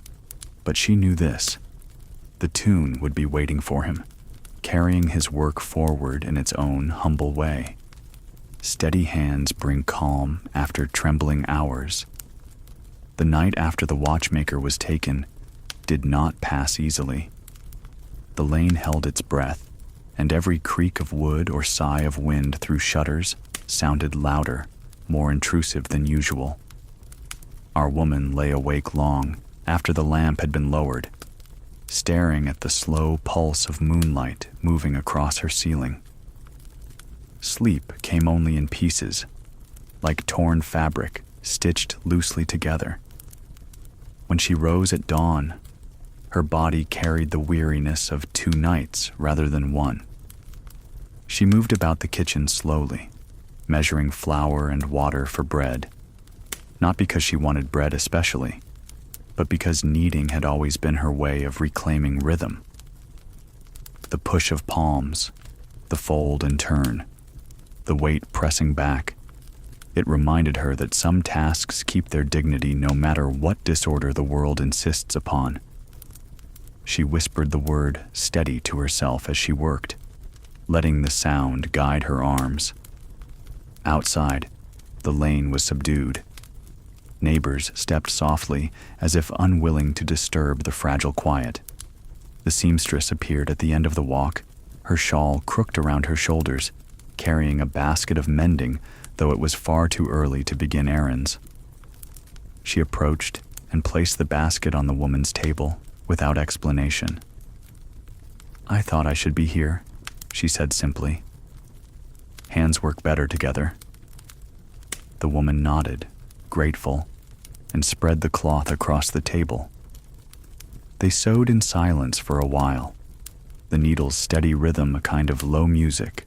but she knew this: the tune would be waiting for him, carrying his work forward in its own humble way. Steady hands bring calm after trembling hours. The night after the watchmaker was taken did not pass easily. The lane held its breath, and every creak of wood or sigh of wind through shutters sounded louder, more intrusive than usual. Our woman lay awake long after the lamp had been lowered, staring at the slow pulse of moonlight moving across her ceiling. Sleep came only in pieces, like torn fabric stitched loosely together. When she rose at dawn, her body carried the weariness of 2 nights rather than 1. She moved about the kitchen slowly, measuring flour and water for bread, not because she wanted bread especially, but because kneading had always been her way of reclaiming rhythm. The push of palms, the fold and turn, the weight pressing back, it reminded her that some tasks keep their dignity no matter what disorder the world insists upon. She whispered the word steady to herself as she worked, letting the sound guide her arms. Outside, the lane was subdued. Neighbors stepped softly, as if unwilling to disturb the fragile quiet. The seamstress appeared at the end of the walk, her shawl crooked around her shoulders, carrying a basket of mending, though it was far too early to begin errands. She approached and placed the basket on the woman's table without explanation. "I thought I should be here," she said simply. "Hands work better together." The woman nodded, grateful, and spread the cloth across the table. They sewed in silence for a while, the needle's steady rhythm a kind of low music,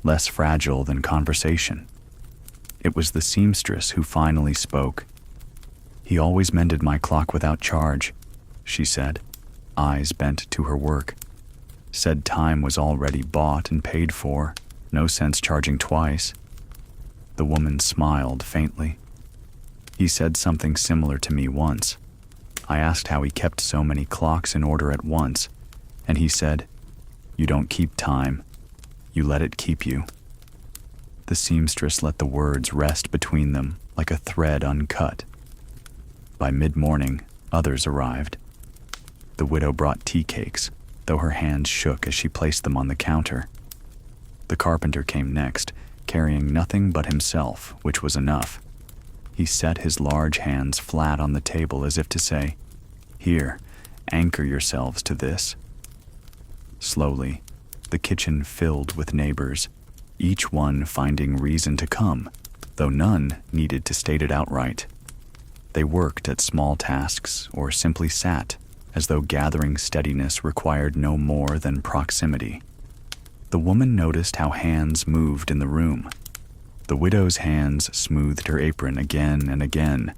less fragile than conversation. It was the seamstress who finally spoke. "He always mended my clock without charge," she said, eyes bent to her work. "Said time was already bought and paid for, no sense charging twice." The woman smiled faintly. "He said something similar to me once. I asked how he kept so many clocks in order at once, and he said, 'You don't keep time, you let it keep you.'" The seamstress let the words rest between them like a thread uncut. By mid-morning, others arrived. The widow brought tea cakes, though her hands shook as she placed them on the counter. The carpenter came next, carrying nothing but himself, which was enough. He set his large hands flat on the table as if to say, "Here, anchor yourselves to this." Slowly, the kitchen filled with neighbors, each one finding reason to come, though none needed to state it outright. They worked at small tasks or simply sat, as though gathering steadiness required no more than proximity. The woman noticed how hands moved in the room. The widow's hands smoothed her apron again and again,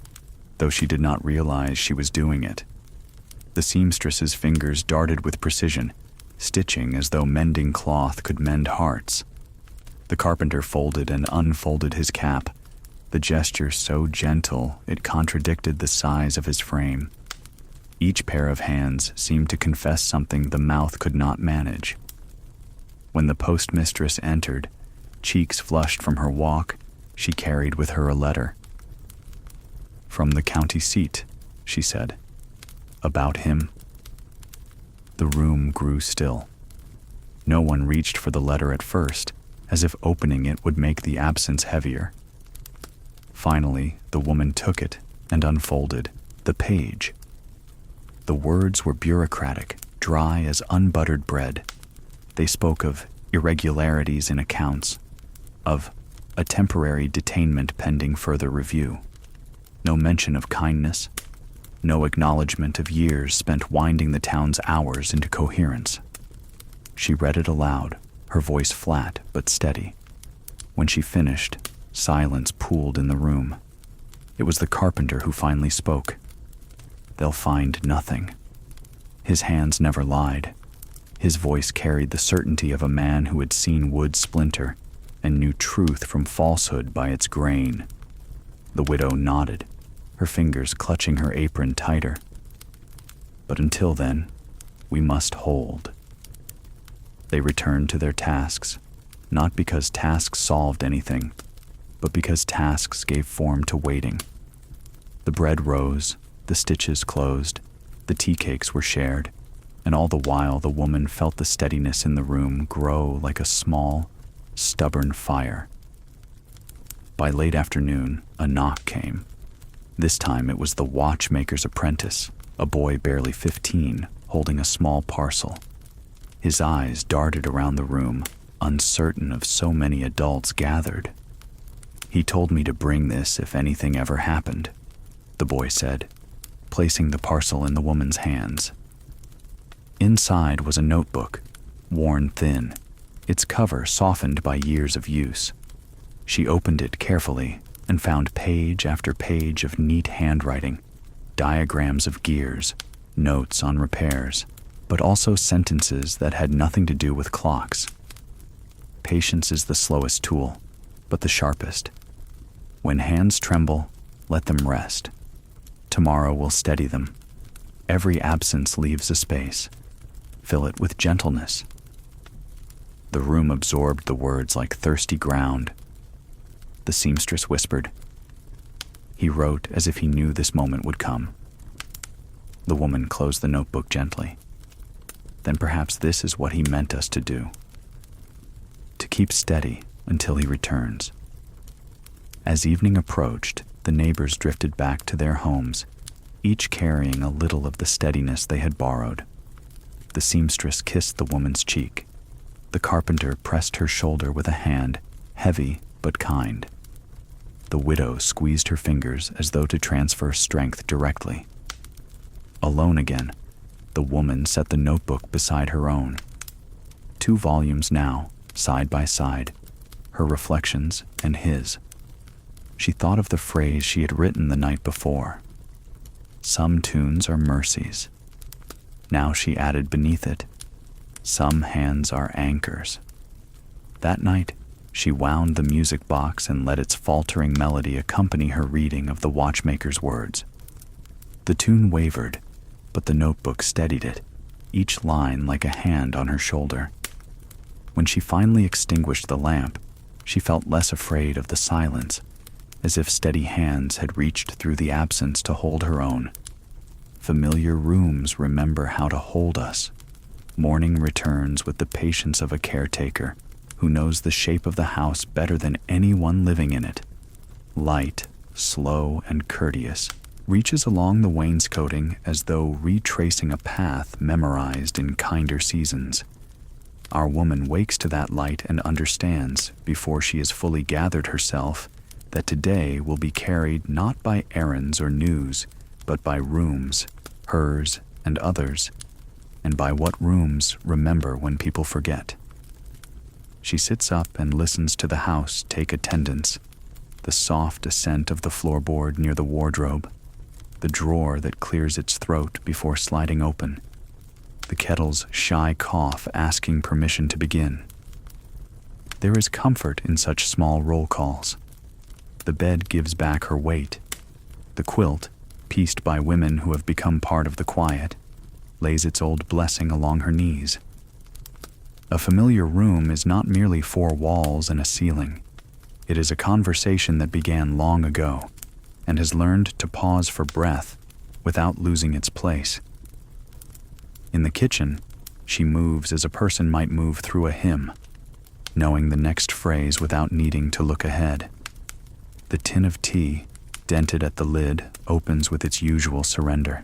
though she did not realize she was doing it. The seamstress's fingers darted with precision, stitching as though mending cloth could mend hearts. The carpenter folded and unfolded his cap, the gesture so gentle it contradicted the size of his frame. Each pair of hands seemed to confess something the mouth could not manage. When the postmistress entered, cheeks flushed from her walk, she carried with her a letter. "From the county seat," she said. "About him?" The room grew still. No one reached for the letter at first, as if opening it would make the absence heavier. Finally, the woman took it and unfolded the page. The words were bureaucratic, dry as unbuttered bread. They spoke of irregularities in accounts, of a temporary detainment pending further review. No mention of kindness, no acknowledgement of years spent winding the town's hours into coherence. She read it aloud, her voice flat but steady. When she finished, silence pooled in the room. It was the carpenter who finally spoke. "They'll find nothing." His hands never lied. His voice carried the certainty of a man who had seen wood splinter and knew truth from falsehood by its grain. The widow nodded, her fingers clutching her apron tighter. "But until then, we must hold." They returned to their tasks, not because tasks solved anything, but because tasks gave form to waiting. The bread rose, the stitches closed, the tea cakes were shared, and all the while the woman felt the steadiness in the room grow like a small, stubborn fire. By late afternoon, a knock came. This time it was the watchmaker's apprentice, a boy barely 15, holding a small parcel. His eyes darted around the room, uncertain of so many adults gathered. "He told me to bring this if anything ever happened," the boy said, placing the parcel in the woman's hands. Inside was a notebook, worn thin, its cover softened by years of use. She opened it carefully and found page after page of neat handwriting, diagrams of gears, notes on repairs, but also sentences that had nothing to do with clocks. Patience is the slowest tool, but the sharpest. When hands tremble, let them rest. Tomorrow will steady them. Every absence leaves a space. Fill it with gentleness. The room absorbed the words like thirsty ground. The seamstress whispered. He wrote as if he knew this moment would come. The woman closed the notebook gently. Then perhaps this is what he meant us to do. To keep steady until he returns. As evening approached, the neighbors drifted back to their homes, each carrying a little of the steadiness they had borrowed. The seamstress kissed the woman's cheek. The carpenter pressed her shoulder with a hand, heavy but kind. The widow squeezed her fingers as though to transfer strength directly. Alone again, the woman set the notebook beside her own. 2 volumes now, side by side, her reflections and his. She thought of the phrase she had written the night before. Some tunes are mercies. Now she added beneath it, some hands are anchors. That night, she wound the music box and let its faltering melody accompany her reading of the watchmaker's words. The tune wavered, but the notebook steadied it, each line like a hand on her shoulder. When she finally extinguished the lamp, she felt less afraid of the silence, as if steady hands had reached through the absence to hold her own. Familiar rooms remember how to hold us. Morning returns with the patience of a caretaker who knows the shape of the house better than anyone living in it. Light, slow, and courteous, reaches along the wainscoting as though retracing a path memorized in kinder seasons. Our woman wakes to that light and understands, before she has fully gathered herself, that today will be carried not by errands or news, but by rooms, hers and others, and by what rooms remember when people forget. She sits up and listens to the house take attendance, the soft ascent of the floorboard near the wardrobe, the drawer that clears its throat before sliding open, the kettle's shy cough asking permission to begin. There is comfort in such small roll calls. The bed gives back her weight. The quilt, pieced by women who have become part of the quiet, lays its old blessing along her knees. A familiar room is not merely 4 walls and a ceiling. It is a conversation that began long ago and has learned to pause for breath without losing its place. In the kitchen, she moves as a person might move through a hymn, knowing the next phrase without needing to look ahead. The tin of tea, dented at the lid, opens with its usual surrender.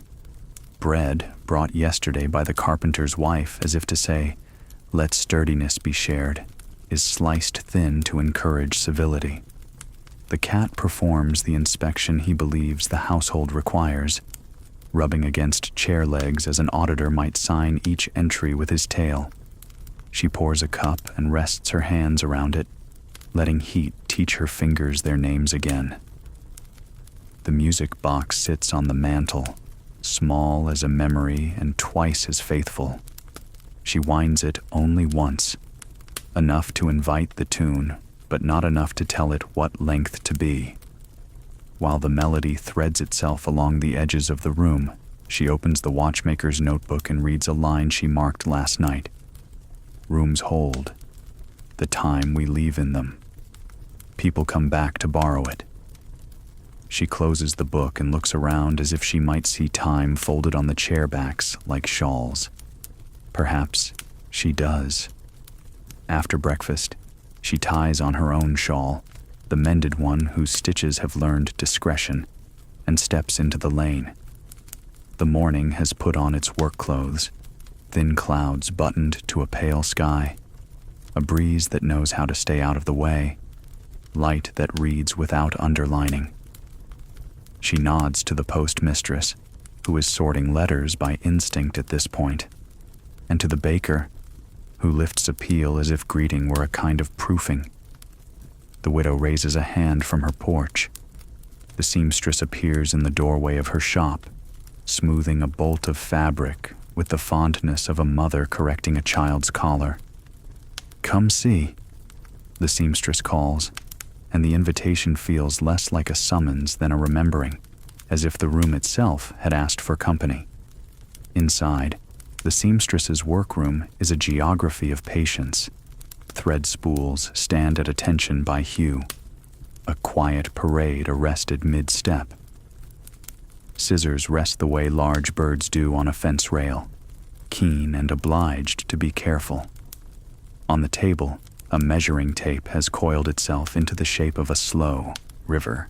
Bread, brought yesterday by the carpenter's wife as if to say, "Let sturdiness be shared," is sliced thin to encourage civility. The cat performs the inspection he believes the household requires, rubbing against chair legs as an auditor might sign each entry with his tail. She pours a cup and rests her hands around it, letting heat teach her fingers their names again. The music box sits on the mantel, small as a memory and twice as faithful. She winds it only once, enough to invite the tune, but not enough to tell it what length to be. While the melody threads itself along the edges of the room, she opens the watchmaker's notebook and reads a line she marked last night. Rooms hold the time we leave in them. People come back to borrow it. She closes the book and looks around as if she might see time folded on the chair backs like shawls. Perhaps she does. After breakfast, she ties on her own shawl, the mended one whose stitches have learned discretion, and steps into the lane. The morning has put on its work clothes, thin clouds buttoned to a pale sky, a breeze that knows how to stay out of the way, light that reads without underlining. She nods to the postmistress, who is sorting letters by instinct at this point, and to the baker, who lifts a peel as if greeting were a kind of proofing. The widow raises a hand from her porch. The seamstress appears in the doorway of her shop, smoothing a bolt of fabric with the fondness of a mother correcting a child's collar. "Come see," the seamstress calls, and the invitation feels less like a summons than a remembering, as if the room itself had asked for company. Inside, the seamstress's workroom is a geography of patience. Thread spools stand at attention by hue. A quiet parade arrested mid-step. Scissors rest the way large birds do on a fence rail, keen and obliged to be careful. On the table, a measuring tape has coiled itself into the shape of a slow river.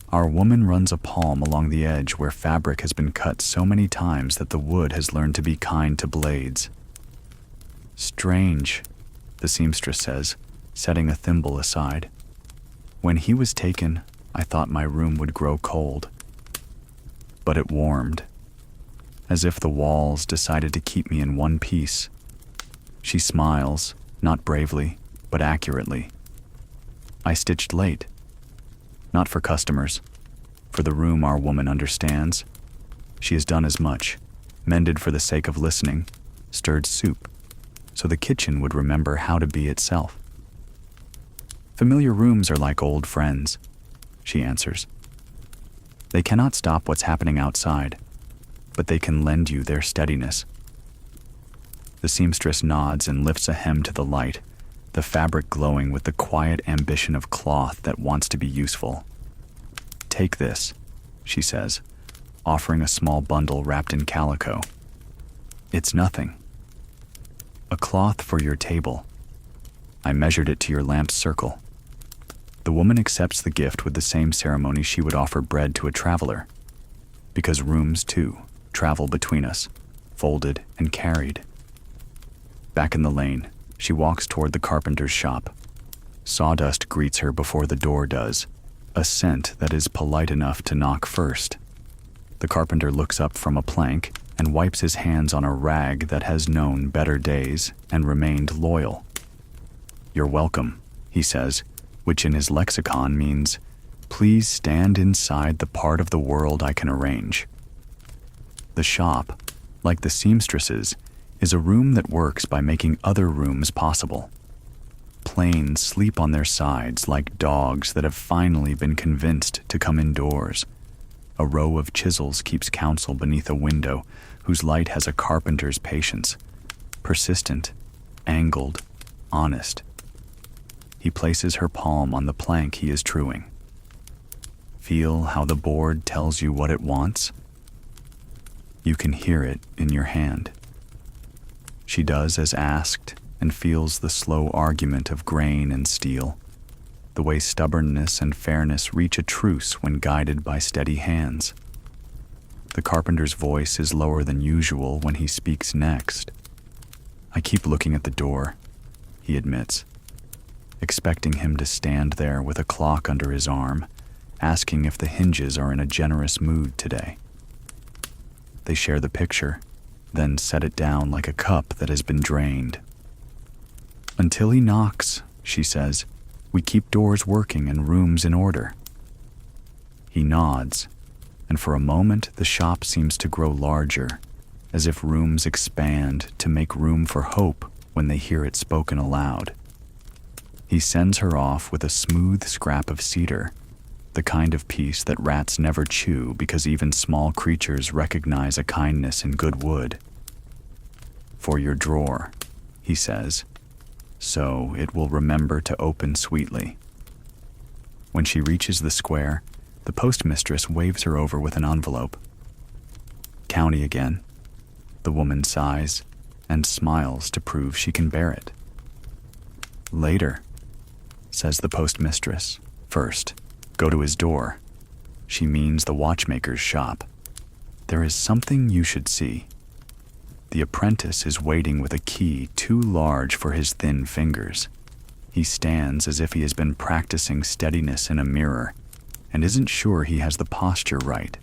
Our woman runs a palm along the edge where fabric has been cut so many times that the wood has learned to be kind to blades. "Strange," the seamstress says, setting a thimble aside. When he was taken, I thought my room would grow cold. But it warmed, as if the walls decided to keep me in one piece. She smiles, not bravely, but accurately. I stitched late. Not for customers. For the room our woman understands. She has done as much, mended for the sake of listening, stirred soup, so the kitchen would remember how to be itself. Familiar rooms are like old friends, she answers. They cannot stop what's happening outside, but they can lend you their steadiness. The seamstress nods and lifts a hem to the light, the fabric glowing with the quiet ambition of cloth that wants to be useful. Take this, she says, offering a small bundle wrapped in calico. It's nothing. A cloth for your table. I measured it to your lamp's circle. The woman accepts the gift with the same ceremony she would offer bread to a traveler, because rooms, too, travel between us, folded and carried. Back in the lane, she walks toward the carpenter's shop. Sawdust greets her before the door does, a scent that is polite enough to knock first. The carpenter looks up from a plank and wipes his hands on a rag that has known better days and remained loyal. You're welcome, he says, which in his lexicon means, please stand inside the part of the world I can arrange. The shop, like the seamstresses, is a room that works by making other rooms possible. Planes sleep on their sides like dogs that have finally been convinced to come indoors. A row of chisels keeps counsel beneath a window whose light has a carpenter's patience, persistent, angled, honest. He places her palm on the plank he is truing. Feel how the board tells you what it wants? You can hear it in your hand. She does as asked and feels the slow argument of grain and steel, the way stubbornness and fairness reach a truce when guided by steady hands. The carpenter's voice is lower than usual when he speaks next. I keep looking at the door, he admits, expecting him to stand there with a clock under his arm, asking if the hinges are in a generous mood today. They share the picture, then set it down like a cup that has been drained. Until he knocks, she says, we keep doors working and rooms in order. He nods, and for a moment the shop seems to grow larger, as if rooms expand to make room for hope when they hear it spoken aloud. He sends her off with a smooth scrap of cedar, the kind of piece that rats never chew because even small creatures recognize a kindness in good wood. For your drawer, he says, so it will remember to open sweetly. When she reaches the square, the postmistress waves her over with an envelope. County again. The woman sighs and smiles to prove she can bear it. Later, says the postmistress. First, go to his door. She means the watchmaker's shop. There is something you should see. The apprentice is waiting with a key too large for his thin fingers. He stands as if he has been practicing steadiness in a mirror and isn't sure he has the posture right.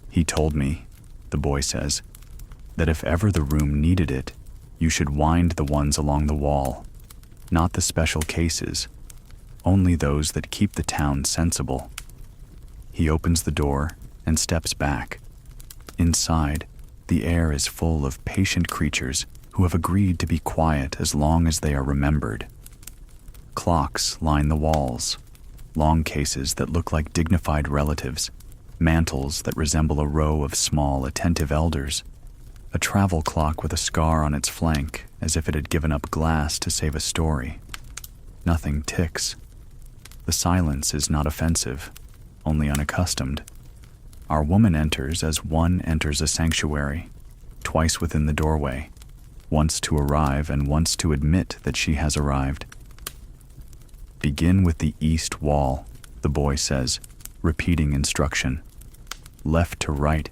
He told me, the boy says, that if ever the room needed it, you should wind the ones along the wall, not the special cases, only those that keep the town sensible. He opens the door and steps back. Inside, the air is full of patient creatures who have agreed to be quiet as long as they are remembered. Clocks line the walls, long cases that look like dignified relatives, mantles that resemble a row of small, attentive elders, a travel clock with a scar on its flank as if it had given up glass to save a story. Nothing ticks. The silence is not offensive, only unaccustomed. Our woman enters as one enters a sanctuary, twice within the doorway, once to arrive and once to admit that she has arrived. Begin with the east wall, the boy says, repeating instruction. Left to right.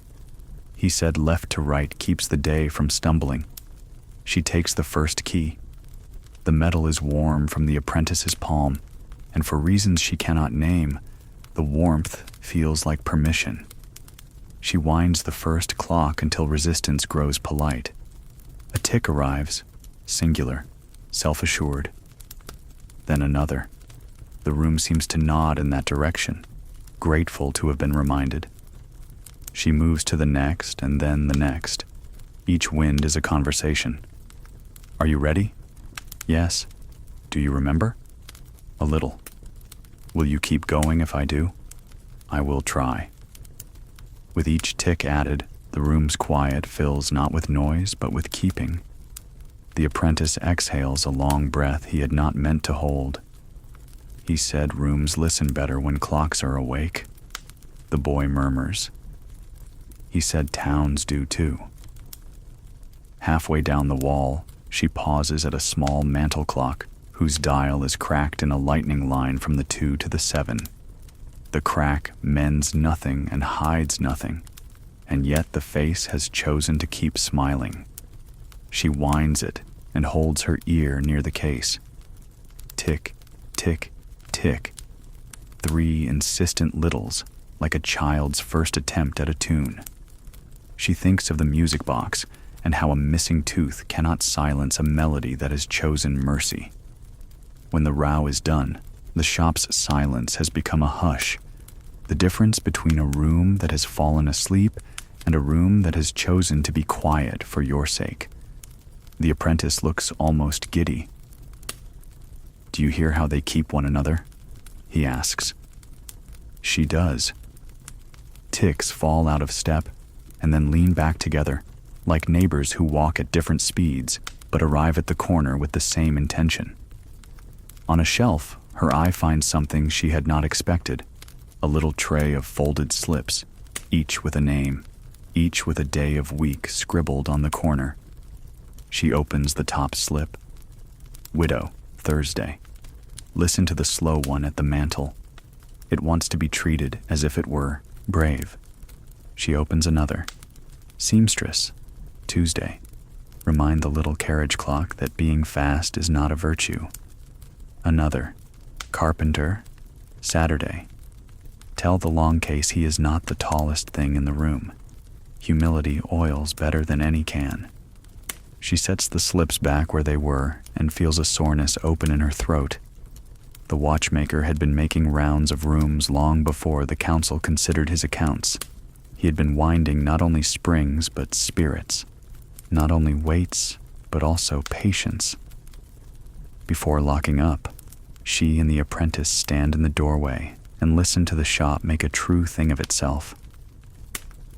He said left to right keeps the day from stumbling. She takes the first key. The metal is warm from the apprentice's palm, and for reasons she cannot name, the warmth feels like permission. She winds the first clock until resistance grows polite. A tick arrives, singular, self-assured. Then another. The room seems to nod in that direction, grateful to have been reminded. She moves to the next and then the next. Each wind is a conversation. Are you ready? Yes. Do you remember? A little. Will you keep going if I do? I will try. With each tick added, the room's quiet fills not with noise but with keeping. The apprentice exhales a long breath he had not meant to hold. He said rooms listen better when clocks are awake. The boy murmurs. He said towns do too. Halfway down the wall, she pauses at a small mantel clock whose dial is cracked in a lightning line from the 2 to the 7. The crack mends nothing and hides nothing, and yet the face has chosen to keep smiling. She winds it and holds her ear near the case. Tick, tick, tick. 3 insistent littles, like a child's first attempt at a tune. She thinks of the music box and how a missing tooth cannot silence a melody that has chosen mercy. When the row is done, the shop's silence has become a hush, the difference between a room that has fallen asleep and a room that has chosen to be quiet for your sake. The apprentice looks almost giddy. Do you hear how they keep one another? He asks. She does. Ticks fall out of step and then lean back together, like neighbors who walk at different speeds but arrive at the corner with the same intention. On a shelf, her eye finds something she had not expected, a little tray of folded slips, each with a name, each with a day of week scribbled on the corner. She opens the top slip. Widow, Thursday. Listen to the slow one at the mantel. It wants to be treated as if it were brave. She opens another. Seamstress, Tuesday. Remind the little carriage clock that being fast is not a virtue. Another. Carpenter, Saturday. Tell the long case he is not the tallest thing in the room. Humility oils better than any can. She sets the slips back where they were and feels a soreness open in her throat. The watchmaker had been making rounds of rooms long before the council considered his accounts. He had been winding not only springs but spirits, not only weights but also patience. Before locking up, she and the apprentice stand in the doorway and listen to the shop make a true thing of itself.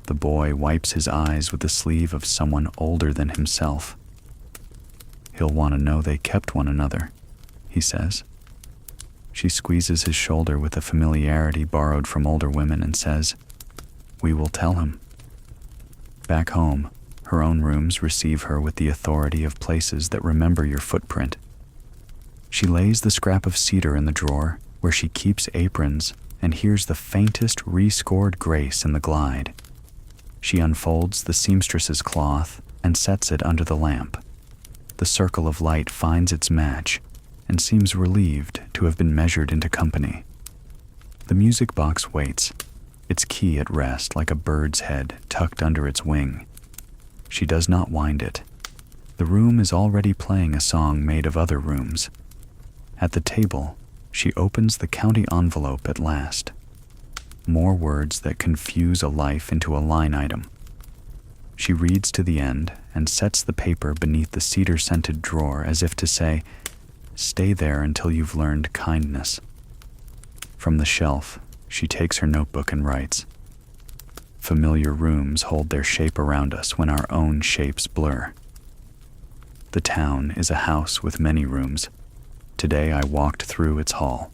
The boy wipes his eyes with the sleeve of someone older than himself. He'll want to know they kept one another, he says. She squeezes his shoulder with a familiarity borrowed from older women and says, We will tell him. Back home, her own rooms receive her with the authority of places that remember your footprint. She lays the scrap of cedar in the drawer where she keeps aprons and hears the faintest rescored grace in the glide. She unfolds the seamstress's cloth and sets it under the lamp. The circle of light finds its match and seems relieved to have been measured into company. The music box waits, its key at rest like a bird's head tucked under its wing. She does not wind it. The room is already playing a song made of other rooms. At the table, she opens the county envelope at last. More words that confuse a life into a line item. She reads to the end and sets the paper beneath the cedar-scented drawer as if to say, Stay there until you've learned kindness. From the shelf, she takes her notebook and writes, Familiar rooms hold their shape around us when our own shapes blur. The town is a house with many rooms. Today I walked through its hall.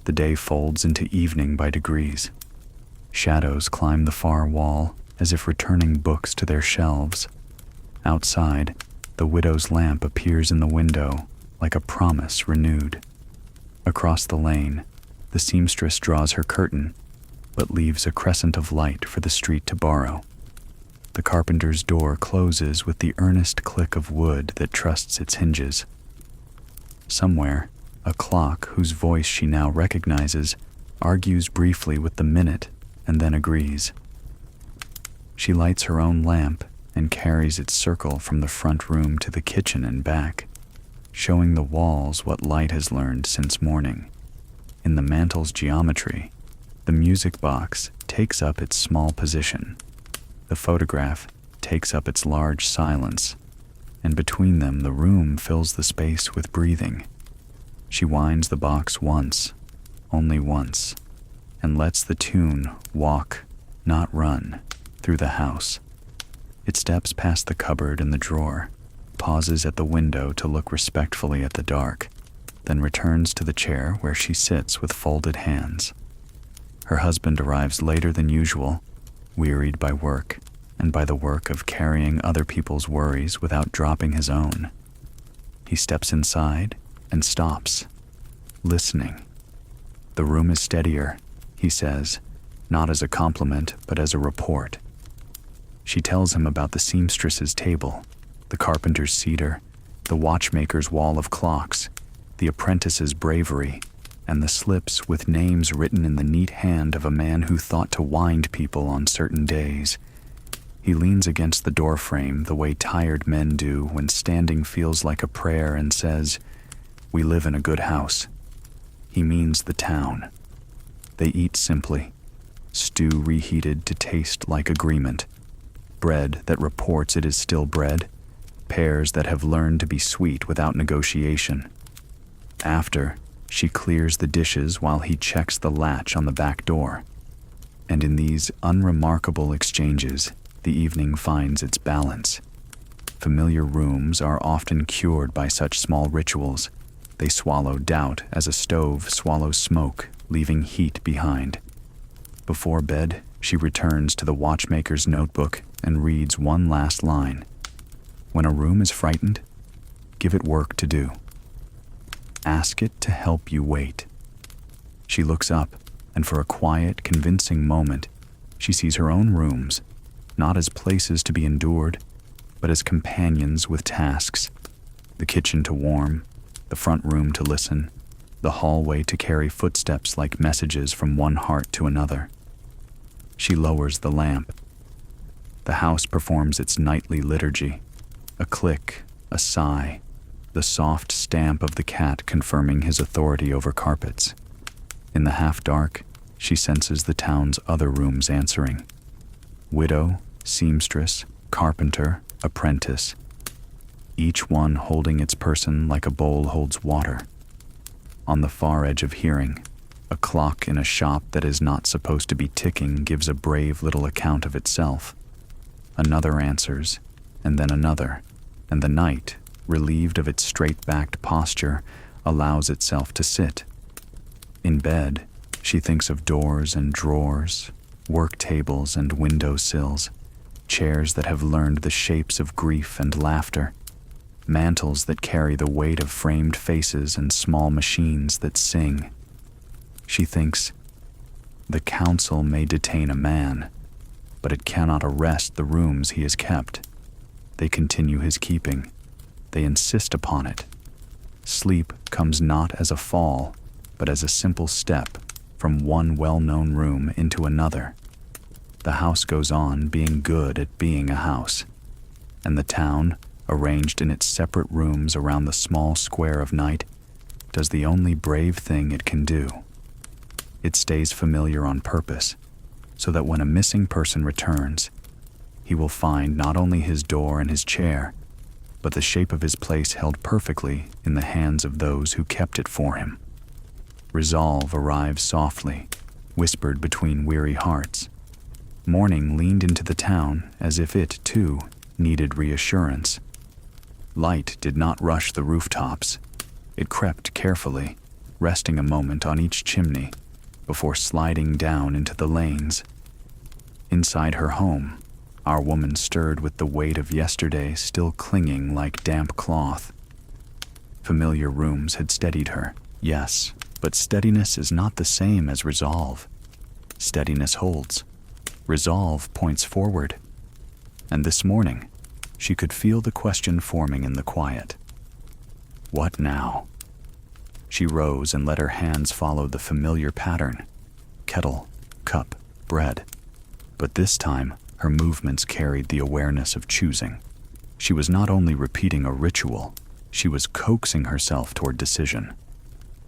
The day folds into evening by degrees. Shadows climb the far wall as if returning books to their shelves. Outside, the widow's lamp appears in the window like a promise renewed. Across the lane, the seamstress draws her curtain, but leaves a crescent of light for the street to borrow. The carpenter's door closes with the earnest click of wood that trusts its hinges. Somewhere, A clock whose voice she now recognizes argues briefly with the minute and then agrees. She lights her own lamp and carries its circle from the front room to the kitchen and back, showing the walls what light has learned since morning. In the mantle's geometry, the music box takes up its small position. The photograph takes up its large silence, and between them the room fills the space with breathing. She winds the box once, only once, and lets the tune walk, not run, through the house. It steps past the cupboard and the drawer, pauses at the window to look respectfully at the dark, then returns to the chair where she sits with folded hands. Her husband arrives later than usual, wearied by work and by the work of carrying other people's worries without dropping his own. He steps inside and stops, listening. "The room is steadier," he says, not as a compliment but as a report. She tells him about the seamstress's table, the carpenter's cedar, the watchmaker's wall of clocks, the apprentice's bravery, and the slips with names written in the neat hand of a man who thought to wind people on certain days. He leans against the doorframe the way tired men do when standing feels like a prayer and says, "We live in a good house." He means the town. They eat simply, stew reheated to taste like agreement, bread that reports it is still bread, pears that have learned to be sweet without negotiation. After, she clears the dishes while he checks the latch on the back door. And in these unremarkable exchanges, the evening finds its balance. Familiar rooms are often cured by such small rituals. They swallow doubt as a stove swallows smoke, leaving heat behind. Before bed, she returns to the watchmaker's notebook and reads one last line. When a room is frightened, give it work to do. Ask it to help you wait. She looks up, and for a quiet, convincing moment, she sees her own rooms, not as places to be endured, but as companions with tasks. The kitchen to warm, the front room to listen, the hallway to carry footsteps like messages from one heart to another. She lowers the lamp. The house performs its nightly liturgy, a click, a sigh, the soft stamp of the cat confirming his authority over carpets. In the half-dark, she senses the town's other rooms answering. Widow, seamstress, carpenter, apprentice, each one holding its person like a bowl holds water. On the far edge of hearing, a clock in a shop that is not supposed to be ticking gives a brave little account of itself. Another answers, and then another, and the night, relieved of its straight-backed posture, allows itself to sit. In bed, she thinks of doors and drawers, work tables and window sills, chairs that have learned the shapes of grief and laughter, mantles that carry the weight of framed faces and small machines that sing. She thinks, the council may detain a man, but it cannot arrest the rooms he has kept. They continue his keeping. They insist upon it. Sleep comes not as a fall, but as a simple step from one well-known room into another. The house goes on being good at being a house, and the town, arranged in its separate rooms around the small square of night, does the only brave thing it can do. It stays familiar on purpose, so that when a missing person returns, he will find not only his door and his chair, but the shape of his place held perfectly in the hands of those who kept it for him. Resolve arrives softly, whispered between weary hearts. Morning leaned into the town as if it, too, needed reassurance. Light did not rush the rooftops. It crept carefully, resting a moment on each chimney, before sliding down into the lanes. Inside her home, our woman stirred with the weight of yesterday still clinging like damp cloth. Familiar rooms had steadied her, yes, but steadiness is not the same as resolve. Steadiness holds. Resolve points forward. And this morning, she could feel the question forming in the quiet. What now? She rose and let her hands follow the familiar pattern: kettle, cup, bread. But this time, her movements carried the awareness of choosing. She was not only repeating a ritual, she was coaxing herself toward decision.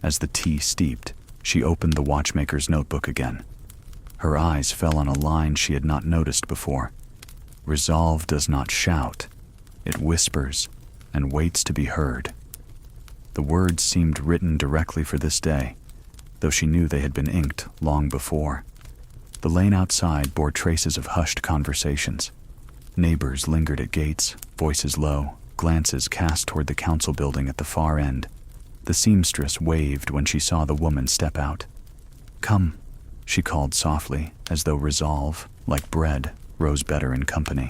As the tea steeped, she opened the watchmaker's notebook again. Her eyes fell on a line she had not noticed before. Resolve does not shout. It whispers and waits to be heard. The words seemed written directly for this day, though she knew they had been inked long before. The lane outside bore traces of hushed conversations. Neighbors lingered at gates, voices low, glances cast toward the council building at the far end. The seamstress waved when she saw the woman step out. "Come," she called softly, as though resolve, like bread, rose better in company.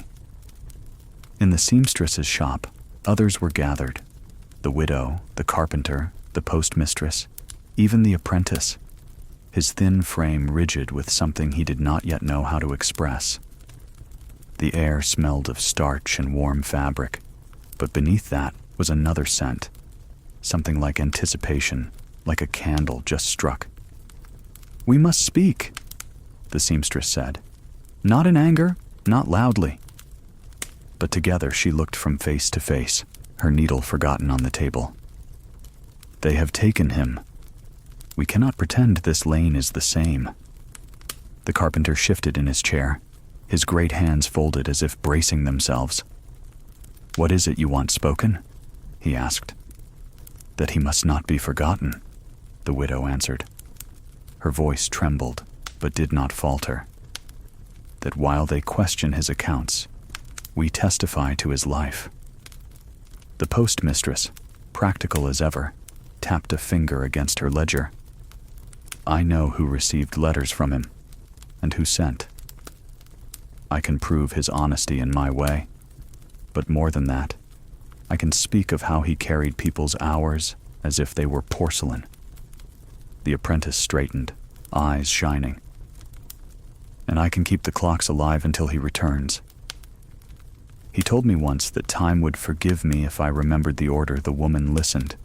In the seamstress's shop, others were gathered: the widow, the carpenter, the postmistress, even the apprentice, his thin frame rigid with something he did not yet know how to express. The air smelled of starch and warm fabric, but beneath that was another scent, something like anticipation, like a candle just struck. "We must speak," the seamstress said. Not in anger, not loudly. But together she looked from face to face, her needle forgotten on the table. "They have taken him. We cannot pretend this lane is the same." The carpenter shifted in his chair, his great hands folded as if bracing themselves. "What is it you want spoken?" he asked. "That he must not be forgotten," the widow answered. Her voice trembled, but did not falter. "That while they question his accounts, we testify to his life." The postmistress, practical as ever, tapped a finger against her ledger. "I know who received letters from him, and who sent. I can prove his honesty in my way, but more than that, I can speak of how he carried people's hours as if they were porcelain." The apprentice straightened, eyes shining. "And I can keep the clocks alive until he returns. He told me once that time would forgive me if I remembered the order." The woman listened,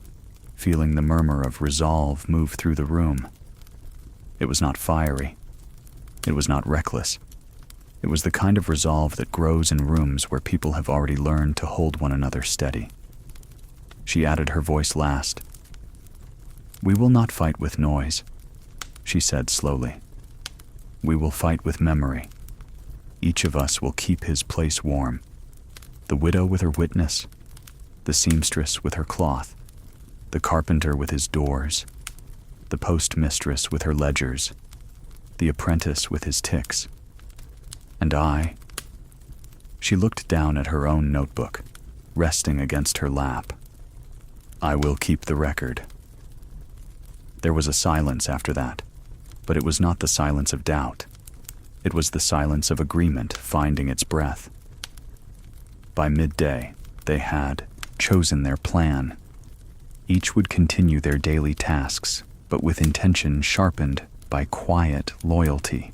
feeling the murmur of resolve move through the room. It was not fiery. It was not reckless. It was the kind of resolve that grows in rooms where people have already learned to hold one another steady. She added her voice last. "We will not fight with noise," she said slowly. "We will fight with memory. Each of us will keep his place warm. The widow with her witness, the seamstress with her cloth, the carpenter with his doors, the postmistress with her ledgers, the apprentice with his ticks. And I." She looked down at her own notebook, resting against her lap. "I will keep the record." There was a silence after that, but it was not the silence of doubt. It was the silence of agreement finding its breath. By midday, they had chosen their plan. Each would continue their daily tasks, but with intention sharpened by quiet loyalty.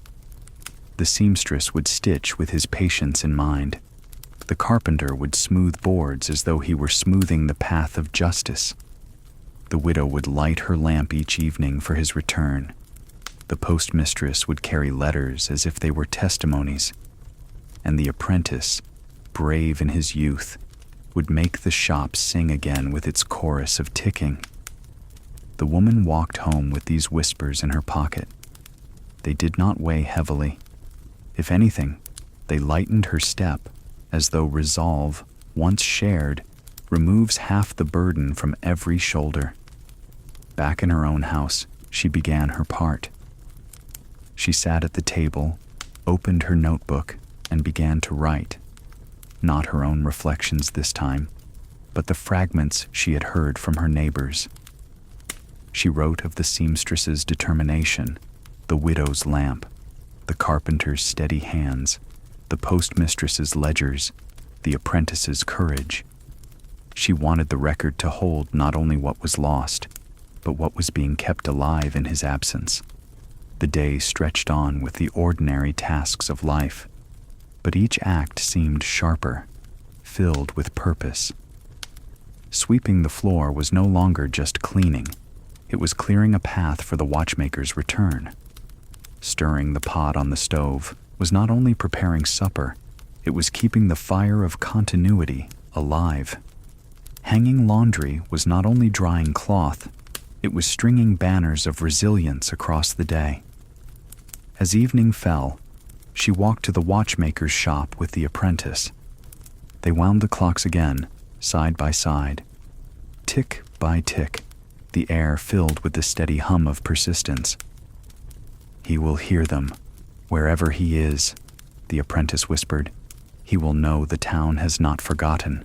The seamstress would stitch with his patience in mind. The carpenter would smooth boards as though he were smoothing the path of justice. The widow would light her lamp each evening for his return. The postmistress would carry letters as if they were testimonies. And the apprentice, brave in his youth, would make the shop sing again with its chorus of ticking. The woman walked home with these whispers in her pocket. They did not weigh heavily. If anything, they lightened her step, as though resolve, once shared, removes half the burden from every shoulder. Back in her own house, she began her part. She sat at the table, opened her notebook, and began to write. Not her own reflections this time, but the fragments she had heard from her neighbors. She wrote of the seamstress's determination, the widow's lamp, the carpenter's steady hands, the postmistress's ledgers, the apprentice's courage. She wanted the record to hold not only what was lost, but what was being kept alive in his absence. The day stretched on with the ordinary tasks of life, but each act seemed sharper, filled with purpose. Sweeping the floor was no longer just cleaning. It was clearing a path for the watchmaker's return. Stirring the pot on the stove was not only preparing supper, it was keeping the fire of continuity alive. Hanging laundry was not only drying cloth, it was stringing banners of resilience across the day. As evening fell, she walked to the watchmaker's shop with the apprentice. They wound the clocks again, side by side. Tick by tick, the air filled with the steady hum of persistence. "He will hear them, wherever he is," the apprentice whispered. "He will know the town has not forgotten."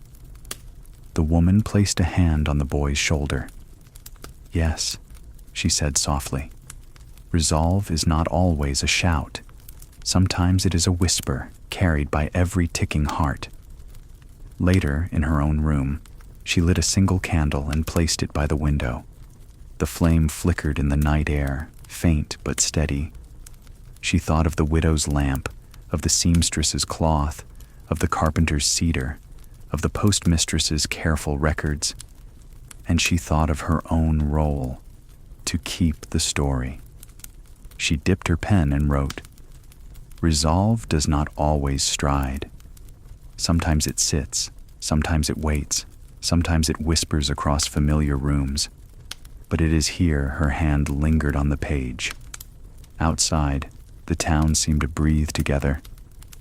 The woman placed a hand on the boy's shoulder. "Yes," she said softly. "Resolve is not always a shout. Sometimes it is a whisper carried by every ticking heart." Later, in her own room, she lit a single candle and placed it by the window. The flame flickered in the night air, faint but steady. She thought of the widow's lamp, of the seamstress's cloth, of the carpenter's cedar, of the postmistress's careful records, and she thought of her own role, to keep the story. She dipped her pen and wrote, "Resolve does not always stride. Sometimes it sits, sometimes it waits, sometimes it whispers across familiar rooms. But it is here her hand lingered on the page." Outside, the town seemed to breathe together,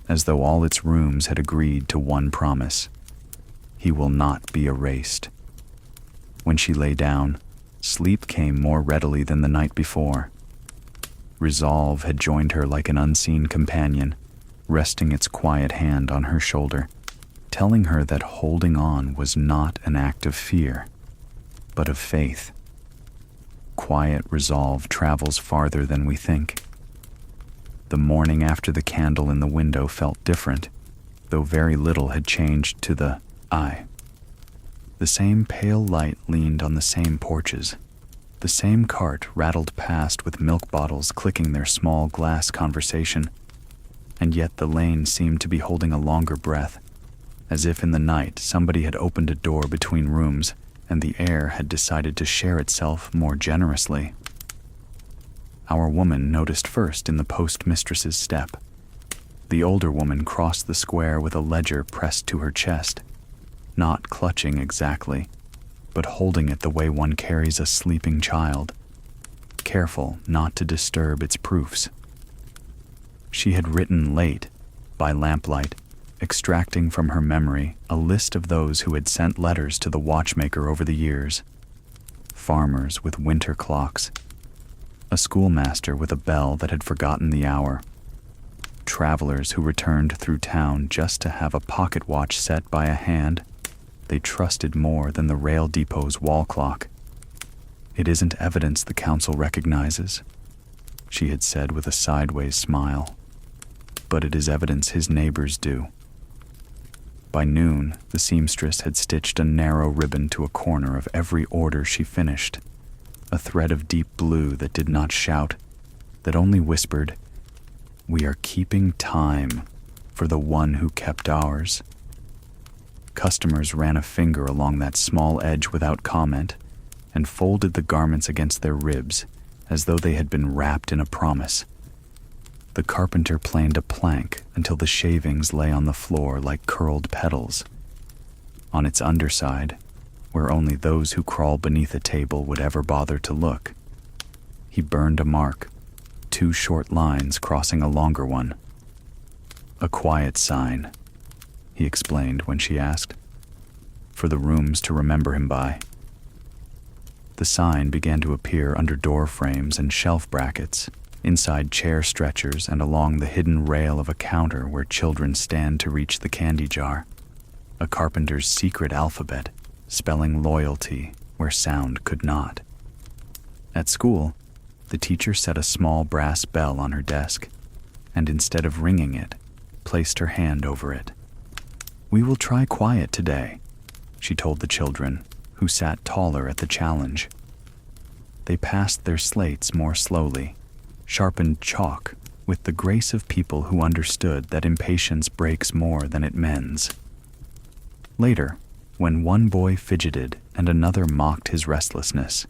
as though all its rooms had agreed to one promise: he will not be erased. When she lay down, sleep came more readily than the night before. Resolve had joined her like an unseen companion, resting its quiet hand on her shoulder, telling her that holding on was not an act of fear, but of faith. Quiet resolve travels farther than we think. The morning after the candle in the window felt different, though very little had changed to the eye. The same pale light leaned on the same porches. The same cart rattled past with milk bottles clicking their small glass conversation, and yet the lane seemed to be holding a longer breath, as if in the night somebody had opened a door between rooms and the air had decided to share itself more generously. Our woman noticed first in the postmistress's step. The older woman crossed the square with a ledger pressed to her chest, not clutching exactly, but holding it the way one carries a sleeping child, careful not to disturb its proofs. She had written late, by lamplight, extracting from her memory a list of those who had sent letters to the watchmaker over the years. Farmers with winter clocks, a schoolmaster with a bell that had forgotten the hour, travelers who returned through town just to have a pocket watch set by a hand they trusted more than the rail depot's wall clock. "It isn't evidence the council recognizes," she had said with a sideways smile, "but it is evidence his neighbors do." By noon, the seamstress had stitched a narrow ribbon to a corner of every order she finished, a thread of deep blue that did not shout, that only whispered, "We are keeping time for the one who kept ours." Customers ran a finger along that small edge without comment and folded the garments against their ribs as though they had been wrapped in a promise. The carpenter planed a plank until the shavings lay on the floor like curled petals. On its underside, where only those who crawl beneath a table would ever bother to look, he burned a mark, 2 short lines crossing a longer one. "A quiet sign," he explained when she asked, "for the rooms to remember him by." The sign began to appear under door frames and shelf brackets, inside chair stretchers and along the hidden rail of a counter where children stand to reach the candy jar. A carpenter's secret alphabet, spelling loyalty where sound could not. At school, the teacher set a small brass bell on her desk, and instead of ringing it, placed her hand over it. "We will try quiet today," she told the children, who sat taller at the challenge. They passed their slates more slowly, sharpened chalk with the grace of people who understood that impatience breaks more than it mends. Later, when one boy fidgeted and another mocked his restlessness,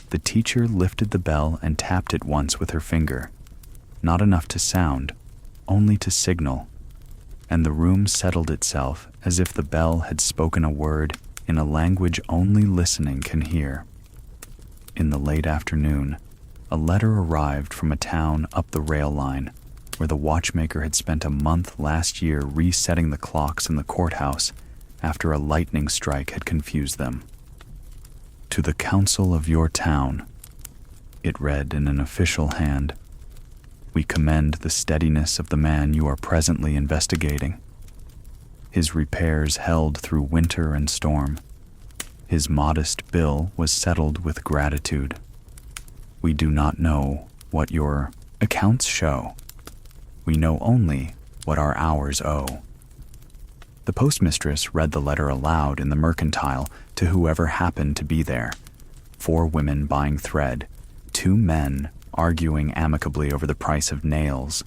The teacher lifted the bell and tapped it once with her finger. Not enough to sound, only to signal, and the room settled itself as if the bell had spoken a word in a language only listening can hear. In the late afternoon, a letter arrived from a town up the rail line, where the watchmaker had spent a month last year resetting the clocks in the courthouse after a lightning strike had confused them. To the council of your town, it read in an official hand, we commend the steadiness of the man you are presently investigating. His repairs held through winter and storm. His modest bill was settled with gratitude. We do not know what your accounts show. We know only what our hours owe. The postmistress read the letter aloud in the mercantile to whoever happened to be there. 4 women buying thread, 2 men arguing amicably over the price of nails,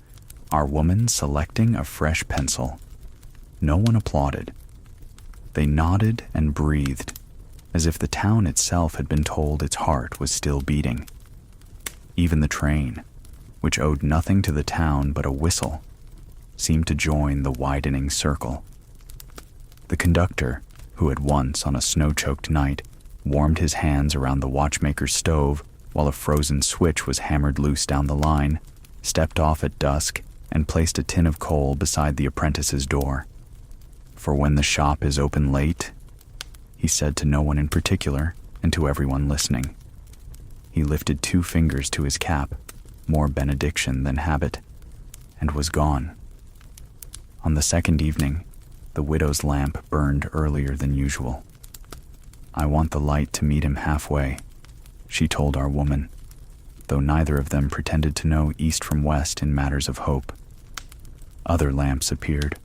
our woman selecting a fresh pencil. No one applauded. They nodded and breathed, as if the town itself had been told its heart was still beating. Even the train, which owed nothing to the town but a whistle, seemed to join the widening circle. The conductor, who had once on a snow-choked night warmed his hands around the watchmaker's stove while a frozen switch was hammered loose down the line, stepped off at dusk and placed a tin of coal beside the apprentice's door. For when the shop is open late, he said to no one in particular and to everyone listening. He lifted 2 fingers to his cap, more benediction than habit, and was gone. On the second evening, the widow's lamp burned earlier than usual. I want the light to meet him halfway, she told our woman, though neither of them pretended to know east from west in matters of hope. Other lamps appeared,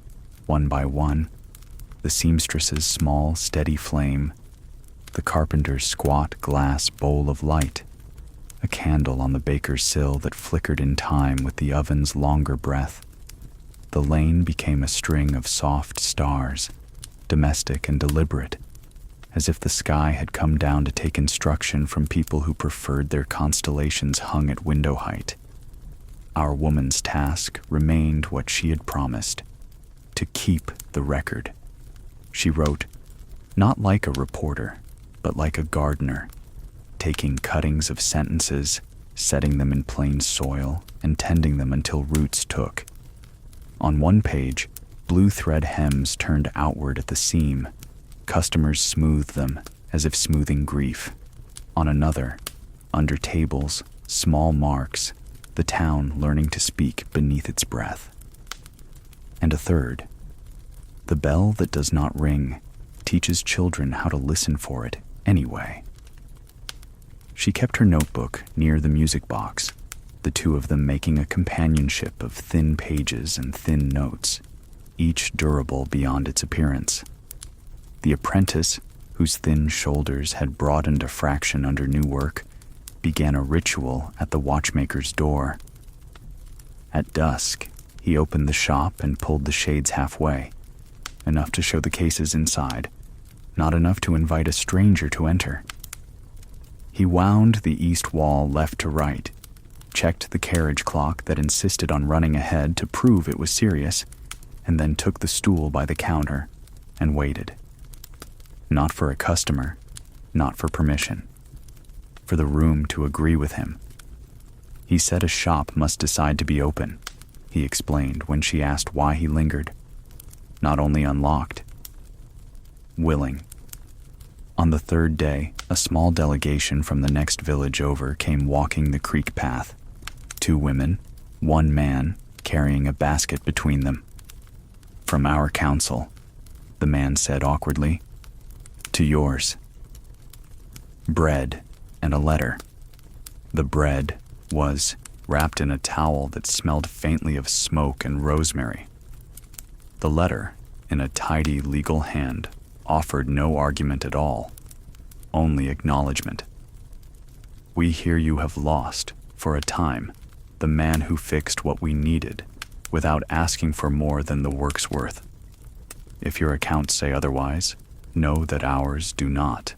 one by one, the seamstress's small, steady flame, the carpenter's squat glass bowl of light, a candle on the baker's sill that flickered in time with the oven's longer breath. The lane became a string of soft stars, domestic and deliberate, as if the sky had come down to take instruction from people who preferred their constellations hung at window height. Our woman's task remained what she had promised, to keep the record. She wrote, not like a reporter, but like a gardener, taking cuttings of sentences, setting them in plain soil, and tending them until roots took. On one page, blue thread hems turned outward at the seam. Customers smoothed them, as if smoothing grief. On another, under tables, small marks, the town learning to speak beneath its breath. And a third, the bell that does not ring teaches children how to listen for it anyway. She kept her notebook near the music box, the 2 of them making a companionship of thin pages and thin notes, each durable beyond its appearance. The apprentice, whose thin shoulders had broadened a fraction under new work, began a ritual at the watchmaker's door. At dusk, he opened the shop and pulled the shades halfway, enough to show the cases inside, not enough to invite a stranger to enter. He wound the east wall left to right, checked the carriage clock that insisted on running ahead to prove it was serious, and then took the stool by the counter and waited. Not for a customer, not for permission, for the room to agree with him. He said a shop must decide to be open, he explained when she asked why he lingered. Not only unlocked, willing. On the 3rd day, a small delegation from the next village over came walking the creek path. 2 women, 1 man, carrying a basket between them. From our council, the man said awkwardly. To yours. Bread and a letter. The bread was wrapped in a towel that smelled faintly of smoke and rosemary. The letter, in a tidy legal hand, offered no argument at all, only acknowledgement. We hear you have lost, for a time, the man who fixed what we needed, without asking for more than the work's worth. If your accounts say otherwise, know that ours do not.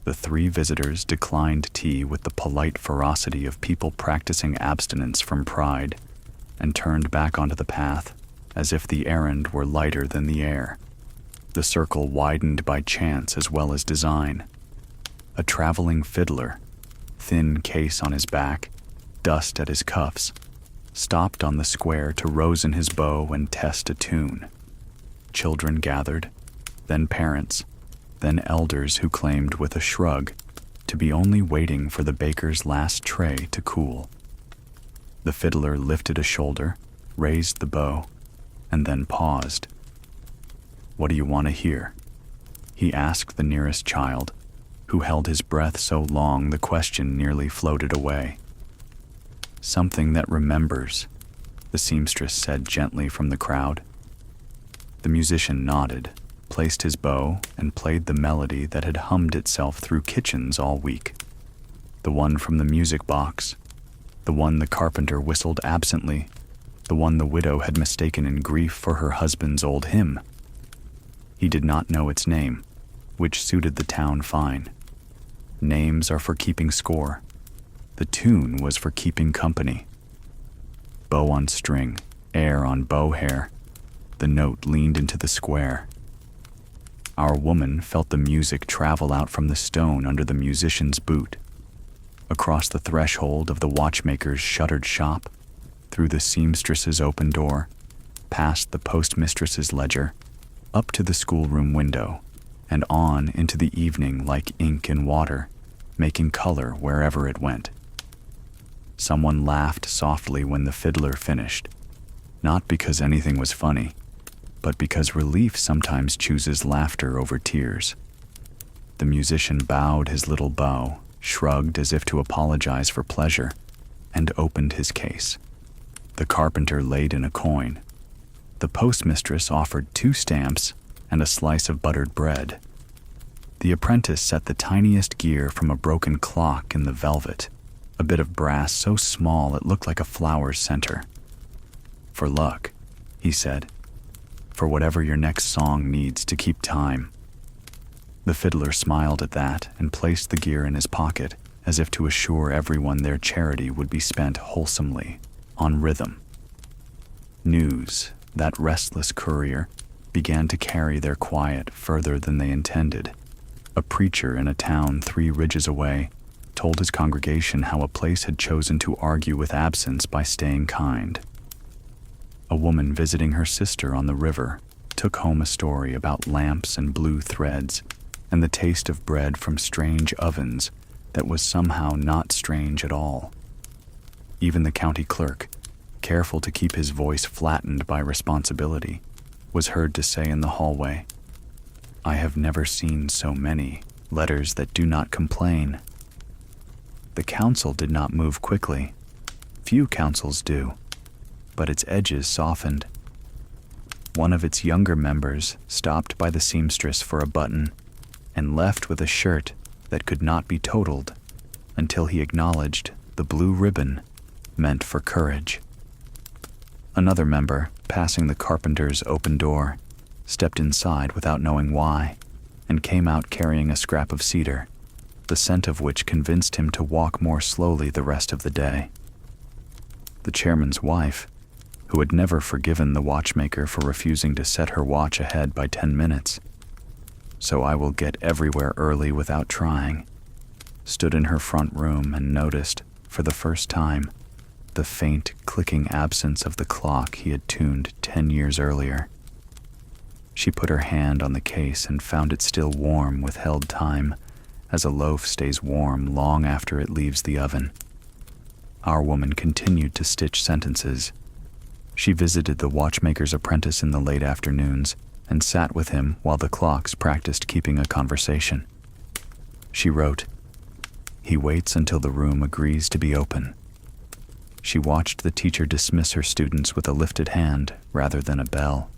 The three visitors declined tea with the polite ferocity of people practicing abstinence from pride, and turned back onto the path as if the errand were lighter than the air. The circle widened by chance as well as design. A traveling fiddler, thin case on his back, dust at his cuffs, stopped on the square to rosen his bow and test a tune. Children gathered, then parents, then elders who claimed with a shrug to be only waiting for the baker's last tray to cool. The fiddler lifted a shoulder, raised the bow, and then paused. "What do you want to hear?" he asked the nearest child, who held his breath so long the question nearly floated away. "Something that remembers," the seamstress said gently from the crowd. The musician nodded, placed his bow, and played the melody that had hummed itself through kitchens all week. The one from the music box, the one the carpenter whistled absently, the one the widow had mistaken in grief for her husband's old hymn. He did not know its name, which suited the town fine. Names are for keeping score. The tune was for keeping company. Bow on string, air on bow hair, the note leaned into the square. Our woman felt the music travel out from the stone under the musician's boot, across the threshold of the watchmaker's shuttered shop, through the seamstress's open door, past the postmistress's ledger, up to the schoolroom window, and on into the evening like ink in water, making color wherever it went. Someone laughed softly when the fiddler finished, not because anything was funny, but because relief sometimes chooses laughter over tears. The musician bowed his little bow, shrugged as if to apologize for pleasure, and opened his case. The carpenter laid in a coin. The postmistress offered 2 stamps and a slice of buttered bread. The apprentice set the tiniest gear from a broken clock in the velvet, a bit of brass so small it looked like a flower's center. "For luck," he said, "for whatever your next song needs to keep time." The fiddler smiled at that and placed the gear in his pocket, as if to assure everyone their charity would be spent wholesomely, on rhythm. News, that restless courier, began to carry their quiet further than they intended. A preacher in a town 3 ridges away told his congregation how a place had chosen to argue with absence by staying kind. A woman visiting her sister on the river took home a story about lamps and blue threads and the taste of bread from strange ovens that was somehow not strange at all. Even the county clerk, careful to keep his voice flattened by responsibility, was heard to say in the hallway, "I have never seen so many letters that do not complain." The council did not move quickly. Few councils do, but its edges softened. One of its younger members stopped by the seamstress for a button and left with a shirt that could not be totaled until he acknowledged the blue ribbon meant for courage. Another member, passing the carpenter's open door, stepped inside without knowing why, and came out carrying a scrap of cedar, the scent of which convinced him to walk more slowly the rest of the day. The chairman's wife, who had never forgiven the watchmaker for refusing to set her watch ahead by 10 minutes, "So I will get everywhere early without trying," stood in her front room and noticed, for the first time, the faint, clicking absence of the clock he had tuned 10 years earlier. She put her hand on the case and found it still warm with held time, as a loaf stays warm long after it leaves the oven. Our woman continued to stitch sentences. She visited the watchmaker's apprentice in the late afternoons and sat with him while the clocks practiced keeping a conversation. She wrote, "He waits until the room agrees to be open." She watched the teacher dismiss her students with a lifted hand rather than a bell.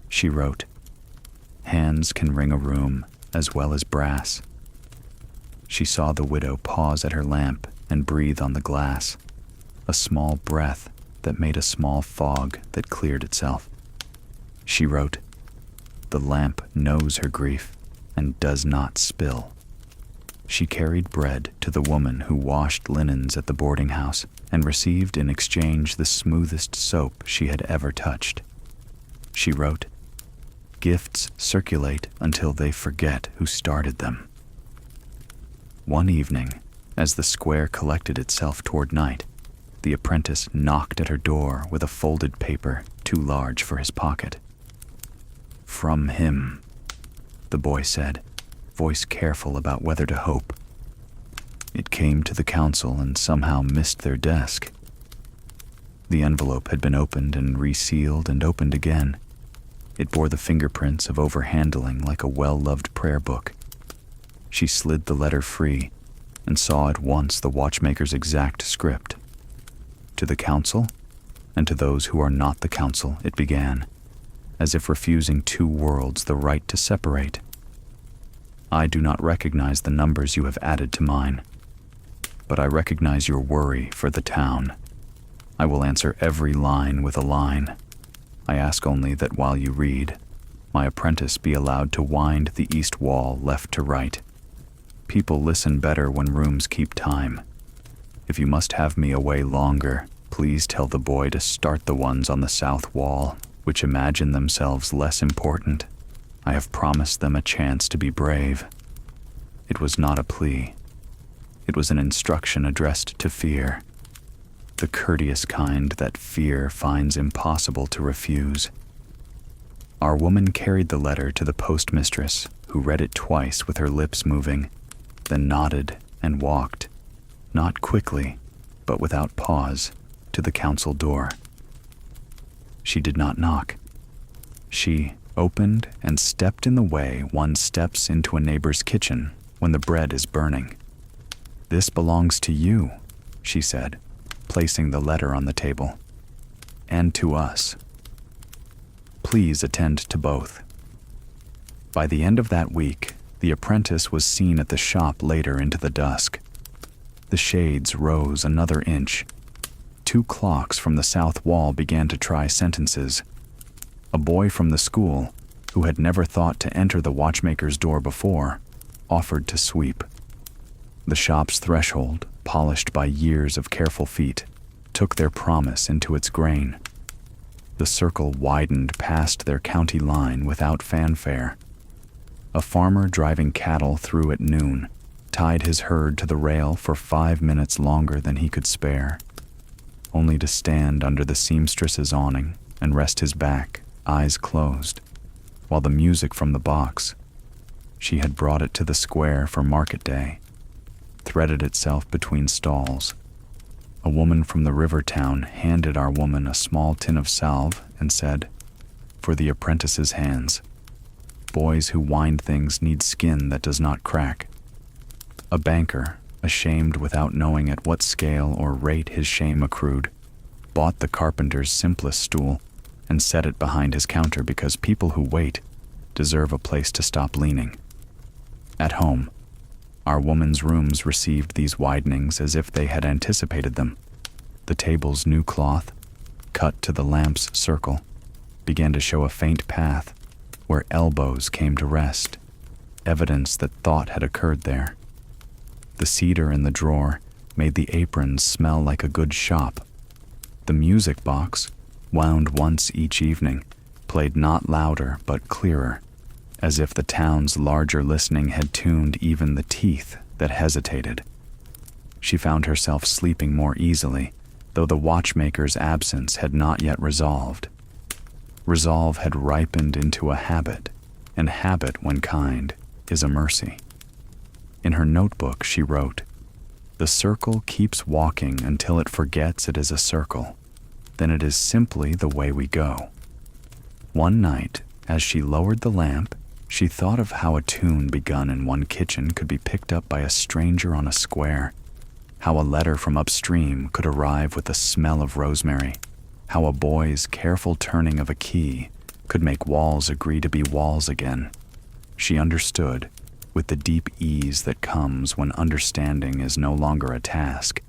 She wrote, "Hands can ring a room as well as brass." She saw the widow pause at her lamp and breathe on the glass, a small breath that made a small fog that cleared itself. She wrote, "The lamp knows her grief and does not spill." She carried bread to the woman who washed linens at the boarding house and received in exchange the smoothest soap she had ever touched. She wrote, "Gifts circulate until they forget who started them." One evening, as the square collected itself toward night, the apprentice knocked at her door with a folded paper too large for his pocket. "From him," the boy said, voice careful about whether to hope. It came to the council and somehow missed their desk. The envelope had been opened and resealed and opened again. It bore the fingerprints of overhandling like a well-loved prayer book. She slid the letter free and saw at once the watchmaker's exact script. To the council, and to those who are not the council, it began, as if refusing two worlds the right to separate. "I do not recognize the numbers you have added to mine, but I recognize your worry for the town. I will answer every line with a line. I ask only that while you read, my apprentice be allowed to wind the east wall left to right. People listen better when rooms keep time. If you must have me away longer, please tell the boy to start the ones on the south wall, which imagine themselves less important. I have promised them a chance to be brave." It was not a plea. It was an instruction addressed to fear, the courteous kind that fear finds impossible to refuse. Our woman carried the letter to the postmistress, who read it twice with her lips moving, then nodded and walked, not quickly, but without pause, to the council door. She did not knock. She opened and stepped in the way one steps into a neighbor's kitchen when the bread is burning. "This belongs to you," she said, placing the letter on the table, "and to us. Please attend to both." By the end of that week, the apprentice was seen at the shop later into the dusk. The shades rose another inch. 2 clocks from the south wall began to try sentences. A boy from the school, who had never thought to enter the watchmaker's door before, offered to sweep. The shop's threshold, polished by years of careful feet, took their promise into its grain. The circle widened past their county line without fanfare. A farmer driving cattle through at noon tied his herd to the rail for 5 minutes longer than he could spare, only to stand under the seamstress's awning and rest his back, eyes closed, while the music from the box, she had brought it to the square for market day, threaded itself between stalls. A woman from the river town handed our woman a small tin of salve and said, "For the apprentice's hands. Boys who wind things need skin that does not crack." A banker, ashamed without knowing at what scale or rate his shame accrued, bought the carpenter's simplest stool and set it behind his counter because people who wait deserve a place to stop leaning. At home, our woman's rooms received these widenings as if they had anticipated them. The table's new cloth, cut to the lamp's circle, began to show a faint path where elbows came to rest, evidence that thought had occurred there. The cedar in the drawer made the aprons smell like a good shop. The music box, wound once each evening, played not louder but clearer, as if the town's larger listening had tuned even the teeth that hesitated. She found herself sleeping more easily, though the watchmaker's absence had not yet resolved. Resolve had ripened into a habit, and habit, when kind, is a mercy. In her notebook she wrote, "The circle keeps walking until it forgets it is a circle. Then it is simply the way we go." One night, as she lowered the lamp, she thought of how a tune begun in one kitchen could be picked up by a stranger on a square, how a letter from upstream could arrive with the smell of rosemary, how a boy's careful turning of a key could make walls agree to be walls again. She understood, with the deep ease that comes when understanding is no longer a task,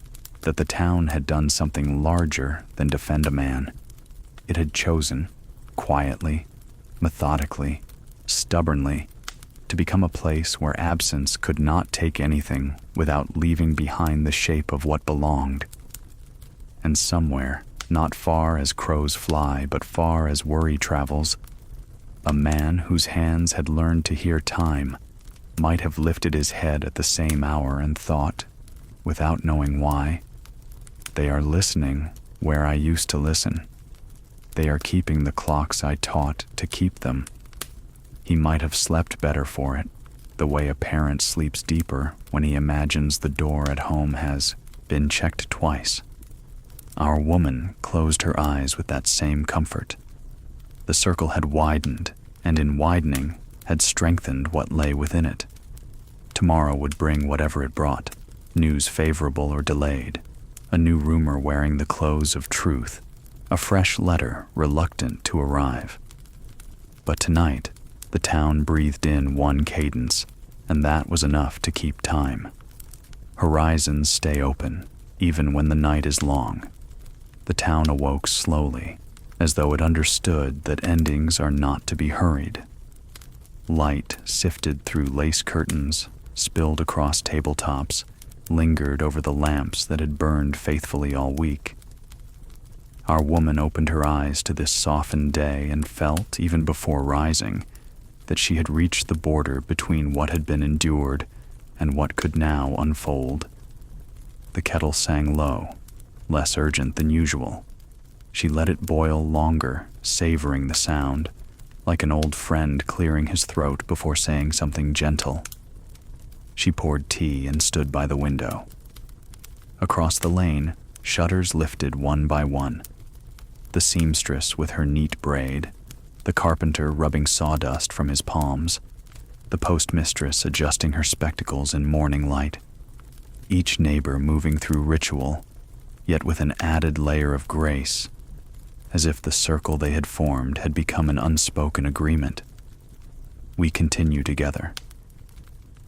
that the town had done something larger than defend a man. It had chosen, quietly, methodically, stubbornly, to to become a place where absence could not take anything without leaving behind the shape of what belonged. And somewhere, not far as crows fly, but far as worry travels, a man whose hands had learned to hear time might have lifted his head at the same hour and thought, without knowing why, "They are listening where I used to listen. They are keeping the clocks I taught to keep them." He might have slept better for it, the way a parent sleeps deeper when he imagines the door at home has been checked twice. Our woman closed her eyes with that same comfort. The circle had widened, and in widening had strengthened what lay within it. Tomorrow would bring whatever it brought, news favorable or delayed, a new rumor wearing the clothes of truth, a fresh letter reluctant to arrive. But tonight, the town breathed in one cadence, and that was enough to keep time. Horizons stay open, even when the night is long. The town awoke slowly, as though it understood that endings are not to be hurried. Light sifted through lace curtains, spilled across tabletops, lingered over the lamps that had burned faithfully all week. Our woman opened her eyes to this softened day and felt, even before rising, that she had reached the border between what had been endured and what could now unfold. The kettle sang low, less urgent than usual. She let it boil longer, savoring the sound, like an old friend clearing his throat before saying something gentle. She poured tea and stood by the window. Across the lane, shutters lifted one by one. The seamstress with her neat braid, the carpenter rubbing sawdust from his palms, the postmistress adjusting her spectacles in morning light, each neighbor moving through ritual, yet with an added layer of grace, as if the circle they had formed had become an unspoken agreement. We continue together.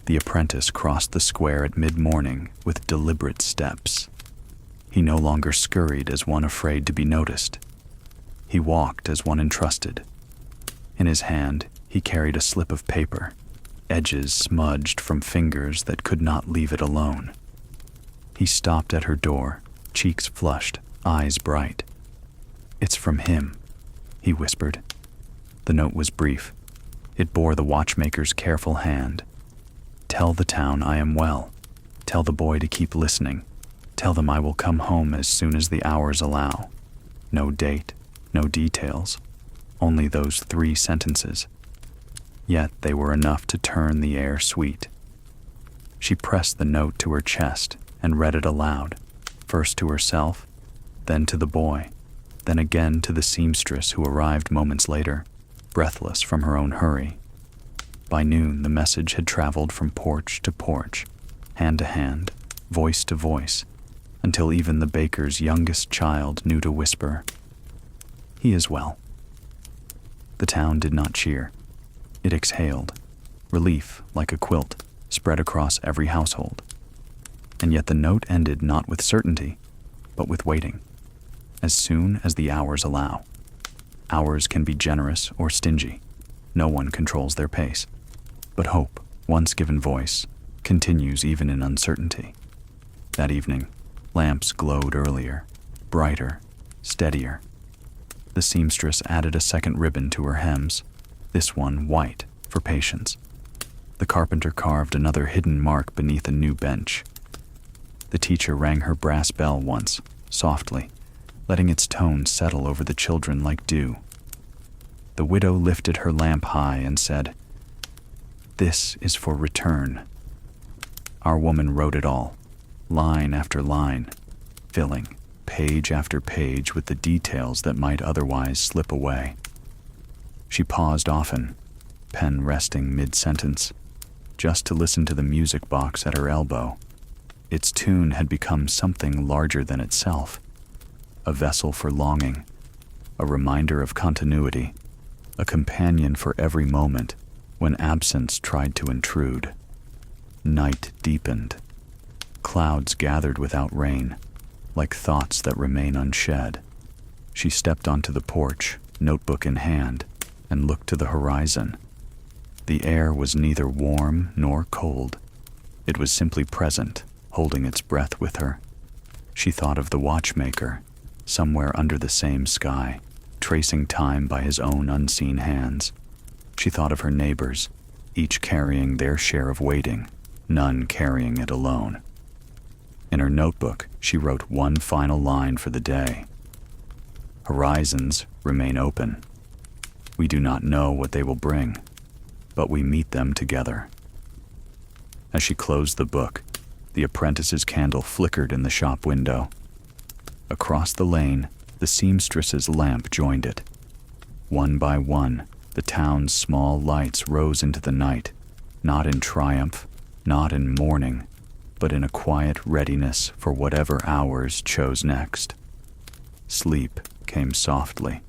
The apprentice crossed the square at mid-morning with deliberate steps. He no longer scurried as one afraid to be noticed. He walked as one entrusted. In his hand, he carried a slip of paper, edges smudged from fingers that could not leave it alone. He stopped at her door, cheeks flushed, eyes bright. "It's from him," he whispered. The note was brief. It bore the watchmaker's careful hand. "Tell the town I am well. Tell the boy to keep listening. Tell them I will come home as soon as the hours allow." No date, no details, only those 3 sentences. Yet they were enough to turn the air sweet. She pressed the note to her chest and read it aloud, first to herself, then to the boy, then again to the seamstress who arrived moments later, breathless from her own hurry. By noon, the message had traveled from porch to porch, hand to hand, voice to voice, until even the baker's youngest child knew to whisper, "He is well." The town did not cheer. It exhaled. Relief, like a quilt, spread across every household. And yet the note ended not with certainty, but with waiting. As soon as the hours allow. Hours can be generous or stingy. No one controls their pace. But hope, once given voice, continues even in uncertainty. That evening, lamps glowed earlier, brighter, steadier. The seamstress added a second ribbon to her hems, this one white for patience. The carpenter carved another hidden mark beneath a new bench. The teacher rang her brass bell once, softly, letting its tone settle over the children like dew. The widow lifted her lamp high and said, "This is for return." Our woman wrote it all, line after line, filling page after page with the details that might otherwise slip away. She paused often, pen resting mid-sentence, just to listen to the music box at her elbow. Its tune had become something larger than itself, a vessel for longing, a reminder of continuity, a companion for every moment when absence tried to intrude. Night deepened. Clouds gathered without rain, like thoughts that remain unshed. She stepped onto the porch, notebook in hand, and looked to the horizon. The air was neither warm nor cold. It was simply present, holding its breath with her. She thought of the watchmaker, somewhere under the same sky, tracing time by his own unseen hands. She thought of her neighbors, each carrying their share of waiting, none carrying it alone. In her notebook, she wrote one final line for the day. Horizons remain open. We do not know what they will bring, but we meet them together. As she closed the book, the apprentice's candle flickered in the shop window. Across the lane, the seamstress's lamp joined it. One by one, the town's small lights rose into the night, not in triumph, not in mourning, but in a quiet readiness for whatever hours chose next. Sleep came softly.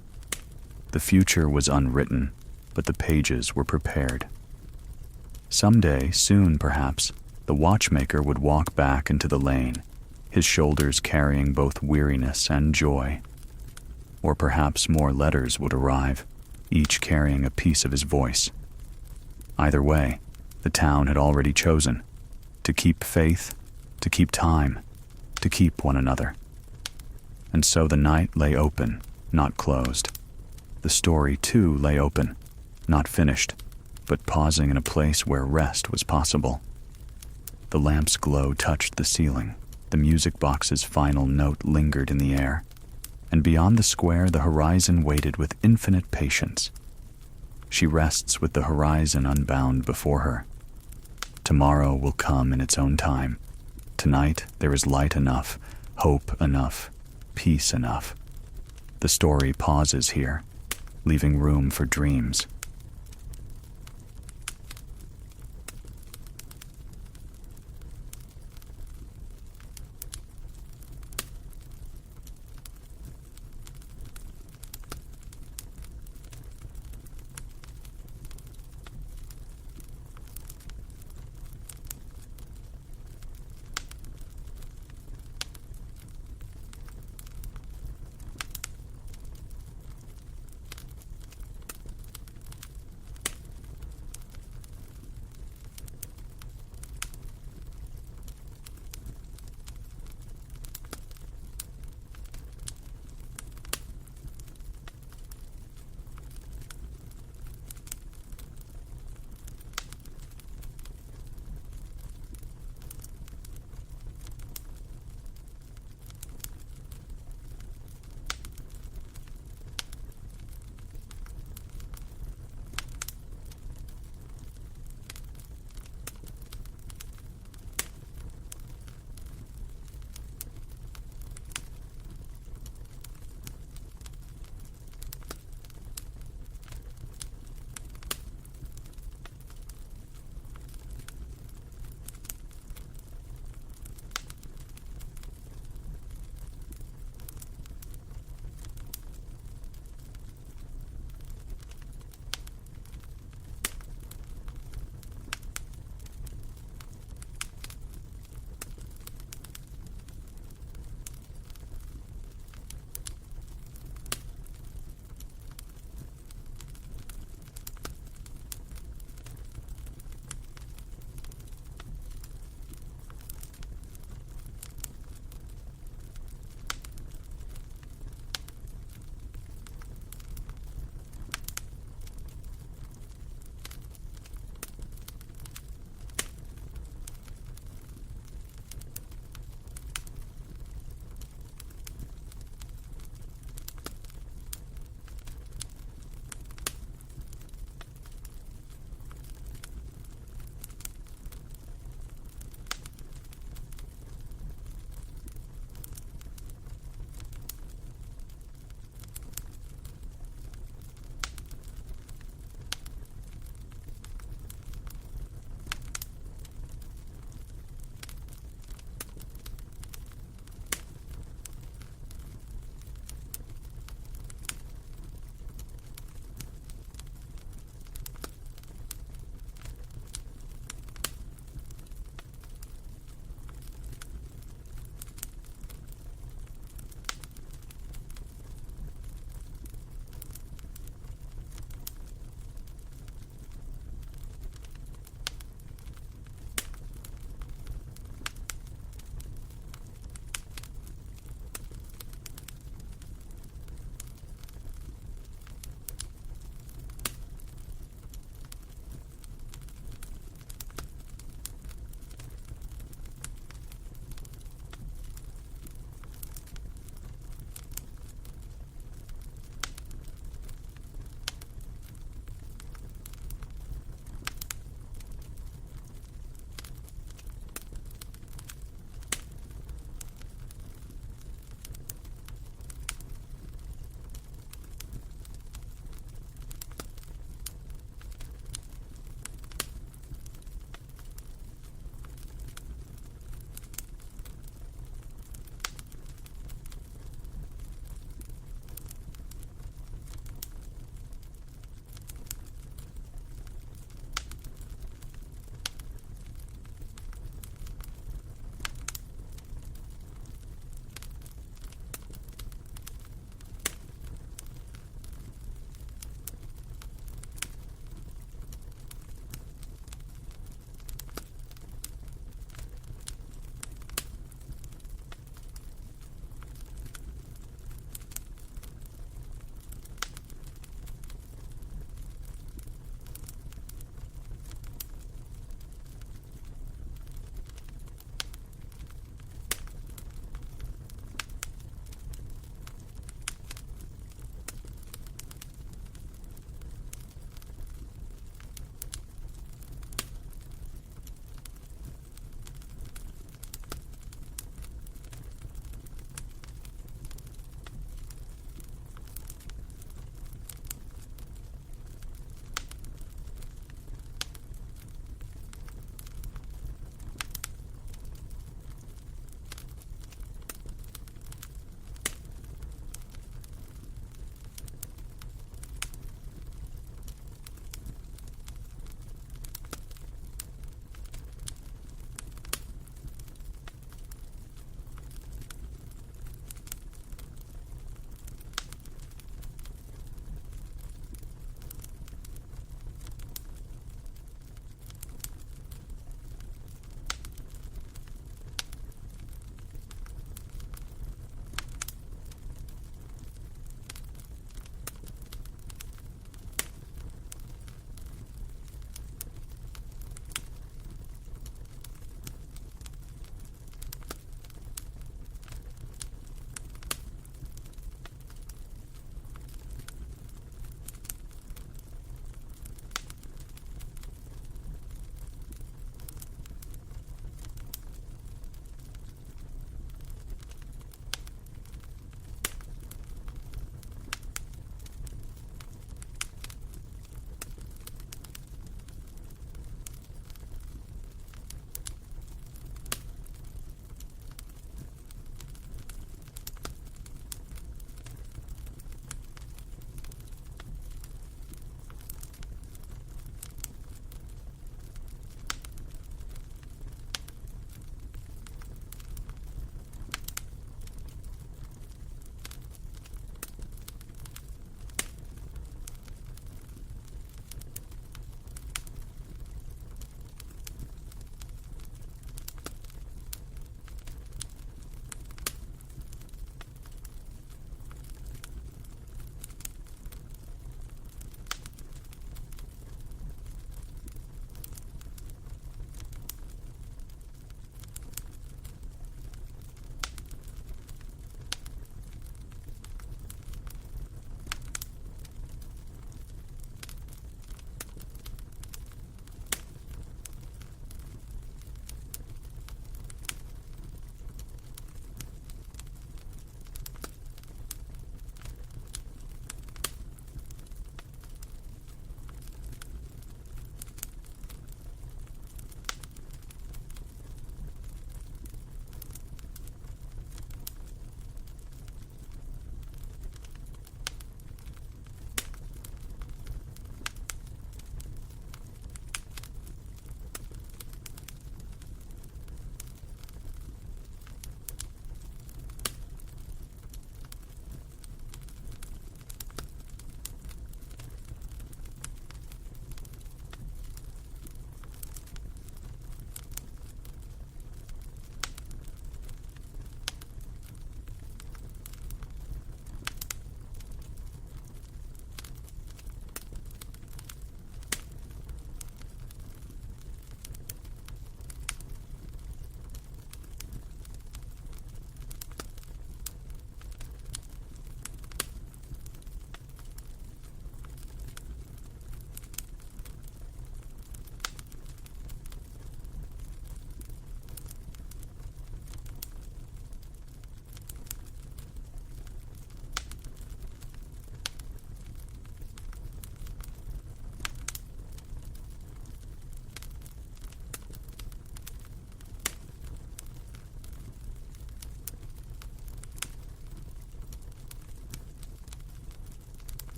The future was unwritten, but the pages were prepared. Someday, soon perhaps, the watchmaker would walk back into the lane, his shoulders carrying both weariness and joy. Or perhaps more letters would arrive, each carrying a piece of his voice. Either way, the town had already chosen to keep faith, to keep time, to keep one another. And so the night lay open, not closed. The story, too, lay open, not finished, but pausing in a place where rest was possible. The lamp's glow touched the ceiling. The music box's final note lingered in the air. And beyond the square, the horizon waited with infinite patience. She rests with the horizon unbound before her. Tomorrow will come in its own time. Tonight there is light enough, hope enough, peace enough. The story pauses here, leaving room for dreams.